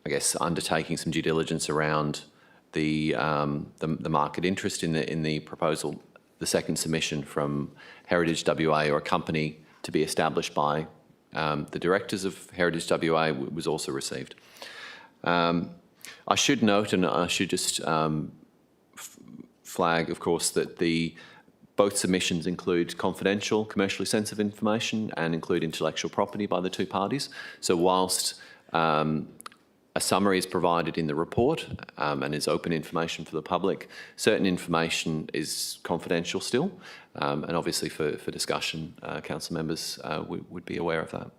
guess, undertaking some due diligence around the market interest in the proposal, the second submission from Heritage WA, or a company to be established by the directors of Heritage WA, was also received. I should note, and I should just flag, of course, that both submissions include confidential, commercially sensitive information and include intellectual property by the 2 parties. So whilst a summary is provided in the report and is open information for the public, certain information is confidential still, and obviously for discussion, council members would be aware of that.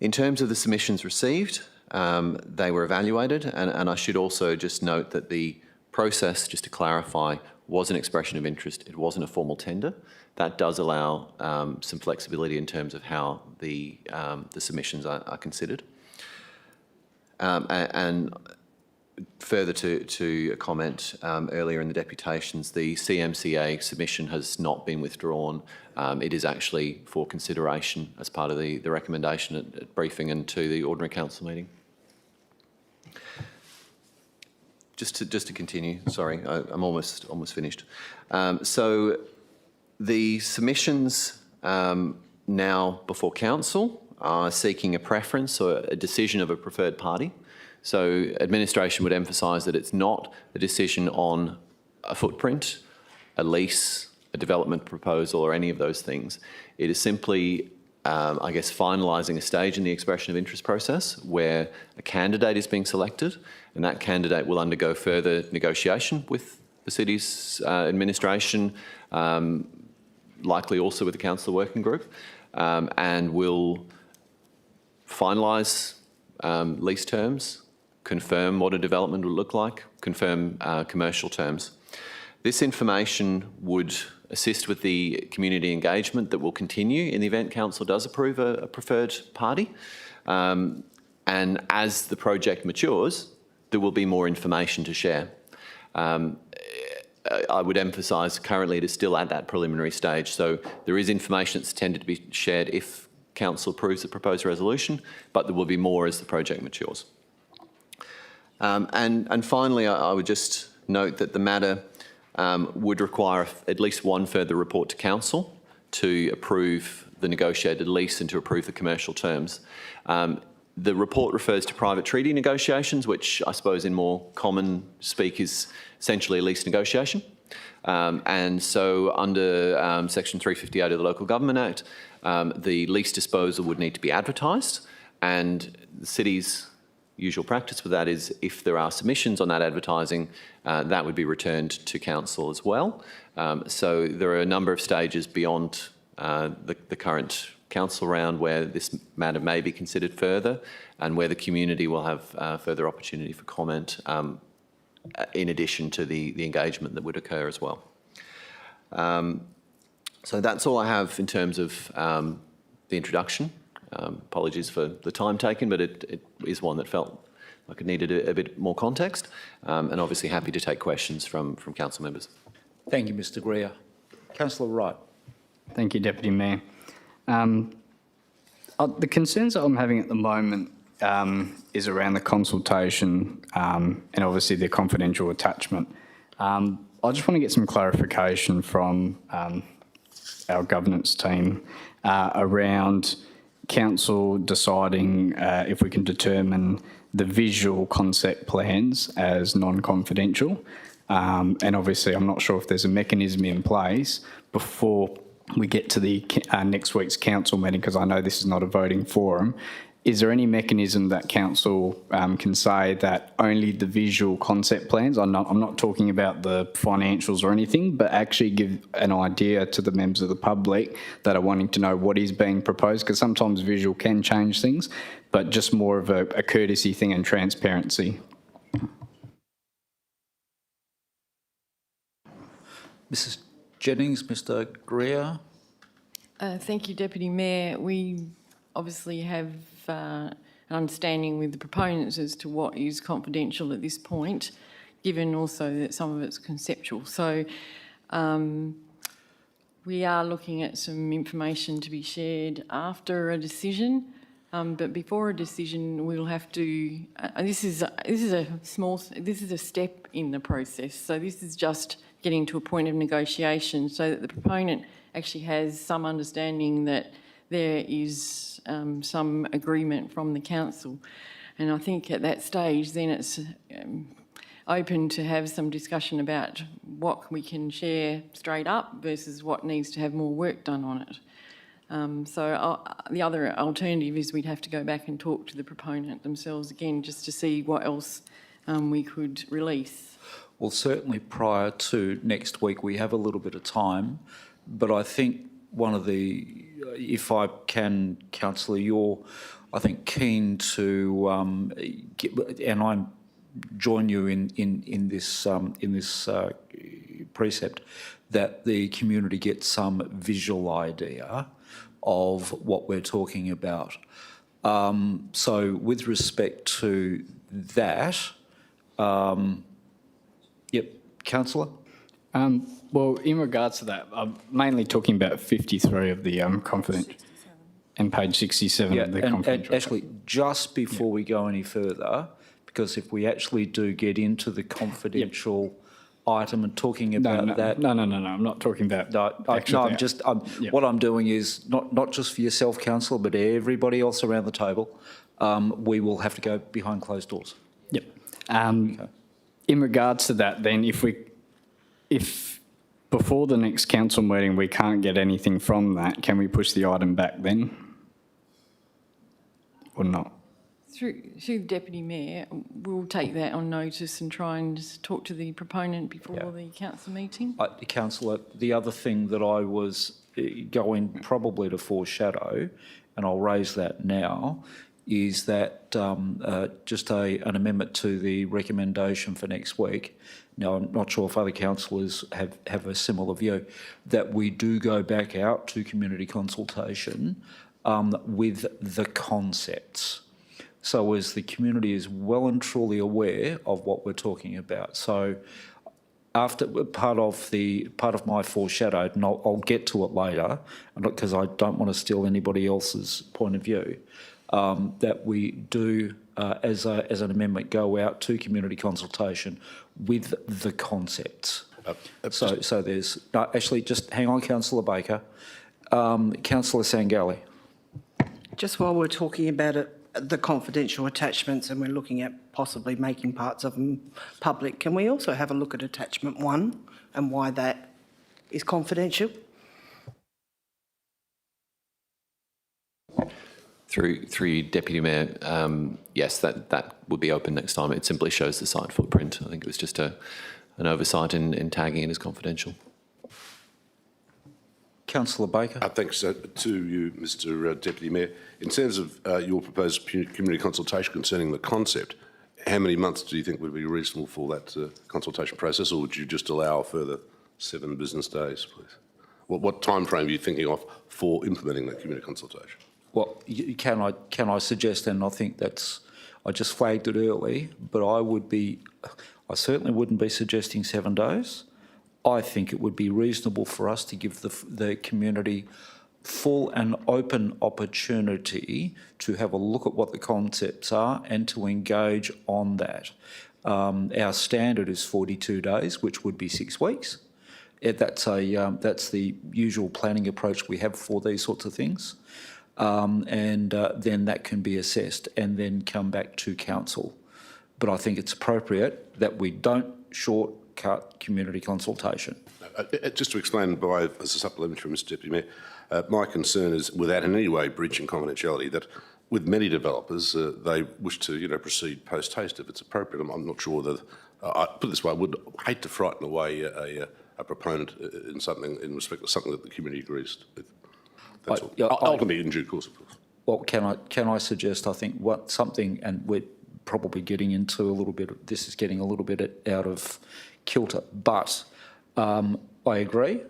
In terms of the submissions received, they were evaluated, and I should also just note that the process, just to clarify, was an expression of interest. It wasn't a formal tender. That does allow some flexibility in terms of how the submissions are considered. And further to a comment earlier in the deputations, the CMCA submission has not been withdrawn. It is actually for consideration as part of the recommendation at briefing and to the ordinary council meeting. Just to continue, sorry, I'm almost finished. So the submissions now before council are seeking a preference or a decision of a preferred party. So administration would emphasise that it's not a decision on a footprint, a lease, a development proposal, or any of those things. It is simply, I guess, finalising a stage in the expression of interest process where a candidate is being selected, and that candidate will undergo further negotiation with the city's administration, likely also with the council working group, and will finalise lease terms, confirm what a development would look like, confirm commercial terms. This information would assist with the community engagement that will continue in the event council does approve a preferred party. And as the project matures, there will be more information to share. I would emphasise currently it is still at that preliminary stage, so there is information that's intended to be shared if council approves the proposed resolution, but there will be more as the project matures. And finally, I would just note that the matter would require at least one further report to council to approve the negotiated lease and to approve the commercial terms. The report refers to private treaty negotiations, which I suppose in more common speak is essentially a lease negotiation. And so under Section 358 of the Local Government Act, the lease disposal would need to be advertised, and the city's usual practice for that is if there are submissions on that advertising, that would be returned to council as well. So there are a number of stages beyond the current council round where this matter may be considered further and where the community will have further opportunity for comment in addition to the engagement that would occur as well. So that's all I have in terms of the introduction. Apologies for the time taken, but it is one that felt like it needed a bit more context, and obviously happy to take questions from council members. Thank you, Mr. Greer. Councillor Wright. Thank you, Deputy Mayor. The concerns that I'm having at the moment is around the consultation and obviously the confidential attachment. I just want to get some clarification from our governance team around council deciding if we can determine the visual concept plans as non-confidential. And obviously, I'm not sure if there's a mechanism in place before we get to the next week's council meeting, because I know this is not a voting forum. Is there any mechanism that council can say that only the visual concept plans, I'm not talking about the financials or anything, but actually give an idea to the members of the public that are wanting to know what is being proposed? Because sometimes visual can change things, but just more of a courtesy thing and transparency. Mrs Jennings, Mr Greer. Thank you, Deputy Mayor. We obviously have an understanding with the proponents as to what is confidential at this point, given also that some of it's conceptual. So we are looking at some information to be shared after a decision, but before a decision we'll have to, this is a step in the process. So this is just getting to a point of negotiation so that the proponent actually has some understanding that there is some agreement from the council. And I think at that stage then it's open to have some discussion about what we can share straight up versus what needs to have more work done on it. The other alternative is we'd have to go back and talk to the proponent themselves again just to see what else we could release. Well, certainly prior to next week we have a little bit of time, but I think one of the, if I can, Councillor, you're, I think, keen to and I join you in this precept, that the community gets some visual idea of what we're talking about. So with respect to that, yep, Councillor? Well, in regards to that, I'm mainly talking about 53 of the confidential and page 67 of the confidential. And actually, just before we go any further, because if we actually do get into the confidential item and talking about that... No, I'm not talking about... What I'm doing is, not just for yourself, Councillor, but everybody else around the table, we will have to go behind closed doors. Yep. Okay. In regards to that, then, if before the next council meeting we can't get anything from that, can we push the item back then? Or not? Through the Deputy Mayor, we'll take that on notice and try and just talk to the proponent before the council meeting. Councillor, the other thing that I was going probably to foreshadow, and I'll raise that now, is that just an amendment to the recommendation for next week. Now, I'm not sure if other councillors have a similar view, that we do go back out to community consultation with the concepts. So as the community is well and truly aware of what we're talking about. So after part of my foreshadowed, and I'll get to it later, because I don't want to steal anybody else's point of view, that we do, as an amendment, go out to community consultation with the concepts. So there's... No, actually, just hang on, Councillor Baker. Councillor Sangali. Just while we're talking about it, the confidential attachments, and we're looking at possibly making parts of them public, can we also have a look at attachment 1 and why that is confidential? Through you, Deputy Mayor, yes, that would be open next time. It simply shows the site footprint. I think it was just an oversight in tagging it as confidential. Councillor Baker. Thanks to you, Mr Deputy Mayor. In terms of your proposed community consultation concerning the concept, how many months do you think would be reasonable for that consultation process, or would you just allow a further 7 business days, please? What time frame are you thinking of for implementing that community consultation? Well, can I suggest, and I think I just flagged it early, but I certainly wouldn't be suggesting 7 days. I think it would be reasonable for us to give the community full and open opportunity to have a look at what the concepts are and to engage on that. Our standard is 42 days, which would be 6 weeks. That's the usual planning approach we have for these sorts of things. Then that can be assessed and then come back to council. But I think it's appropriate that we don't shortcut community consultation. Just to explain as a supplementary, Mr Deputy Mayor, my concern is, without in any way breaching confidentiality, that with many developers, they wish to proceed post haste if it's appropriate. I'm not sure that, I put it this way, I would hate to frighten away a proponent in something in respect of something that the community agrees with. That's all. Ultimately, in due course, of course. Well, can I suggest? I think something, and we're probably getting into a little bit. This is getting a little bit out of kilter, but I agree,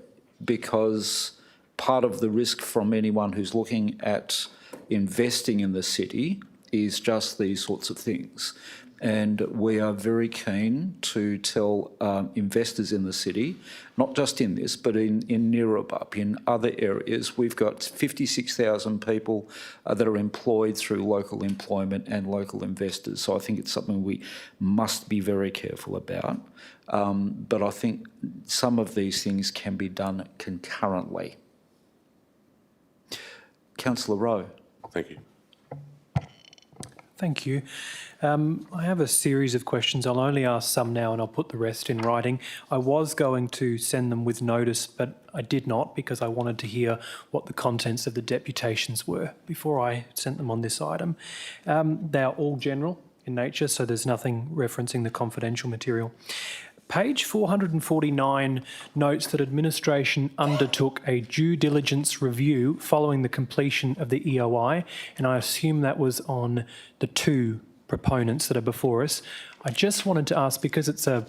because part of the risk from anyone who's looking at investing in the city is just these sorts of things. And we are very keen to tell investors in the city, not just in this, but in Neerabup, in other areas, we've got 56,000 people that are employed through local employment and local investors. So I think it's something we must be very careful about. But I think some of these things can be done concurrently. Councillor Rowe. Thank you. Thank you. I have a series of questions. I'll only ask some now and I'll put the rest in writing. I was going to send them with notice, but I did not, because I wanted to hear what the contents of the deputations were before I sent them on this item. They are all general in nature, so there's nothing referencing the confidential material. Page 449 notes that administration undertook a due diligence review following the completion of the EOI, and I assume that was on the 2 proponents that are before us. I just wanted to ask, because it's I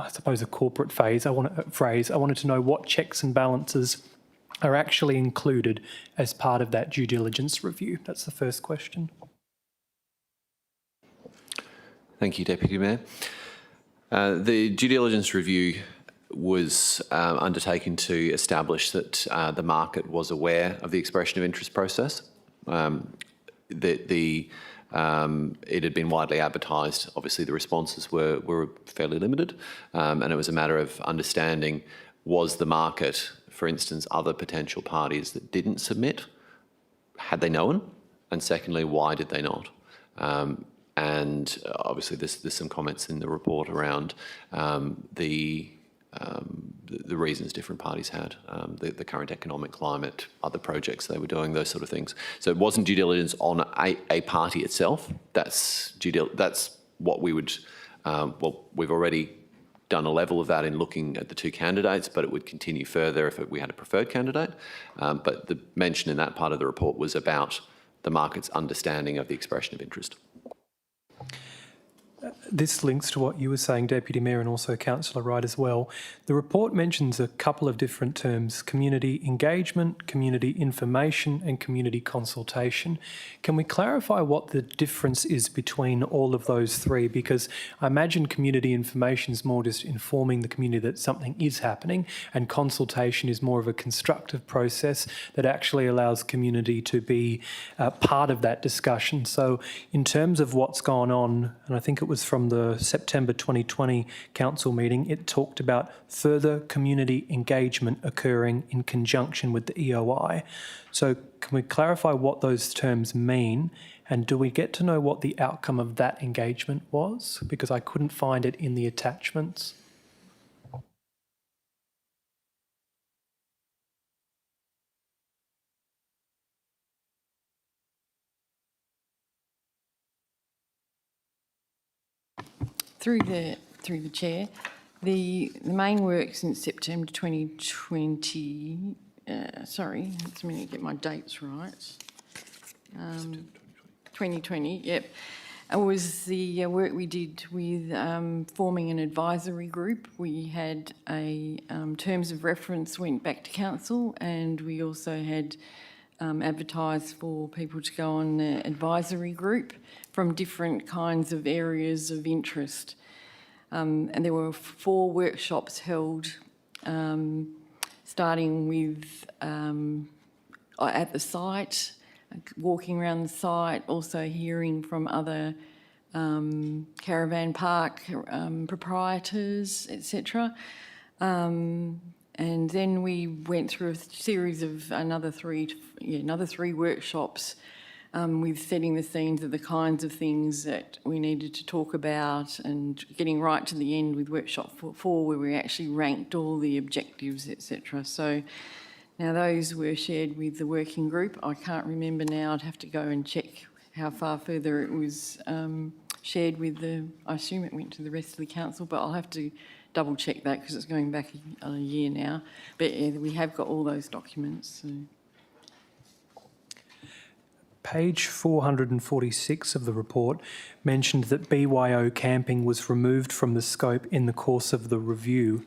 suppose a corporate phrase, I wanted to know what checks and balances are actually included as part of that due diligence review. That's the first question. Thank you, Deputy Mayor. The due diligence review was undertaken to establish that the market was aware of the expression of interest process. It had been widely advertised. Obviously, the responses were fairly limited, and it was a matter of understanding, was the market, for instance, other potential parties that didn't submit, had they known? And secondly, why did they not? And obviously, there's some comments in the report around the reasons different parties had, the current economic climate, other projects they were doing, those sort of things. So it wasn't due diligence on a party itself. That's what we would. Well, we've already done a level of that in looking at the 2 candidates, but it would continue further if we had a preferred candidate. But the mention in that part of the report was about the market's understanding of the expression of interest. This links to what you were saying, Deputy Mayor, and also Councillor Wright as well. The report mentions a couple of different terms: community engagement, community information, and community consultation. Can we clarify what the difference is between all of those 3? Because I imagine community information is more just informing the community that something is happening, and consultation is more of a constructive process that actually allows community to be part of that discussion. So in terms of what's gone on, and I think it was from the September 2020 council meeting, it talked about further community engagement occurring in conjunction with the EOI. So can we clarify what those terms mean, and do we get to know what the outcome of that engagement was? Because I couldn't find it in the attachments. Through the chair, the main work since September 2020. Sorry, let me get my dates right. 2020. Yep. It was the work we did with forming an advisory group. We had a terms of reference went back to council, and we also had advertised for people to go on the advisory group from different kinds of areas of interest. And there were 4 workshops held, starting with at the site, walking around the site, also hearing from other caravan park proprietors, etc. And then we went through a series of another three workshops with setting the scenes of the kinds of things that we needed to talk about, and getting right to the end with workshop 4, where we actually ranked all the objectives, etc. So now those were shared with the working group. I can't remember now. I'd have to go and check how far further it was shared with I assume it went to the rest of the council, but I'll have to double check that because it's going back a year now. But yeah, we have got all those documents. So. Page 446 of the report mentioned that BYO camping was removed from the scope in the course of the review.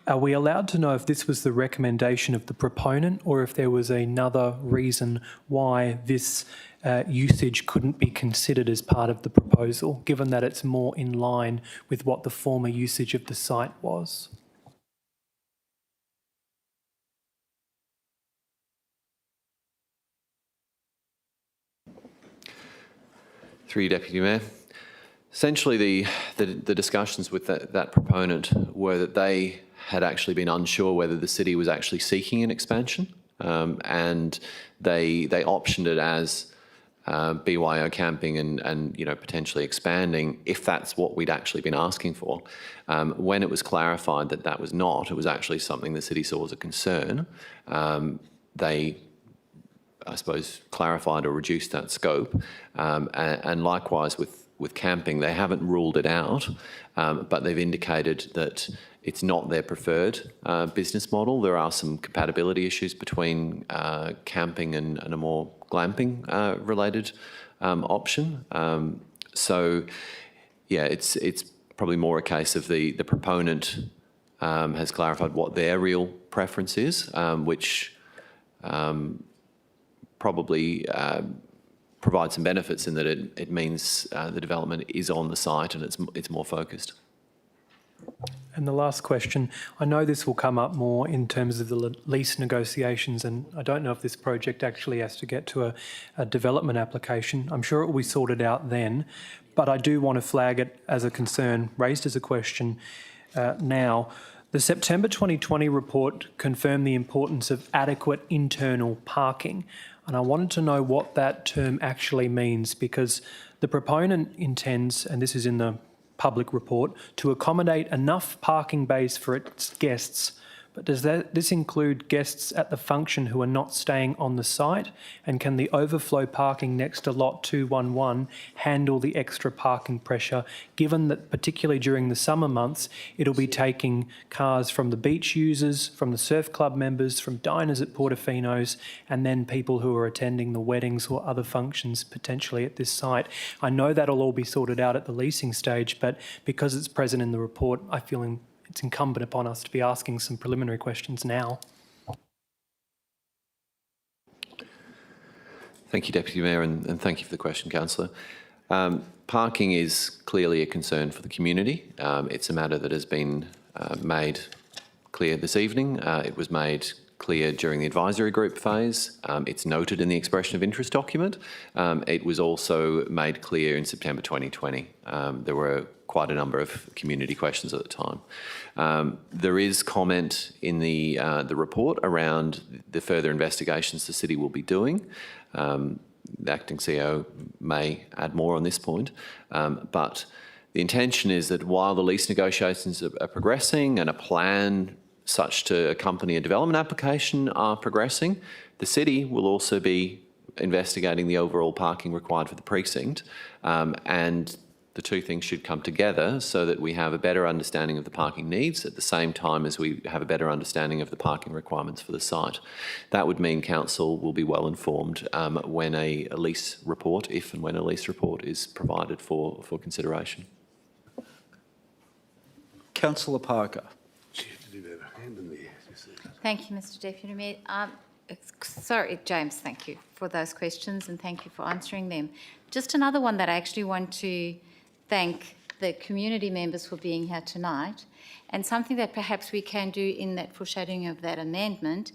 Are we allowed to know if this was the recommendation of the proponent or if there was another reason why this usage couldn't be considered as part of the proposal, given that it's more in line with what the former usage of the site was? Through you, Deputy Mayor. Essentially, the discussions with that proponent were that they had actually been unsure whether the city was actually seeking an expansion, and they optioned it as BYO camping and potentially expanding if that's what we'd actually been asking for. When it was clarified that that was not, it was actually something the city saw as a concern, they, I suppose, clarified or reduced that scope. And likewise with camping, they haven't ruled it out, but they've indicated that it's not their preferred business model. There are some compatibility issues between camping and a more glamping related option. So, yeah, it's probably more a case of the proponent has clarified what their real preference is, which probably provides some benefits in that it means the development is on the site and it's more focused. And the last question, I know this will come up more in terms of the lease negotiations, and I don't know if this project actually has to get to a development application. I'm sure it will be sorted out then, but I do want to flag it as a concern, raised as a question now. The September 2020 report confirmed the importance of adequate internal parking, and I wanted to know what that term actually means, because the proponent intends, and this is in the public report, to accommodate enough parking bays for its guests. But does this include guests at the function who are not staying on the site? And can the overflow parking next to lot 211 handle the extra parking pressure, given that particularly during the summer months, it'll be taking cars from the beach users, from the surf club members, from diners at Portofino's, and then people who are attending the weddings or other functions potentially at this site? I know that'll all be sorted out at the leasing stage, but because it's present in the report, I feel it's incumbent upon us to be asking some preliminary questions now. Thank you, Deputy Mayor, and thank you for the question, Councillor. Parking is clearly a concern for the community. It's a matter that has been made clear this evening. It was made clear during the advisory group phase. It's noted in the expression of interest document. It was also made clear in September 2020. There were quite a number of community questions at the time. There is comment in the report around the further investigations the city will be doing. The acting CEO may add more on this point, but the intention is that while the lease negotiations are progressing and a plan such to accompany a development application are progressing, the city will also be investigating the overall parking required for the precinct, and the two things should come together so that we have a better understanding of the parking needs at the same time as we have a better understanding of the parking requirements for the site. That would mean council will be well informed when a lease report, if and when a lease report is provided for consideration. Councillor Parker. Thank you, Mr Deputy Mayor. Sorry, James, thank you for those questions and thank you for answering them. Just another one that I actually want to thank the community members for being here tonight. And something that perhaps we can do in that foreshadowing of that amendment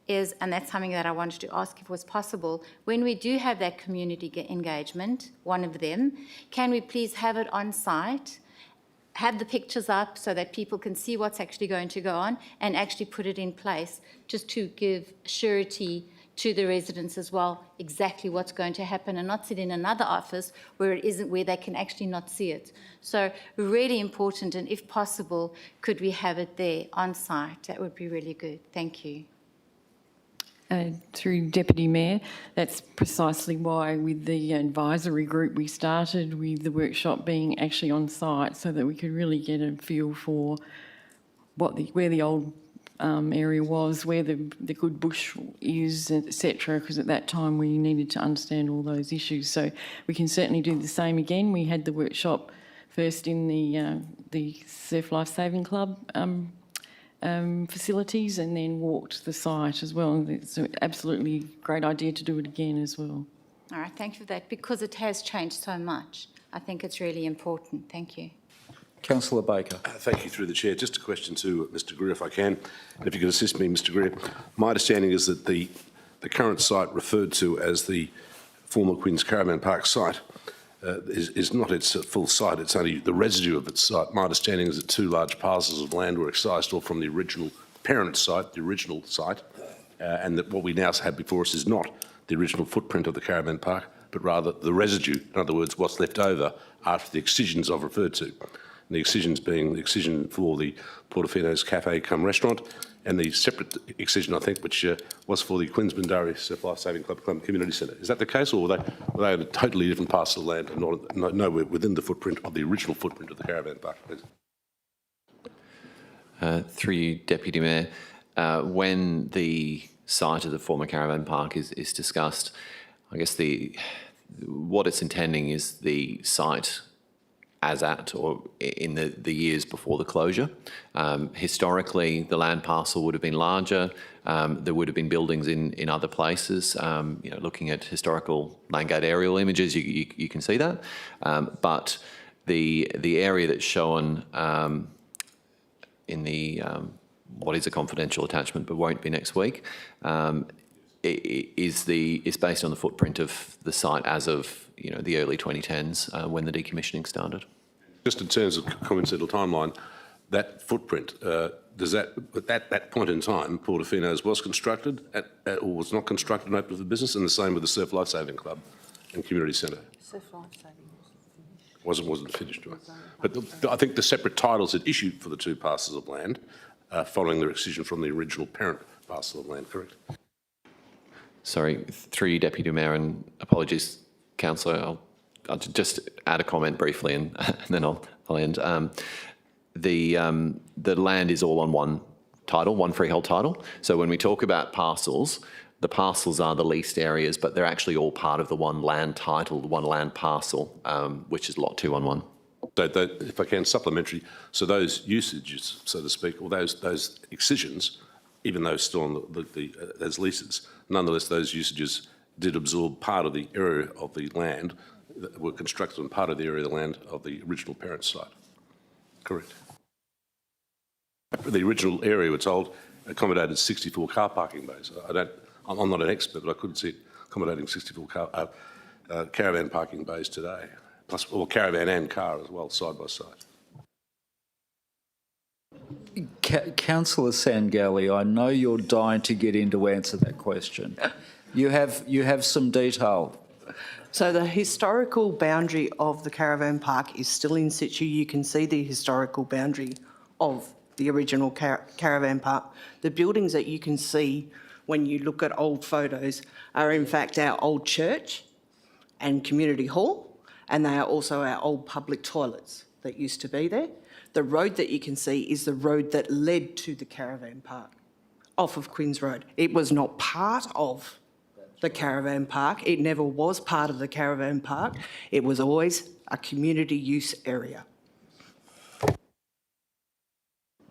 is, and that's something that I wanted to ask if was possible, when we do have that community engagement, one of them, can we please have it on site, have the pictures up so that people can see what's actually going to go on, and actually put it in place just to give surety to the residents as well, exactly what's going to happen, and not sit in another office where it isn't, where they can actually not see it. So really important, and if possible, could we have it there on site? That would be really good. Thank you. Through Deputy Mayor, that's precisely why with the advisory group we started with the workshop being actually on site, so that we could really get a feel for where the old area was, where the good bush is, etc. Because at that time we needed to understand all those issues. So we can certainly do the same again. We had the workshop first in the Surf Life Saving Club facilities, and then walked the site as well. It's an absolutely great idea to do it again as well. All right, thank you for that, because it has changed so much. I think it's really important. Thank you. Councillor Baker. Thank you, through the chair. Just a question to Mr. Greer, if I can. And if you could assist me, Mr. Greer. My understanding is that the current site referred to as the former Queen's Caravan Park site is not its full site. It's only the residue of its site. My understanding is that 2 large parcels of land were excised off from the original parent site, and that what we now have before us is not the original footprint of the caravan park, but rather the residue. In other words, what's left over after the excisions I've referred to. And the excisions being the excision for the Portofino's Cafe cum restaurant, and the separate excision, I think, which was for the Queen's Mandari Surf Life Saving Club Community Centre. Is that the case, or were they on a totally different parcel of land and nowhere within the footprint of the original footprint of the caravan park? Through you, Deputy Mayor, when the site of the former caravan park is discussed, I guess what it's intending is the site as at or in the years before the closure. Historically, the land parcel would have been larger. There would have been buildings in other places. Looking at historical Landgate aerial images, you can see that. But the area that's shown in the what is a confidential attachment but won't be next week is based on the footprint of the site as of the early 2010s when the decommissioning started. Just in terms of coincidental timeline, that footprint, does that at that point in time, Portofino's was constructed or was not constructed and open for business, and the same with the Surf Life Saving Club and Community Centre? Surf Life Saving wasn't finished, right? But I think the separate titles had issued for the 2 parcels of land following their excision from the original parent parcel of land, correct? Sorry, through you, Deputy Mayor, and apologies, Councillor, I'll just add a comment briefly and then I'll end. The land is all on one title, one freehold title. So when we talk about parcels, the parcels are the leased areas, but they're actually all part of the one land title, the one land parcel, which is lot 211. So if I can, supplementary, so those usages, so to speak, or those excisions, even though still on as leases, nonetheless, those usages did absorb part of the area of the land that were constructed on part of the area of the land of the original parent site. Correct. The original area, we're told, accommodated 64 car parking bays. I'm not an expert, but I couldn't see it accommodating 64 caravan parking bays today, plus or caravan and car as well, side by side. Councillor Sangalli, I know you're dying to get in to answer that question. You have some detail. So the historical boundary of the caravan park is still in situ. You can see the historical boundary of the original caravan park. The buildings that you can see when you look at old photos are in fact our old church and community hall, and they are also our old public toilets that used to be there. The road that you can see is the road that led to the caravan park off of Queen's Road. It was not part of the caravan park. It never was part of the caravan park. It was always a community use area.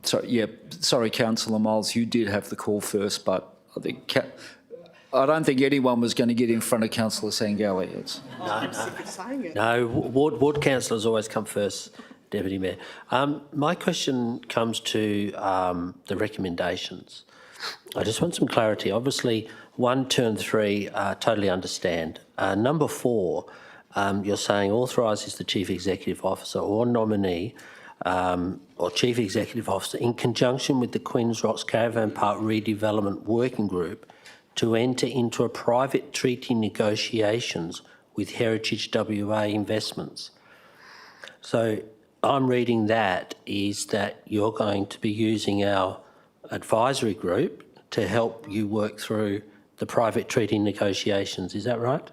Sorry, Councillor Miles, you did have the call first, but I don't think anyone was going to get in front of Councillor Sangalli. No, ward councillors always come first, Deputy Mayor. My question comes to the recommendations. I just want some clarity. Obviously, 1, 2 and 3, totally understand. Number 4, you're saying authorises the Chief Executive Officer or nominee or Chief Executive Officer in conjunction with the Queen's Rocks Caravan Park Redevelopment Working Group to enter into a private treaty negotiations with Heritage WA Investments. So I'm reading that is that you're going to be using our advisory group to help you work through the private treaty negotiations. Is that right?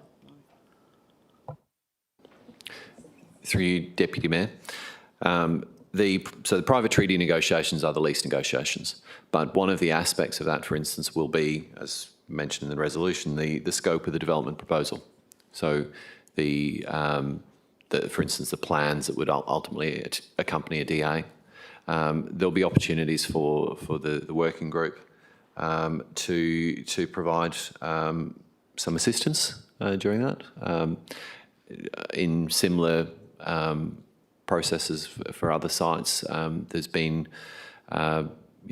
Through you, Deputy Mayor. So the private treaty negotiations are the lease negotiations, but one of the aspects of that, for instance, will be, as mentioned in the resolution, the scope of the development proposal. So for instance, the plans that would ultimately accompany a DA. There'll be opportunities for the working group to provide some assistance during that in similar processes for other sites. There's been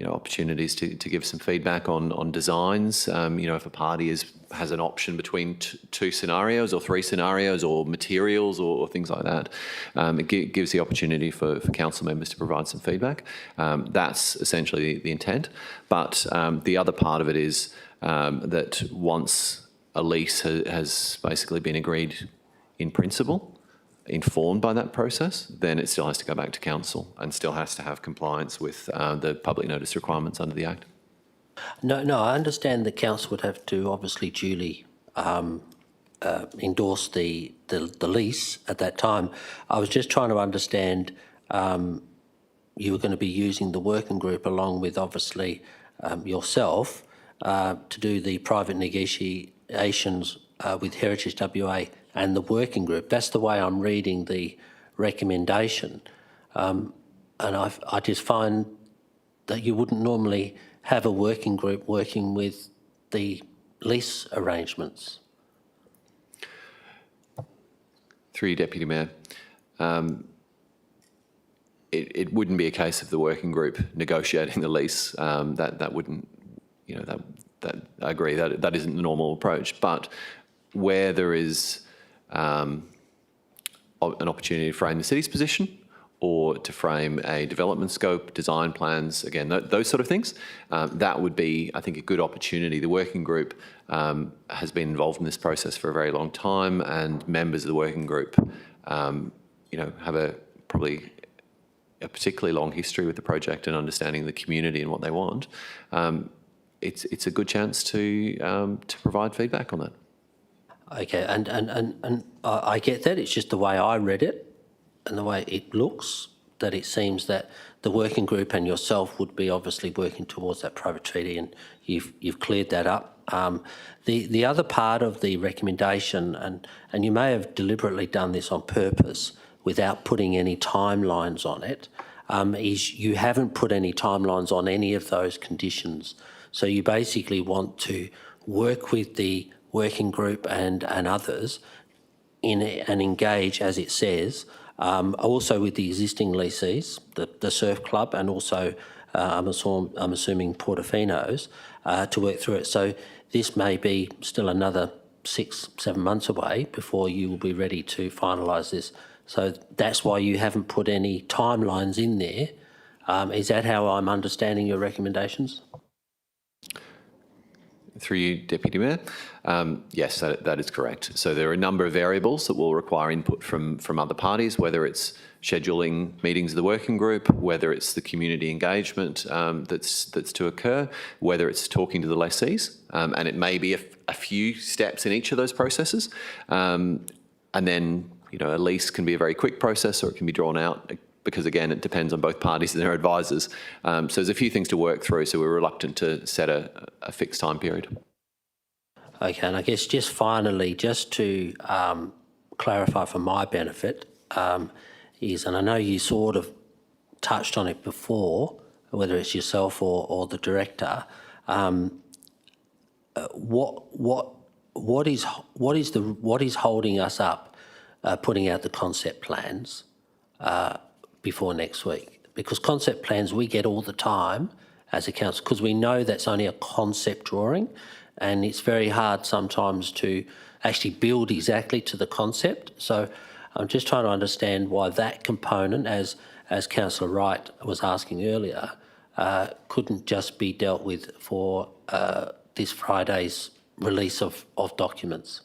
opportunities to give some feedback on designs. If a party has an option between 2 scenarios or 3 scenarios or materials or things like that, it gives the opportunity for council members to provide some feedback. That's essentially the intent. But the other part of it is that once a lease has basically been agreed in principle, informed by that process, then it still has to go back to council and still has to have compliance with the public notice requirements under the Act. No, I understand the council would have to obviously duly endorse the lease at that time. I was just trying to understand you were going to be using the working group along with obviously yourself to do the private negotiations with Heritage WA and the working group. That's the way I'm reading the recommendation. And I just find that you wouldn't normally have a working group working with the lease arrangements. Through you, Deputy Mayor. It wouldn't be a case of the working group negotiating the lease. That wouldn't, that I agree, that isn't the normal approach. But where there is an opportunity to frame the city's position or to frame a development scope, design plans, again, those sort of things, that would be, I think, a good opportunity. The working group has been involved in this process for a very long time, and members of the working group, have probably a particularly long history with the project and understanding the community and what they want. It's a good chance to provide feedback on that. Okay, and I get that. It's just the way I read it and the way it looks, that it seems that the working group and yourself would be obviously working towards that private treaty, and you've cleared that up. The other part of the recommendation, and you may have deliberately done this on purpose without putting any timelines on it, is you haven't put any timelines on any of those conditions. So you basically want to work with the working group and others and engage, as it says, also with the existing lessees, the surf club, and also I'm assuming Portofino's, to work through it. So this may be still another 6-7 months away before you will be ready to finalise this. So that's why you haven't put any timelines in there. Is that how I'm understanding your recommendations? Through you, Deputy Mayor. Yes, that is correct. So there are a number of variables that will require input from other parties, whether it's scheduling meetings of the working group, whether it's the community engagement that's to occur, whether it's talking to the lessees, and it may be a few steps in each of those processes. And then, a lease can be a very quick process, or it can be drawn out, because again, it depends on both parties and their advisors. So there's a few things to work through, so we're reluctant to set a fixed time period. Okay, and I guess just finally, just to clarify for my benefit, is, and I know you sort of touched on it before, whether it's yourself or the director, what is holding us up putting out the concept plans before next week, because concept plans we get all the time as a council, because we know that's only a concept drawing, and it's very hard sometimes to actually build exactly to the concept. So I'm just trying to understand why that component, as Councillor Wright was asking earlier, couldn't just be dealt with for this Friday's release of documents.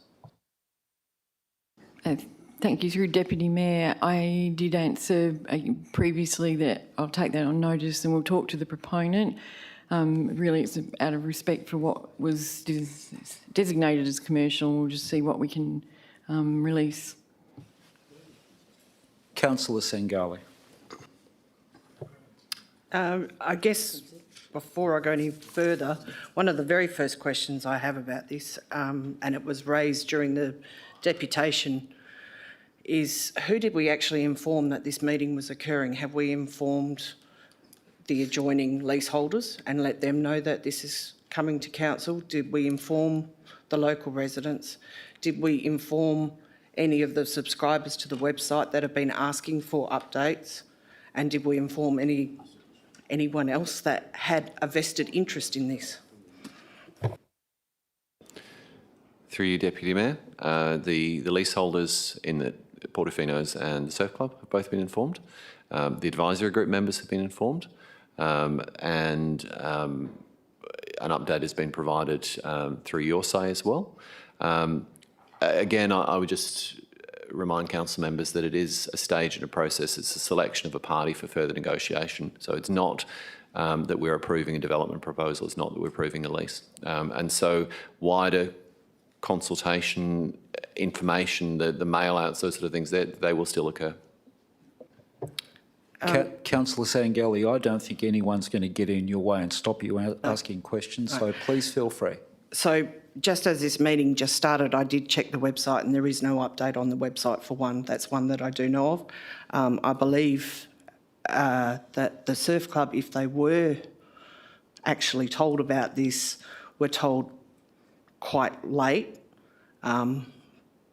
Thank you. Through Deputy Mayor, I did answer previously that I'll take that on notice and we'll talk to the proponent. Really, it's out of respect for what was designated as commercial. We'll just see what we can release. Councillor Sengali. I guess before I go any further, one of the very first questions I have about this, and it was raised during the deputation, is who did we actually inform that this meeting was occurring? Have we informed the adjoining leaseholders and let them know that this is coming to council? Did we inform the local residents? Did we inform any of the subscribers to the website that have been asking for updates? And did we inform anyone else that had a vested interest in this? Through you, Deputy Mayor, the leaseholders in the Portofino's and the Surf Club have both been informed. The advisory group members have been informed, and an update has been provided through your say as well. Again, I would just remind council members that it is a stage in a process. It's a selection of a party for further negotiation. So it's not that we're approving a development proposal. It's not that we're approving a lease. And so wider consultation, information, the mail-outs, those sort of things, they will still occur. Councillor Sangelli, I don't think anyone's going to get in your way and stop you asking questions, so please feel free. So just as this meeting just started, I did check the website and there is no update on the website for one. That's one that I do know of. I believe that the Surf Club, if they were actually told about this, were told quite late,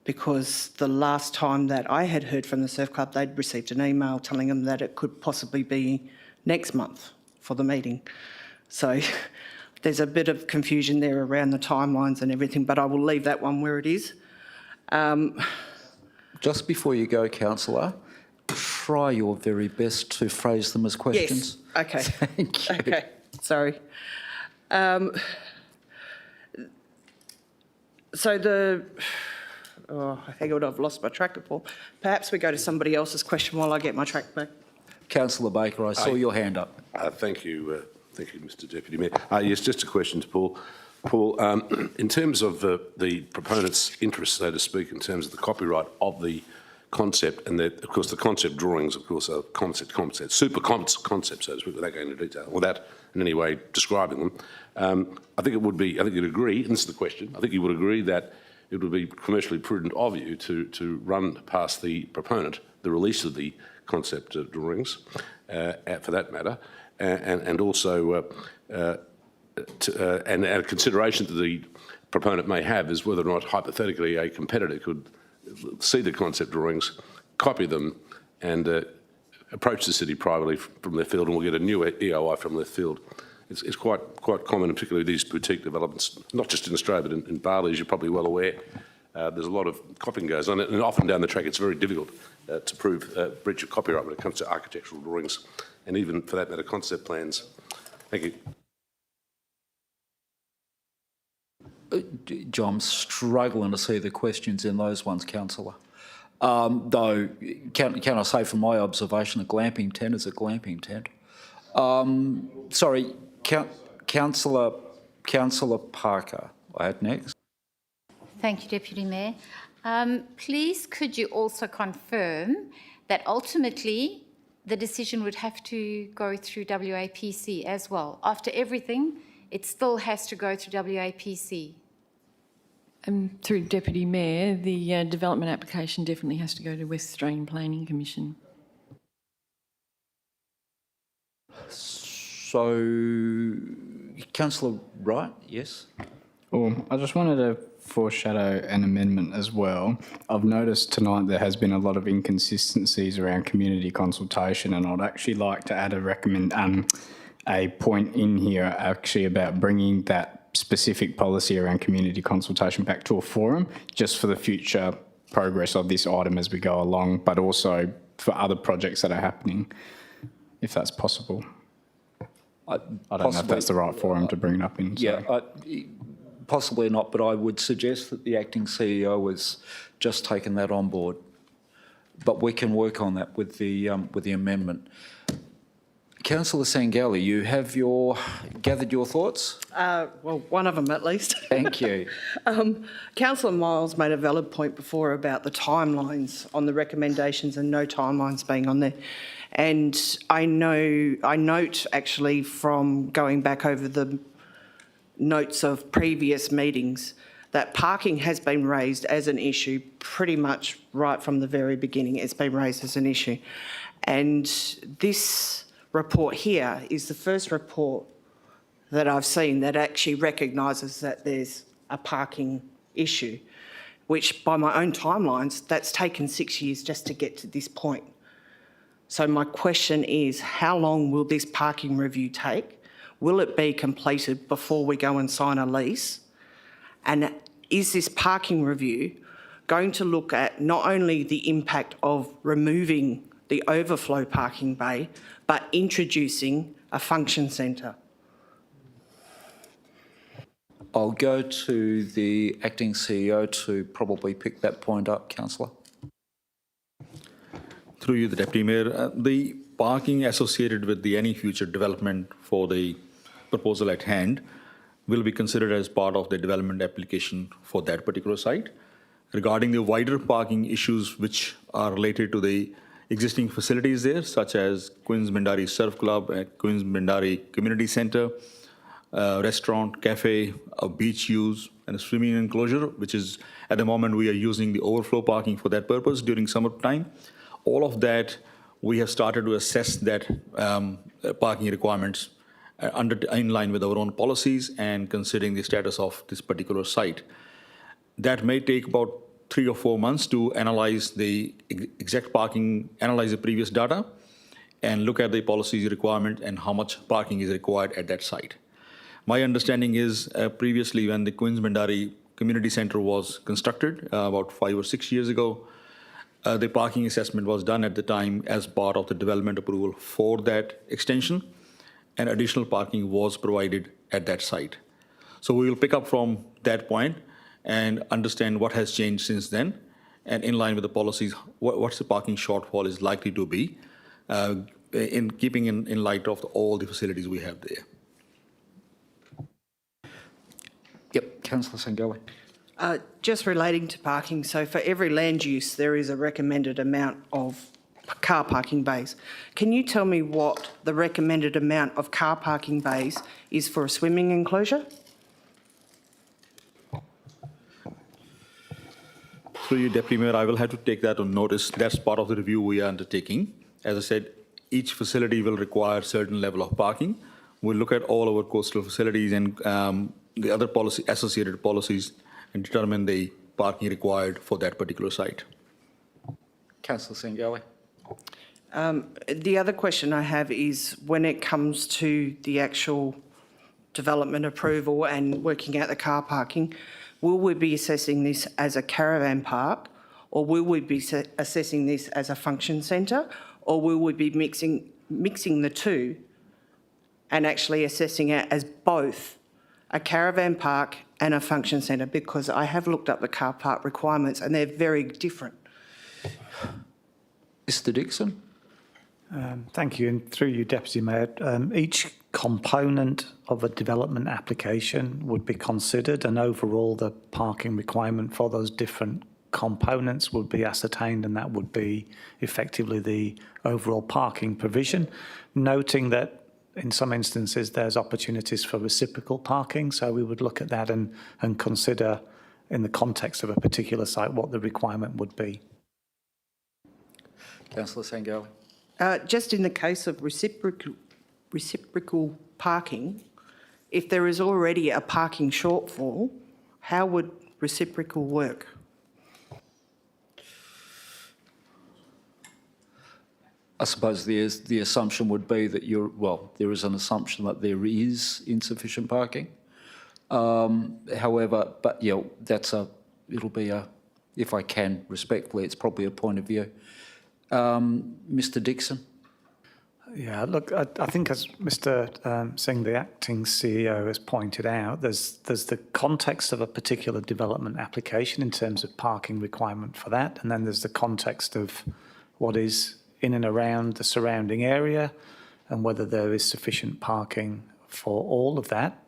because the last time that I had heard from the Surf Club, they'd received an email telling them that it could possibly be next month for the meeting. So there's a bit of confusion there around the timelines and everything, but I will leave that one where it is. Just before you go, Councillor, try your very best to phrase them as questions. Yes, okay. Thank you. Okay, sorry. So hang on, I've lost my track of thought. Perhaps we go to somebody else's question while I get my track back. Councillor Baker, I saw your hand up. Thank you, Mr Deputy Mayor. Yes, just a question to Paul. Paul, in terms of the proponent's interest, so to speak, in terms of the copyright of the concept, and of course the concept drawings, of course, are super concepts, so to speak, without going into detail, without in any way describing them. I think you'd agree, and this is the question, I think you would agree that it would be commercially prudent of you to run past the proponent the release of the concept drawings, for that matter, and also and a consideration that the proponent may have is whether or not hypothetically a competitor could see the concept drawings, copy them, and approach the city privately from their field, and we'll get a new EOI from their field. It's quite common, particularly these boutique developments, not just in Australia, but in Bali, as you're probably well aware. There's a lot of copying goes on, and often down the track it's very difficult to prove breach of copyright when it comes to architectural drawings, and even, for that matter, concept plans. Thank you. John, I'm struggling to see the questions in those ones, Councillor. Though, can I say from my observation, a glamping tent is a glamping tent. Sorry, Councillor Parker, I had next. Thank you, Deputy Mayor. Please, could you also confirm that ultimately the decision would have to go through WAPC as well? After everything, it still has to go through WAPC. Through Deputy Mayor, the development application definitely has to go to West Australian Planning Commission. So, Councillor Wright, yes? Well, I just wanted to foreshadow an amendment as well. I've noticed tonight there has been a lot of inconsistencies around community consultation, and I'd actually like to add a point in here actually about bringing that specific policy around community consultation back to a forum, just for the future progress of this item as we go along, but also for other projects that are happening, if that's possible. I don't know if that's the right forum to bring it up in. Yeah, possibly not, but I would suggest that the acting CEO has just taken that on board. But we can work on that with the amendment. Councillor Sangali, you have gathered your thoughts? Well, one of them at least. Thank you. Councillor Miles made a valid point before about the timelines on the recommendations and no timelines being on there. And I note actually from going back over the notes of previous meetings that parking has been raised as an issue pretty much right from the very beginning. It's been raised as an issue. And this report here is the first report that I've seen that actually recognises that there's a parking issue, which by my own timelines, that's taken 6 years just to get to this point. So my question is, how long will this parking review take? Will it be completed before we go and sign a lease? And is this parking review going to look at not only the impact of removing the overflow parking bay, but introducing a function centre? I'll go to the acting CEO to probably pick that point up, Councillor. Through you, the Deputy Mayor, the parking associated with any future development for the proposal at hand will be considered as part of the development application for that particular site. Regarding the wider parking issues which are related to the existing facilities there, such as Queen's Mindari Surf Club and Queen's Mindari Community Centre, restaurant, cafe, a beach use, and a swimming enclosure, which is at the moment we are using the overflow parking for that purpose during summertime. All of that, we have started to assess that parking requirements in line with our own policies and considering the status of this particular site. That may take about 3 or 4 months to analyze the exact parking, analyze the previous data, and look at the policies requirement and how much parking is required at that site. My understanding is previously when the Queen's Mindari Community Centre was constructed about 5 or 6 years ago, the parking assessment was done at the time as part of the development approval for that extension, and additional parking was provided at that site. So we will pick up from that point and understand what has changed since then, and in line with the policies, what's the parking shortfall is likely to be, in keeping in light of all the facilities we have there. Yep, Councillor Sangali. Just relating to parking, so for every land use, there is a recommended amount of car parking bays. Can you tell me what the recommended amount of car parking bays is for a swimming enclosure? Through you, Deputy Mayor, I will have to take that on notice. That's part of the review we are undertaking. As I said, each facility will require a certain level of parking. We'll look at all our coastal facilities and the other associated policies and determine the parking required for that particular site. Councillor Sangali. The other question I have is when it comes to the actual development approval and working out the car parking, will we be assessing this as a caravan park, or will we be assessing this as a function centre, or will we be mixing the two and actually assessing it as both a caravan park and a function centre? Because I have looked up the car park requirements and they're very different. Mr Dixon. Thank you, and through you, Deputy Mayor, each component of a development application would be considered, and overall the parking requirement for those different components would be ascertained, and that would be effectively the overall parking provision, noting that in some instances there's opportunities for reciprocal parking, so we would look at that and consider in the context of a particular site what the requirement would be. Councillor Sangali. Just in the case of reciprocal parking, if there is already a parking shortfall, how would reciprocal work? I suppose the assumption would be that there is an assumption that there is insufficient parking. However, but yeah, it'll be if I can respectfully, it's probably a point of view. Mr. Dixon. Yeah, look, I think as Mr. Singh, the acting CEO, has pointed out, there's the context of a particular development application in terms of parking requirement for that, and then there's the context of what is in and around the surrounding area, and whether there is sufficient parking for all of that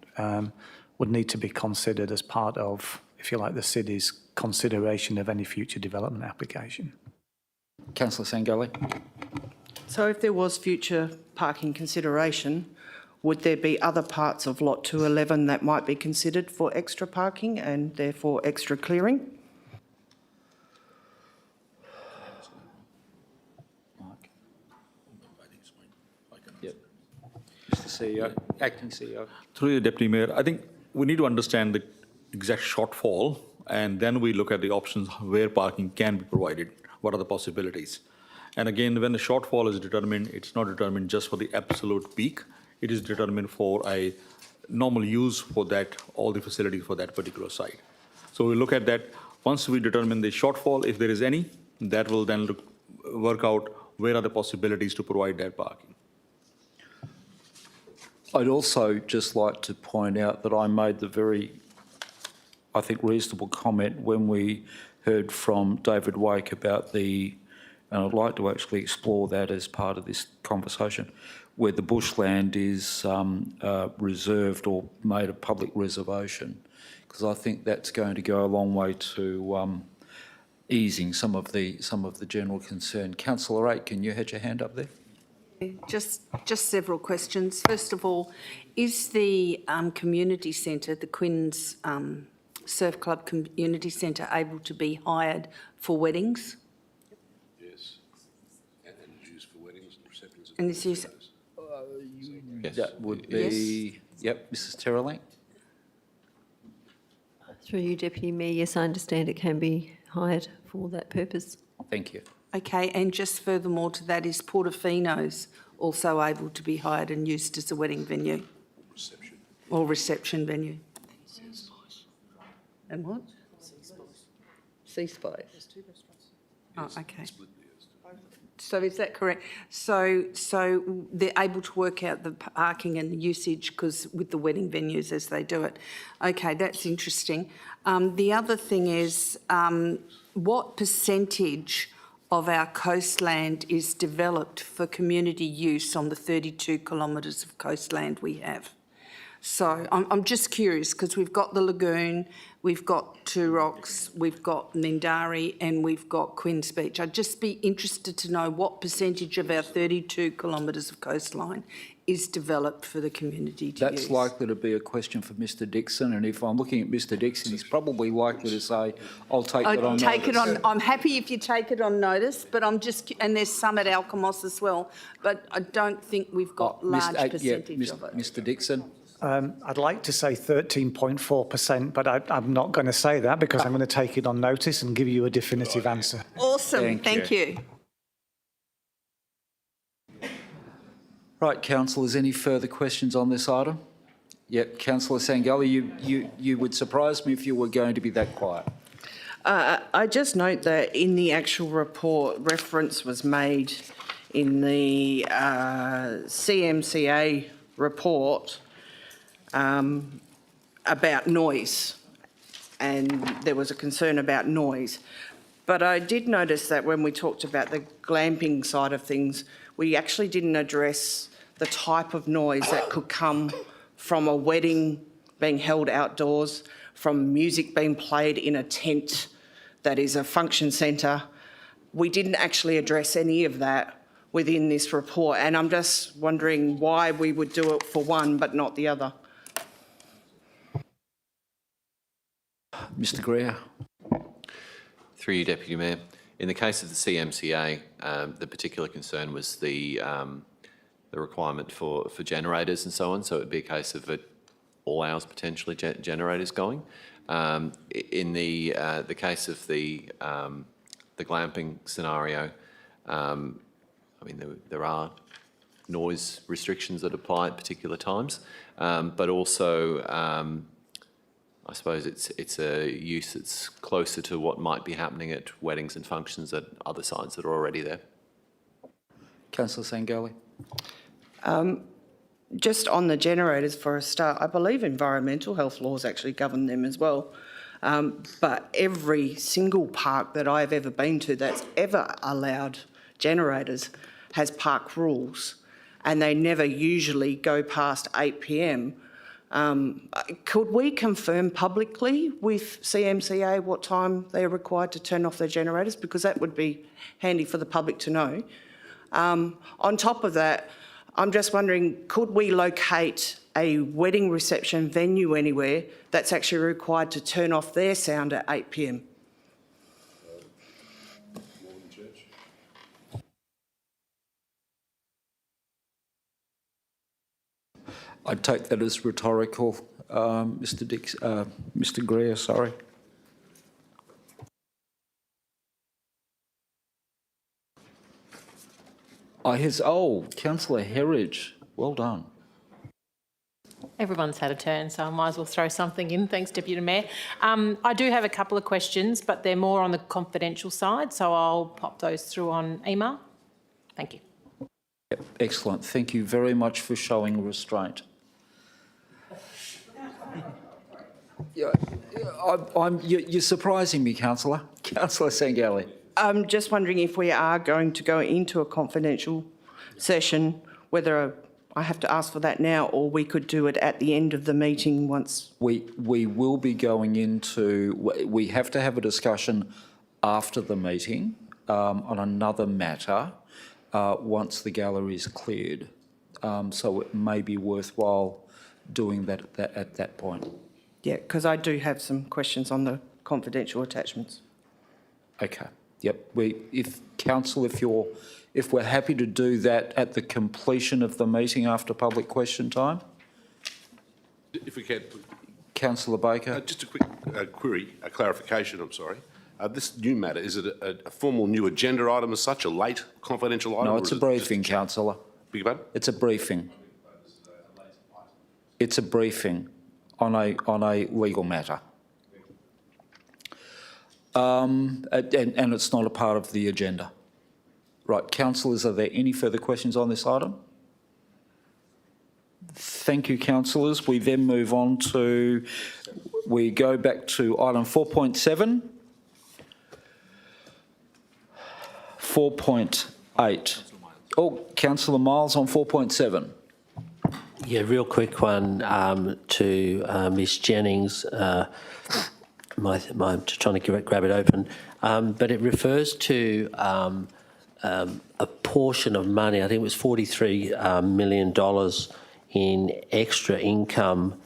would need to be considered as part of, if you like, the city's consideration of any future development application. Councillor Sangali. So if there was future parking consideration, would there be other parts of Lot 211 that might be considered for extra parking and therefore extra clearing? Mr. CEO, acting CEO. Through the Deputy Mayor, I think we need to understand the exact shortfall, and then we look at the options where parking can be provided. What are the possibilities? And again, when the shortfall is determined, it's not determined just for the absolute peak. It is determined for a normal use for that, all the facilities for that particular site. So we look at that. Once we determine the shortfall, if there is any, that will then work out where are the possibilities to provide that parking. I'd also just like to point out that I made the very, I think, reasonable comment when we heard from David Wake about and I'd like to actually explore that as part of this conversation, where the bushland is reserved or made a public reservation, because I think that's going to go a long way to easing some of the general concern. Councillor 8, can you had your hand up there? Just several questions. First of all, is the community centre, the Quins Surf Club Community Centre, able to be hired for weddings? Yes, and it's used for weddings and receptions. And this is Yes. That would be, yep, Mrs. Terrellang. Through you, Deputy Mayor, yes, I understand it can be hired for that purpose. Thank you. okay, and just furthermore to that, is Portofino's also able to be hired and used as a wedding venue? Reception. Or reception venue? And what? Sea Spice. There's 2 restaurants. Oh, okay. So is that correct? So they're able to work out the parking and the usage because with the wedding venues as they do it. Okay, that's interesting. The other thing is, what percentage of our coastland is developed for community use on the 32 kilometres of coastland we have? So I'm just curious because we've got the lagoon, we've got Two Rocks, we've got Mindari and we've got Quins Beach. I'd just be interested to know what percentage of our 32 kilometres of coastline is developed for the community to use. That's likely to be a question for Mr Dixon, and if I'm looking at Mr Dixon, he's probably likely to say, I'll take that on notice. I'm happy if you take it on notice, but I'm just, and there's some at Alkimos as well, but I don't think we've got large percentage of it. Mr Dixon. I'd like to say 13.4%, but I'm not going to say that because I'm going to take it on notice and give you a definitive answer. Awesome, thank you. Right, councillors, any further questions on this item? Yep, Councillor Sangali, you would surprise me if you were going to be that quiet. I just note that in the actual report, reference was made in the CMCA report about noise, and there was a concern about noise. But I did notice that when we talked about the glamping side of things, we actually didn't address the type of noise that could come from a wedding being held outdoors, from music being played in a tent that is a function centre. We didn't actually address any of that within this report, and I'm just wondering why we would do it for one but not the other. Mr Greer. Through you, Deputy Mayor. In the case of the CMCA, the particular concern was the requirement for generators and so on, so it would be a case of all hours potentially generators going. In the case of the glamping scenario, I mean, there are noise restrictions that apply at particular times, but also I suppose it's a use that's closer to what might be happening at weddings and functions at other sites that are already there. Councillor Sangali. Just on the generators for a start, I believe environmental health laws actually govern them as well. But every single park that I've ever been to that's ever allowed generators has park rules, and they never usually go past 8 p.m. Could we confirm publicly with CMCA what time they are required to turn off their generators? Because that would be handy for the public to know. On top of that, I'm just wondering, could we locate a wedding reception venue anywhere that's actually required to turn off their sound at 8 p.m? I'd take that as rhetorical, Mr. Greer, sorry. Councillor Herridge, well done. Everyone's had a turn, so I might as well throw something in. Thanks, Deputy Mayor. I do have a couple of questions, but they're more on the confidential side, so I'll pop those through on email. Thank you. Yep, excellent. Thank you very much for showing restraint. You're surprising me, Councillor. Councillor Sangali. I'm just wondering if we are going to go into a confidential session, whether I have to ask for that now or we could do it at the end of the meeting once. We will be going into, we have to have a discussion after the meeting on another matter once the gallery is cleared. So it may be worthwhile doing that at that point. Yeah, because I do have some questions on the confidential attachments. Okay. Yep. If we're happy to do that at the completion of the meeting after public question time. If we can. Councillor Baker. Just a quick query, a clarification, I'm sorry. This new matter, is it a formal new agenda item as such, a late confidential item? No, it's a briefing, Councillor. Beg your pardon? It's a briefing. It's a briefing on a legal matter. And it's not a part of the agenda. Right, councillors, are there any further questions on this item? Thank you, councillors. We then move on to, we go back to item 4.7. 4.8. Oh, Councillor Miles on 4.7. Yeah, real quick one to Ms Jennings. I'm just trying to grab it open, but it refers to a portion of money. I think it was $43 million in extra income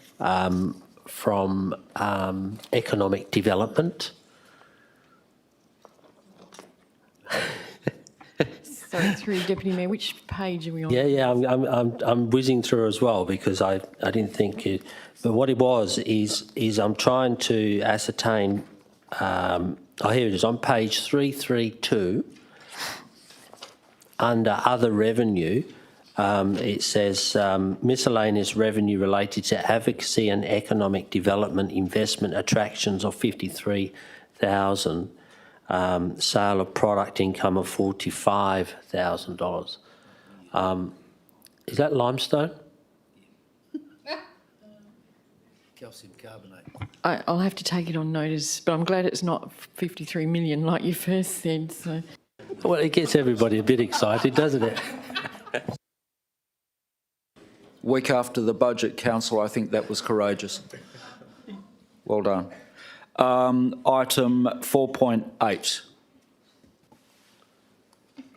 from economic development. Sorry, through Deputy Mayor, which page are we on? Yeah, I'm whizzing through as well because I didn't think it. But what it was is I'm trying to ascertain. Here it is on page 332 under other revenue. It says miscellaneous revenue related to advocacy and economic development investment attractions of $53,000. Sale of product income of $45,000. Is that limestone? Calcium carbonate. I'll have to take it on notice, but I'm glad it's not 53 million like you first said. So. Well, it gets everybody a bit excited, doesn't it? Week after the budget, Council, I think that was courageous. Well done. Item 4.8.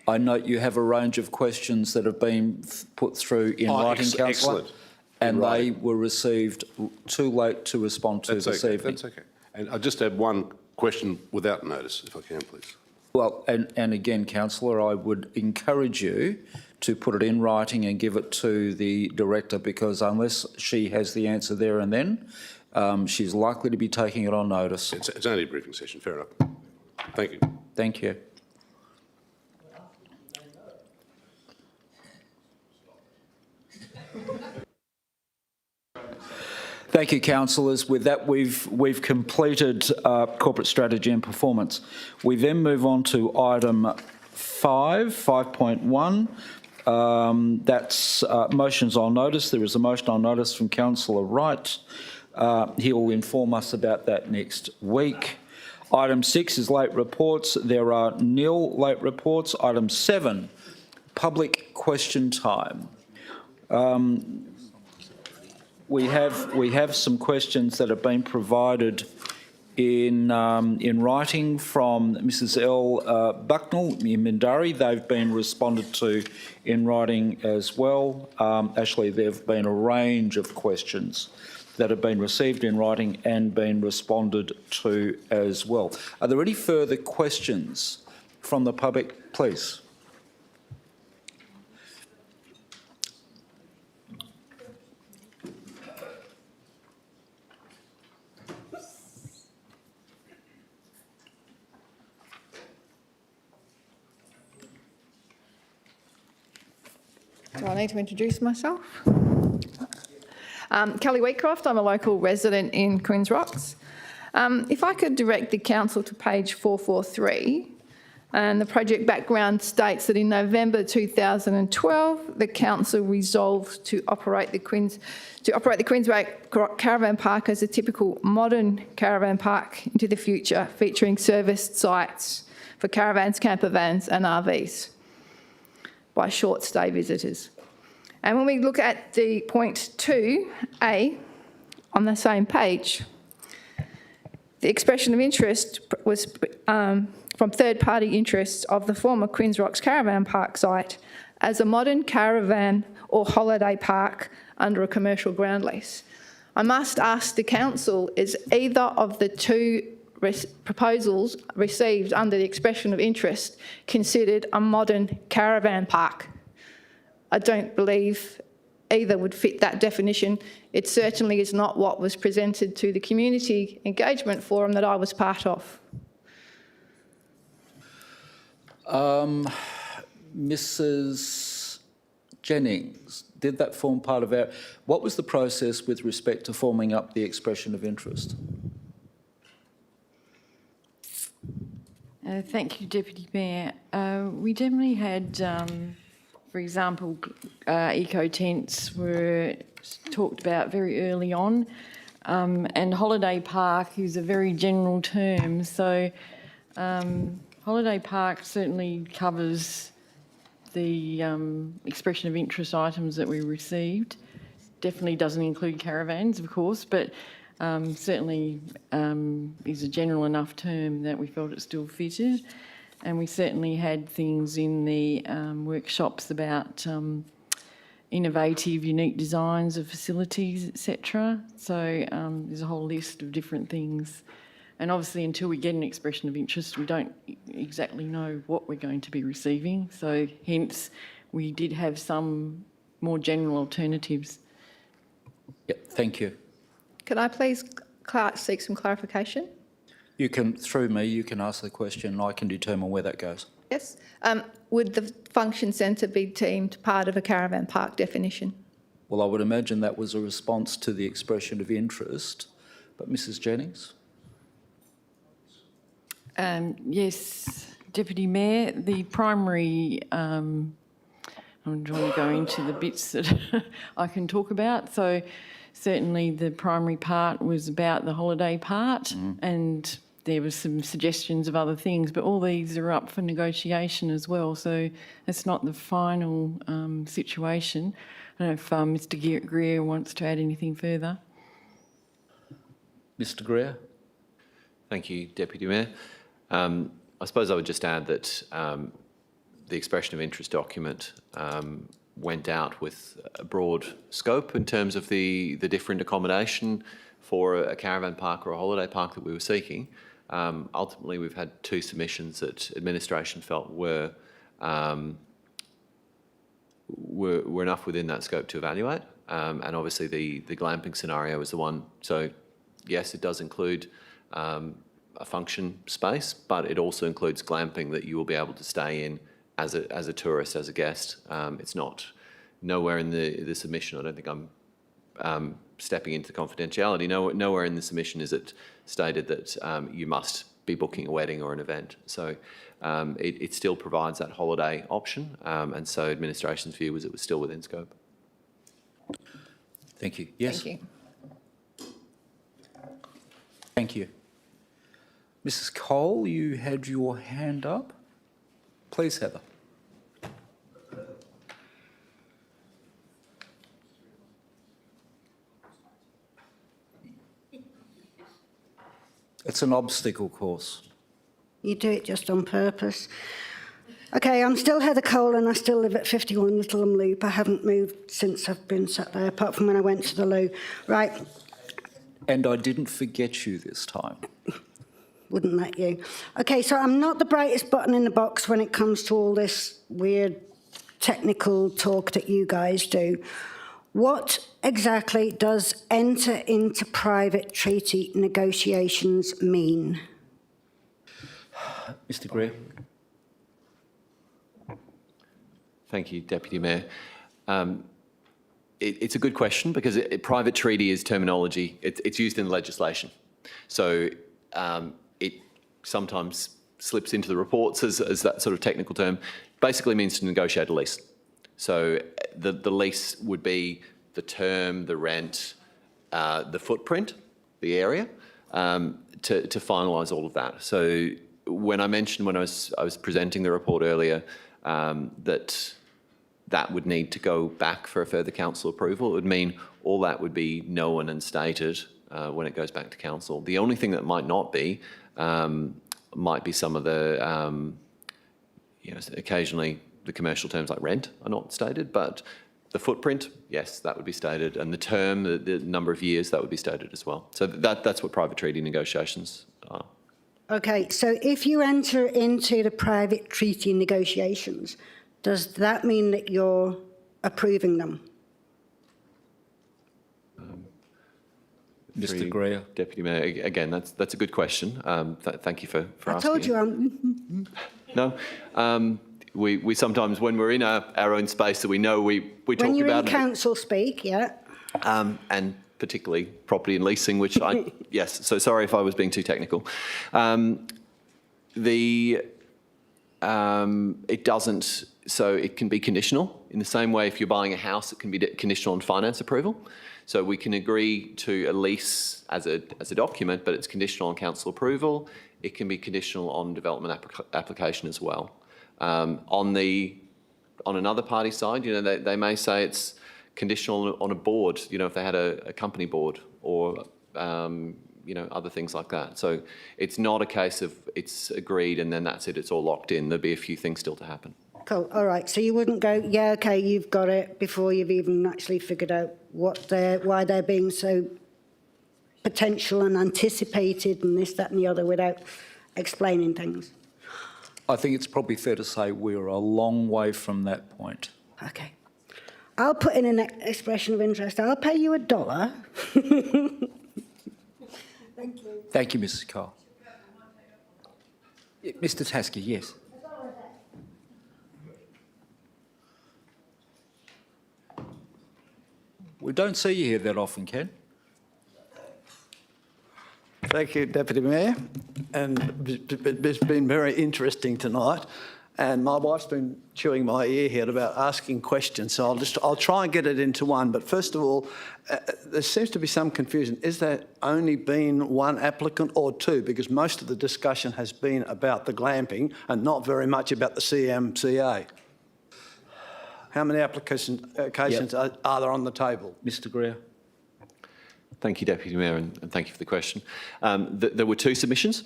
I note you have a range of questions that have been put through in writing, Councillor. Excellent. And they were received too late to respond to this evening. That's okay. And I just have one question without notice, if I can, please. Well, and again, Councillor, I would encourage you to put it in writing and give it to the Director, because unless she has the answer there and then, She's likely to be taking it on notice. It's only a briefing session, fair enough. Thank you. Thank you. Thank you, councillors. With that, we've completed corporate strategy and performance. We then move on to item 5.1. That's motions on notice. There is a motion on notice from Councillor Wright. He will inform us about that next week. Item 6 is late reports. There are nil late reports. Item 7, public question time. We have some questions that have been provided in writing from Mrs. L. Bucknell in Mindarie. They've been responded to in writing as well. Actually, there have been a range of questions that have been received in writing and been responded to as well. Are there any further questions from the public, please? Do I need to introduce myself? Kelly Wheatcroft, I'm a local resident in Queen's Rocks. If I could direct the council to page 443, and the project background states that in November 2012, the council resolved to operate the Queensway Caravan Park as a typical modern caravan park into the future, featuring serviced sites for caravans, camper vans and RVs by short stay visitors. And when we look at the point 2A on the same page, the expression of interest was from third-party interests of the former Queen's Rocks Caravan Park site as a modern caravan or holiday park under a commercial ground lease. I must ask the council, is either of the two proposals received under the expression of interest considered a modern caravan park? I don't believe either would fit that definition. It certainly is not what was presented to the community engagement forum that I was part of. Mrs. Jennings, did that form part of our... What was the process with respect to forming up the expression of interest? Thank you, Deputy Mayor. We definitely had, for example, eco tents were talked about very early on, and holiday park is a very general term. So holiday park certainly covers the expression of interest items that we received. Definitely doesn't include caravans, of course, but certainly is a general enough term that we felt it still fitted. And we certainly had things in the workshops about innovative, unique designs of facilities, etc. So there's a whole list of different things. And obviously, until we get an expression of interest, we don't exactly know what we're going to be receiving. So hence, we did have some more general alternatives. Yep, thank you. Could I please seek some clarification? You can, through me, you can ask the question and I can determine where that goes. Yes. Would the function centre be deemed part of a caravan park definition? Well, I would imagine that was a response to the expression of interest. But Mrs. Jennings? Yes, Deputy Mayor, the primary, I'm trying to go into the bits that I can talk about. So certainly the primary part was about the holiday part, and there was some suggestions of other things, but all these are up for negotiation as well. So it's not the final situation. I don't know if Mr. Greer wants to add anything further. Mr. Greer? Thank you, Deputy Mayor. I suppose I would just add that the expression of interest document went out with a broad scope in terms of the different accommodation for a caravan park or a holiday park that we were seeking. Ultimately, we've had two submissions that administration felt were enough within that scope to evaluate, and obviously the glamping scenario was the one. So yes, it does include a function space, but it also includes glamping that you will be able to stay in as a tourist, as a guest. It's not nowhere in the submission. I don't think I'm stepping into confidentiality. Nowhere in the submission is it stated that you must be booking a wedding or an event. So it still provides that holiday option, and so administration's view was it was still within scope. Thank you. Yes? Thank you. Thank you. Mrs. Cole, you had your hand up. Please, Heather. It's an obstacle course. You do it just on purpose. Okay, I'm still Heather Cole and I still live at 51 Little Loop. I haven't moved since I've been sat there, apart from when I went to the loo. Right. And I didn't forget you this time. Wouldn't let you. Okay, so I'm not the brightest button in the box when it comes to all this weird technical talk that you guys do. What exactly does enter into private treaty negotiations mean? Mr. Greer. Thank you, Deputy Mayor. It's a good question because private treaty is terminology. It's used in legislation. So it sometimes slips into the reports as that sort of technical term. Basically means to negotiate a lease. So the lease would be the term, the rent, the footprint, the area, to finalise all of that. So when I mentioned when I was presenting the report earlier that would need to go back for a further council approval, it would mean all that would be known and stated when it goes back to council. The only thing that might not be might be some of the, occasionally the commercial terms like rent are not stated, but the footprint, yes, that would be stated, and the term, the number of years, that would be stated as well. So that's what private treaty negotiations are. Okay, so if you enter into the private treaty negotiations, does that mean that you're approving them? Mr. Greer. Deputy Mayor, again, that's a good question. Thank you for asking. I told you I'm... No, we sometimes, when we're in our own space that we know, we talk about... When you're in council speak, yeah. And particularly property and leasing, which I... Yes, so sorry if I was being too technical. It doesn't... So it can be conditional. In the same way, if you're buying a house, it can be conditional on finance approval. So we can agree to a lease as a document, but it's conditional on council approval. It can be conditional on development application as well. On another party side, they may say it's conditional on a board, if they had a company board or, other things like that. So it's not a case of it's agreed and then that's it, it's all locked in. There'll be a few things still to happen. Cool, all right. So you wouldn't go, yeah, okay, you've got it, before you've even actually figured out why they're being so potential and anticipated and this, that and the other without explaining things. I think it's probably fair to say we're a long way from that point. Okay. I'll put in an expression of interest. I'll pay you $1. Thank you. Thank you, Mrs. Cole. Mr. Tasker, yes. We don't see you here that often, Ken. Thank you, Deputy Mayor. And it's been very interesting tonight. And my wife's been chewing my ear here about asking questions, so I'll try and get it into one. But first of all, there seems to be some confusion. Is there only been one applicant or two? Because most of the discussion has been about the glamping and not very much about the CMCA. How many applications are there on the table? Mr. Greer. Thank you, Deputy Mayor, and thank you for the question. There were two submissions.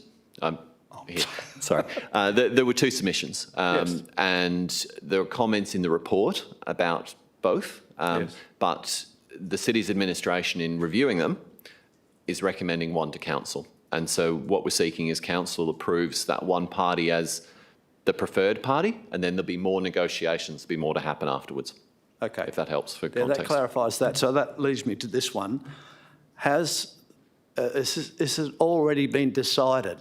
Sorry. There were two submissions, Yes. and there were comments in the report about both, Yes. but the city's administration, in reviewing them, is recommending one to council. And so what we're seeking is council approves that one party as the preferred party, and then there'll be more negotiations, there'll be more to happen afterwards. Okay. If that helps for Yeah, context. that clarifies that. So that leads me to this one. Has this has already been decided,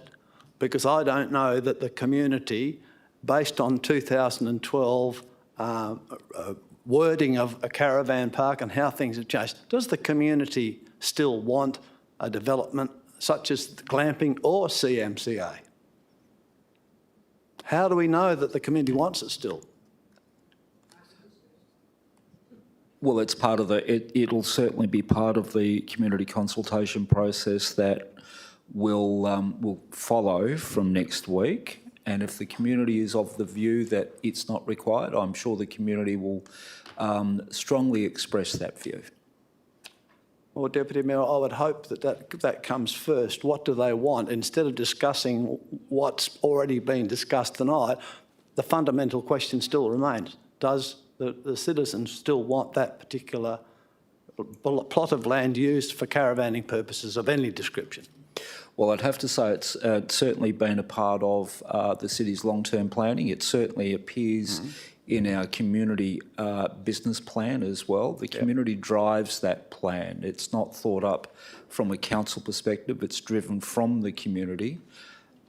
because I don't know that the community, based on 2012 wording of a caravan park and how things have changed, does the community still want a development such as glamping or CMCA? How do we know that the community wants it still? Well, it's part of it'll certainly be part of the community consultation process that will follow from next week. And if the community is of the view that it's not required, I'm sure the community will strongly express that view. Well, Deputy Mayor, I would hope that comes first. What do they want? Instead of discussing what's already been discussed tonight, the fundamental question still remains. Does the citizens still want that particular plot of land used for caravanning purposes of any description? Well, I'd have to say it's certainly been a part of the city's long-term planning. It certainly appears in our community business plan as well. The community drives that plan. It's not thought up from a council perspective. It's driven from the community,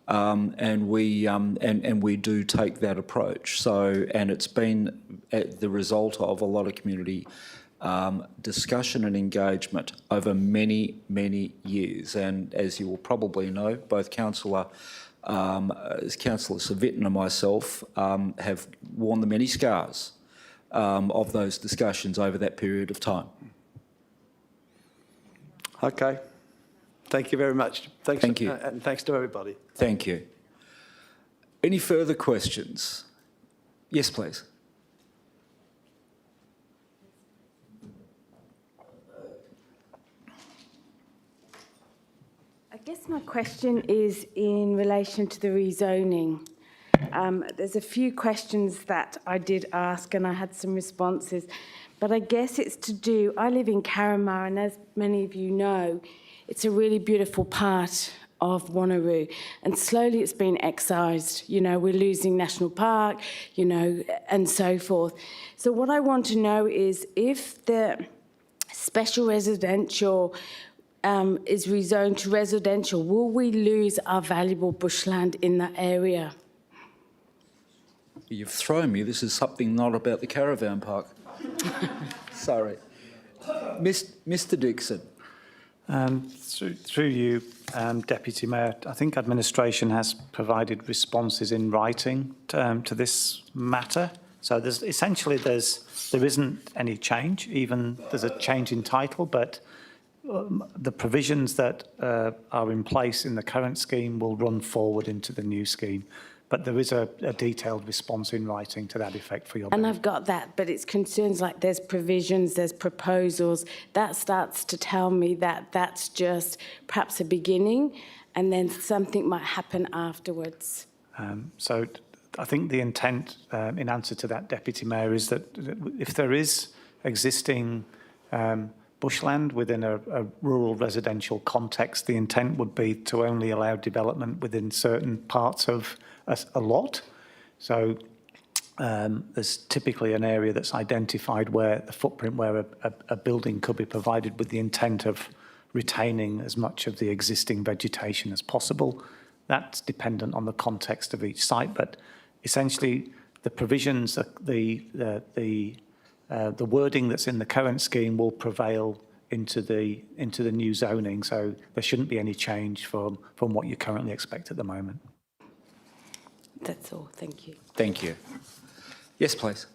and we do take that approach. So, and it's been the result of a lot of community discussion and engagement over many, many years. And as you will probably know, both Councillor Civic and myself have worn the many scars of those discussions over that period of time. Okay. Thank you very much. Thank you. And thanks to everybody. Thank you. Any further questions? Yes, please. I guess my question is in relation to the rezoning. There's a few questions that I did ask and I had some responses, but I guess it's to do, I live in Carramar, and as many of you know, it's a really beautiful part of Wanneroo, and slowly it's been excised. You know, we're losing National Park, you know, and so forth. So what I want to know is if the special residential is rezoned to residential, will we lose our valuable bushland in that area? You've thrown me. This is something not about the caravan park. Sorry. Mr Dixon. Through you, Deputy Mayor, I think administration has provided responses in writing to this matter. So there isn't any change, even there's a change in title, but the provisions that are in place in the current scheme will run forward into the new scheme. But there is a detailed response in writing to that effect for your benefit. And I've got that, but it's concerns like there's provisions, there's proposals. That starts to tell me that that's just perhaps a beginning and then something might happen afterwards. So I think the intent, in answer to that, Deputy Mayor, is that if there is existing bushland within a rural residential context, the intent would be to only allow development within certain parts of a lot. So there's typically an area that's identified where the footprint where a building could be provided with the intent of retaining as much of the existing vegetation as possible. That's dependent on the context of each site, but essentially the provisions, the wording that's in the current scheme will prevail into the new zoning. So there shouldn't be any change from what you currently expect at the moment. That's all. Thank you. Thank you. Yes, please.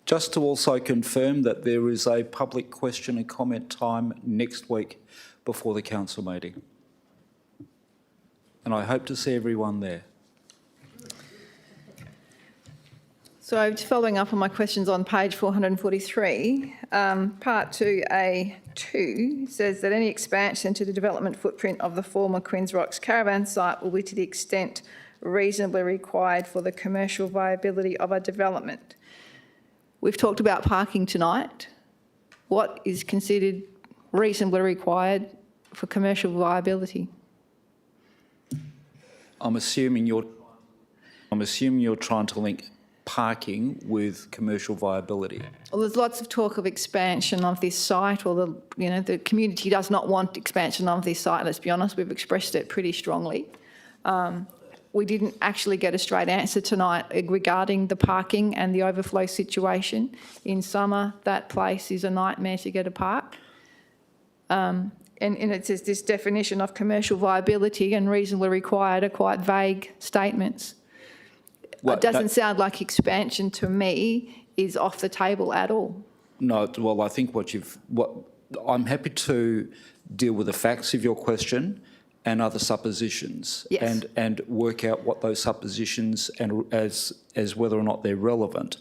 Just to also confirm that there is a public question and comment time next week before the council meeting. And I hope to see everyone there. So just following up on my questions on page 443, part 2A2 says that any expansion to the development footprint of the former Quinns Rocks caravan site will be to the extent reasonably required for the commercial viability of a development. We've talked about parking tonight. What is considered reasonably required for commercial viability? I'm assuming you're trying to link parking with commercial viability? Well, there's lots of talk of expansion of this site, or the community does not want expansion of this site. Let's be honest, we've expressed it pretty strongly. We didn't actually get a straight answer tonight regarding the parking and the overflow situation. In summer, that place is a nightmare to get a park. And it says this definition of commercial viability and reasonably required are quite vague statements. It doesn't sound like expansion to me is off the table at all. No, well, I think I'm happy to deal with the facts of your question and other suppositions, yes, and work out what those suppositions and as whether or not they're relevant.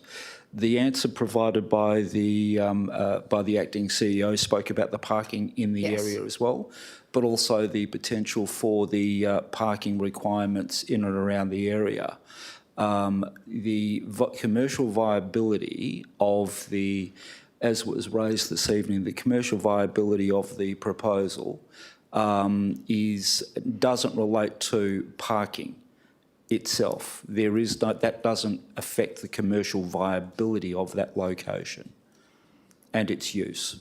The answer provided by the acting CEO spoke about the parking in the yes, area as well, but also the potential for the parking requirements in and around the area. The commercial viability of the, as was raised this evening, the commercial viability of the proposal doesn't relate to parking itself. That doesn't affect the commercial viability of that location and its use.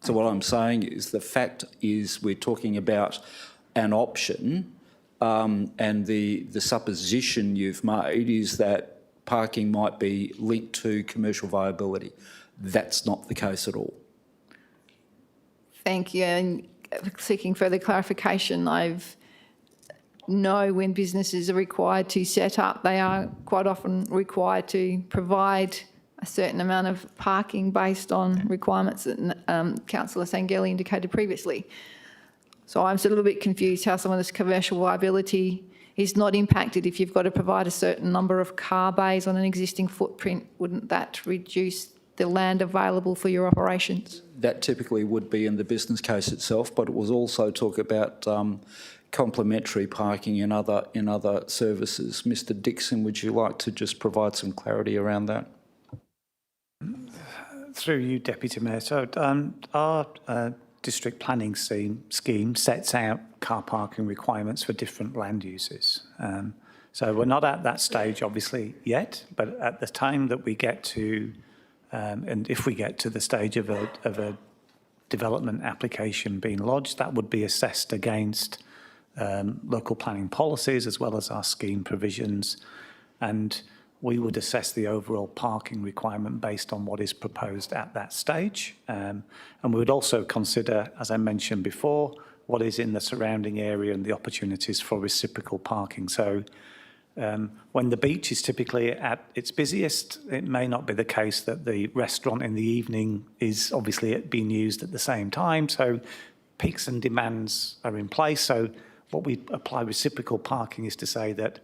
So what I'm saying is the fact is we're talking about an option, and the supposition you've made is that parking might be linked to commercial viability. That's not the case at all. Thank you. And seeking further clarification, know when businesses are required to set up, they are quite often required to provide a certain amount of parking based on requirements that Councillor Sangeli indicated previously. So I'm a little bit confused how some of this commercial viability is not impacted if you've got to provide a certain number of car bays on an existing footprint. Wouldn't that reduce the land available for your operations? That typically would be in the business case itself, but it was also talk about complementary parking in other services. Mr. Dixon, would you like to just provide some clarity around that? Through you, Deputy Mayor. So our district planning scheme sets out car parking requirements for different land uses. So we're not at that stage, obviously, yet, but at the time that we get to, and if we get to the stage of a development application being lodged, that would be assessed against local planning policies as well as our scheme provisions, and we would assess the overall parking requirement based on what is proposed at that stage. And we would also consider, as I mentioned before, what is in the surrounding area and the opportunities for reciprocal parking. So when the beach is typically at its busiest, it may not be the case that the restaurant in the evening is obviously being used at the same time. So peaks and demands are in place. So what we apply reciprocal parking is to say that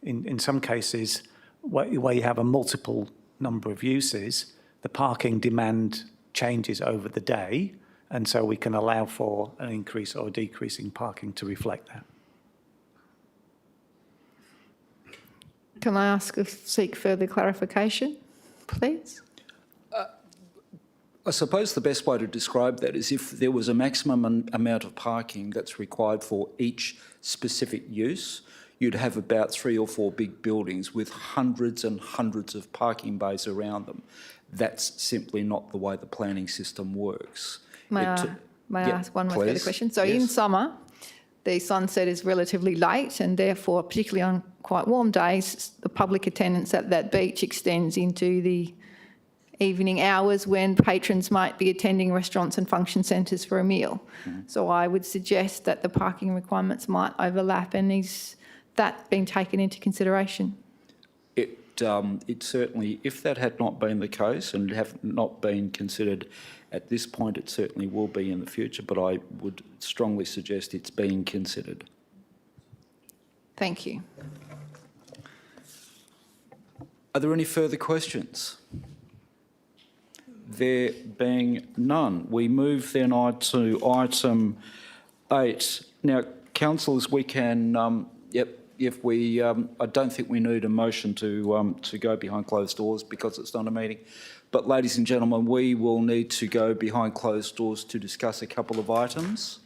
in some cases, where you have a multiple number of uses, the parking demand changes over the day, and so we can allow for an increase or a decrease in parking to reflect that. Can I seek further clarification, please? I suppose the best way to describe that is if there was a maximum amount of parking that's required for each specific use, you'd have about 3 or 4 big buildings with hundreds and hundreds of parking bays around them. That's simply not the way the planning system works. May I ask one more further question? So in summer, the sunset is relatively late, and therefore, particularly on quite warm days, the public attendance at that beach extends into the evening hours when patrons might be attending restaurants and function centres for a meal. So I would suggest that the parking requirements might overlap, and is that being taken into consideration? It certainly, if that had not been the case and have not been considered at this point, it certainly will be in the future, but I would strongly suggest it's being considered. Thank you. Are there any further questions? There being none, we move then on to item 8. Now, councillors, we can, I don't think we need a motion to go behind closed doors because it's not a meeting. But ladies and gentlemen, we will need to go behind closed doors to discuss a couple of items.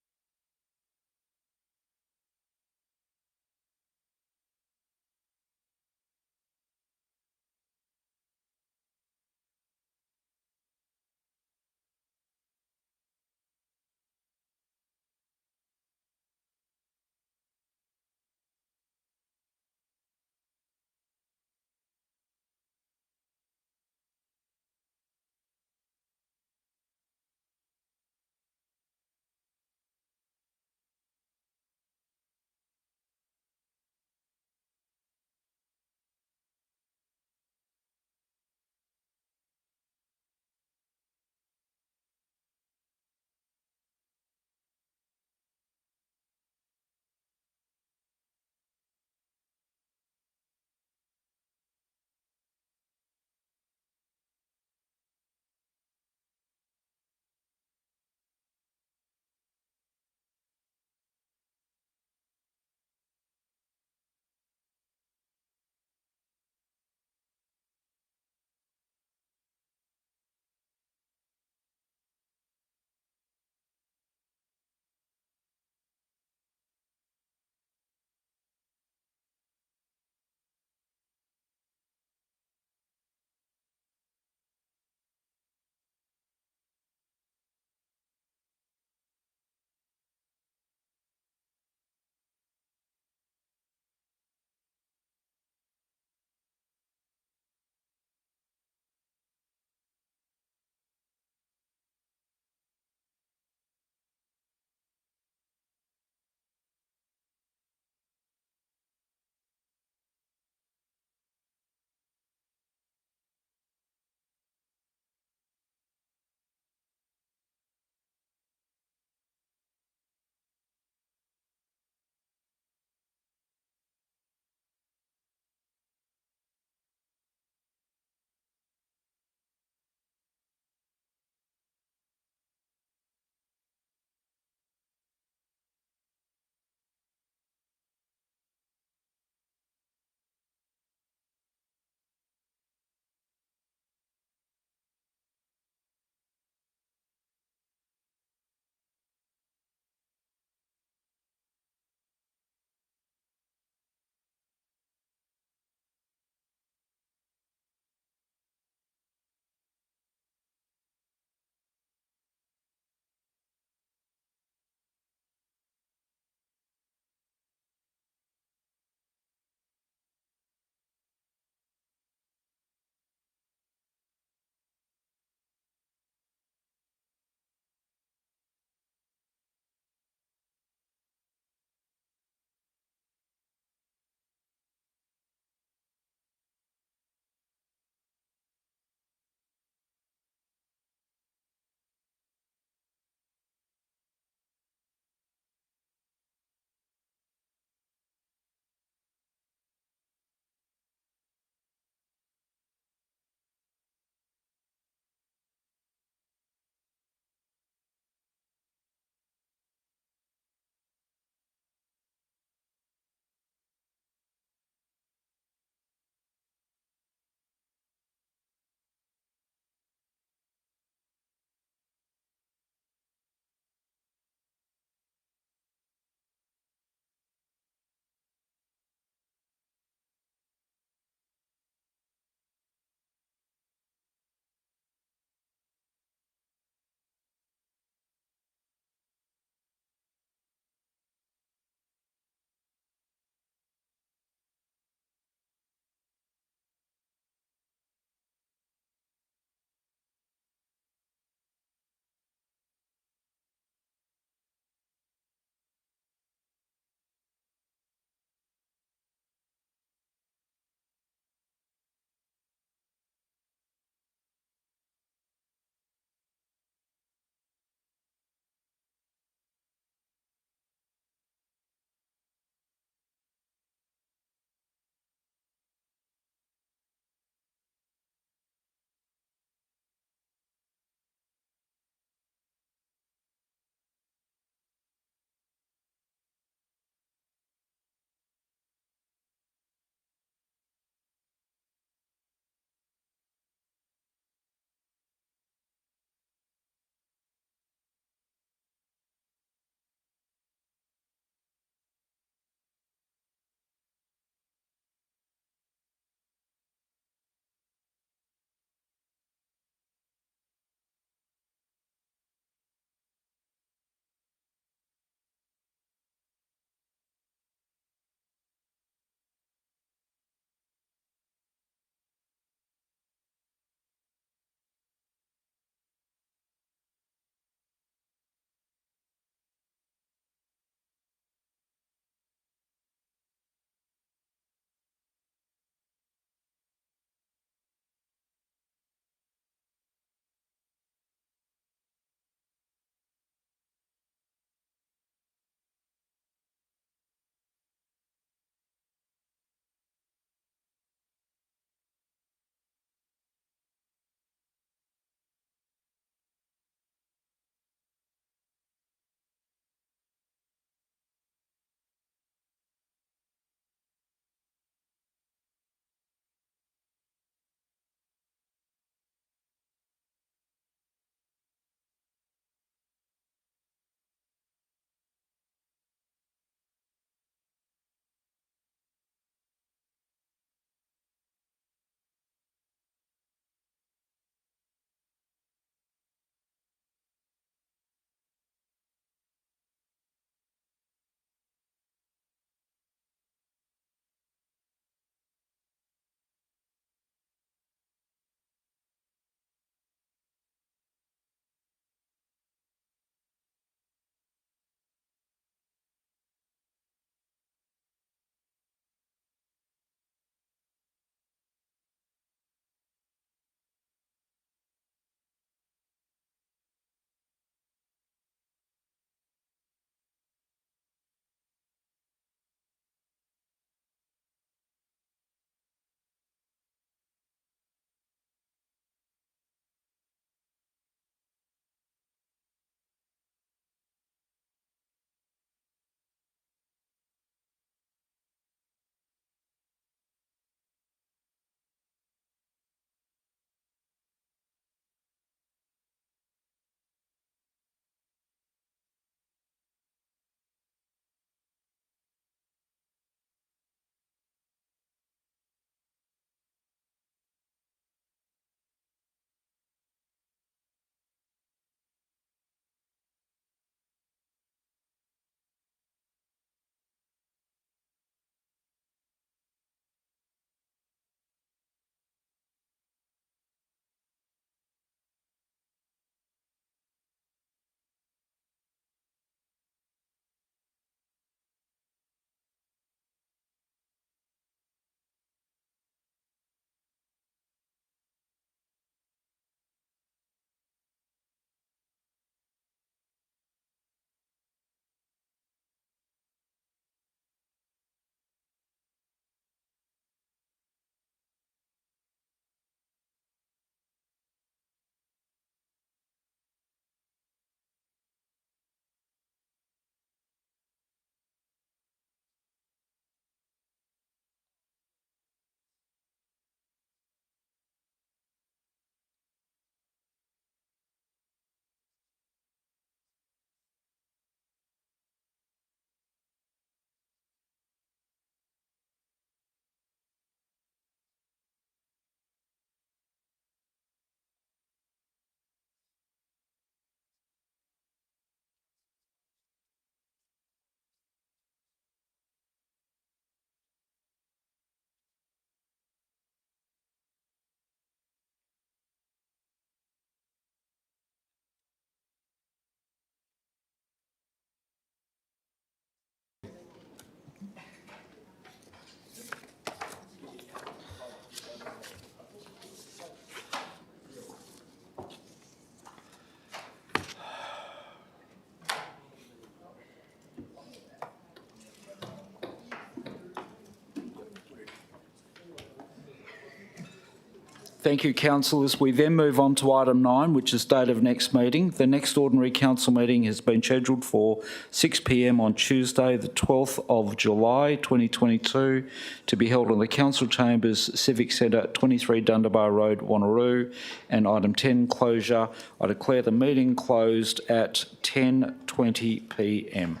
Thank you, councillors. We then move on to item 9, which is date of next meeting. The next ordinary council meeting has been scheduled for 6 p.m. on Tuesday, the 12th of July 2022, to be held in the council chambers, Civic Centre, 23 Dundebar Road, Wanneroo. And item 10, closure. I declare the meeting closed at 10:20 p.m.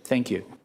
Thank you.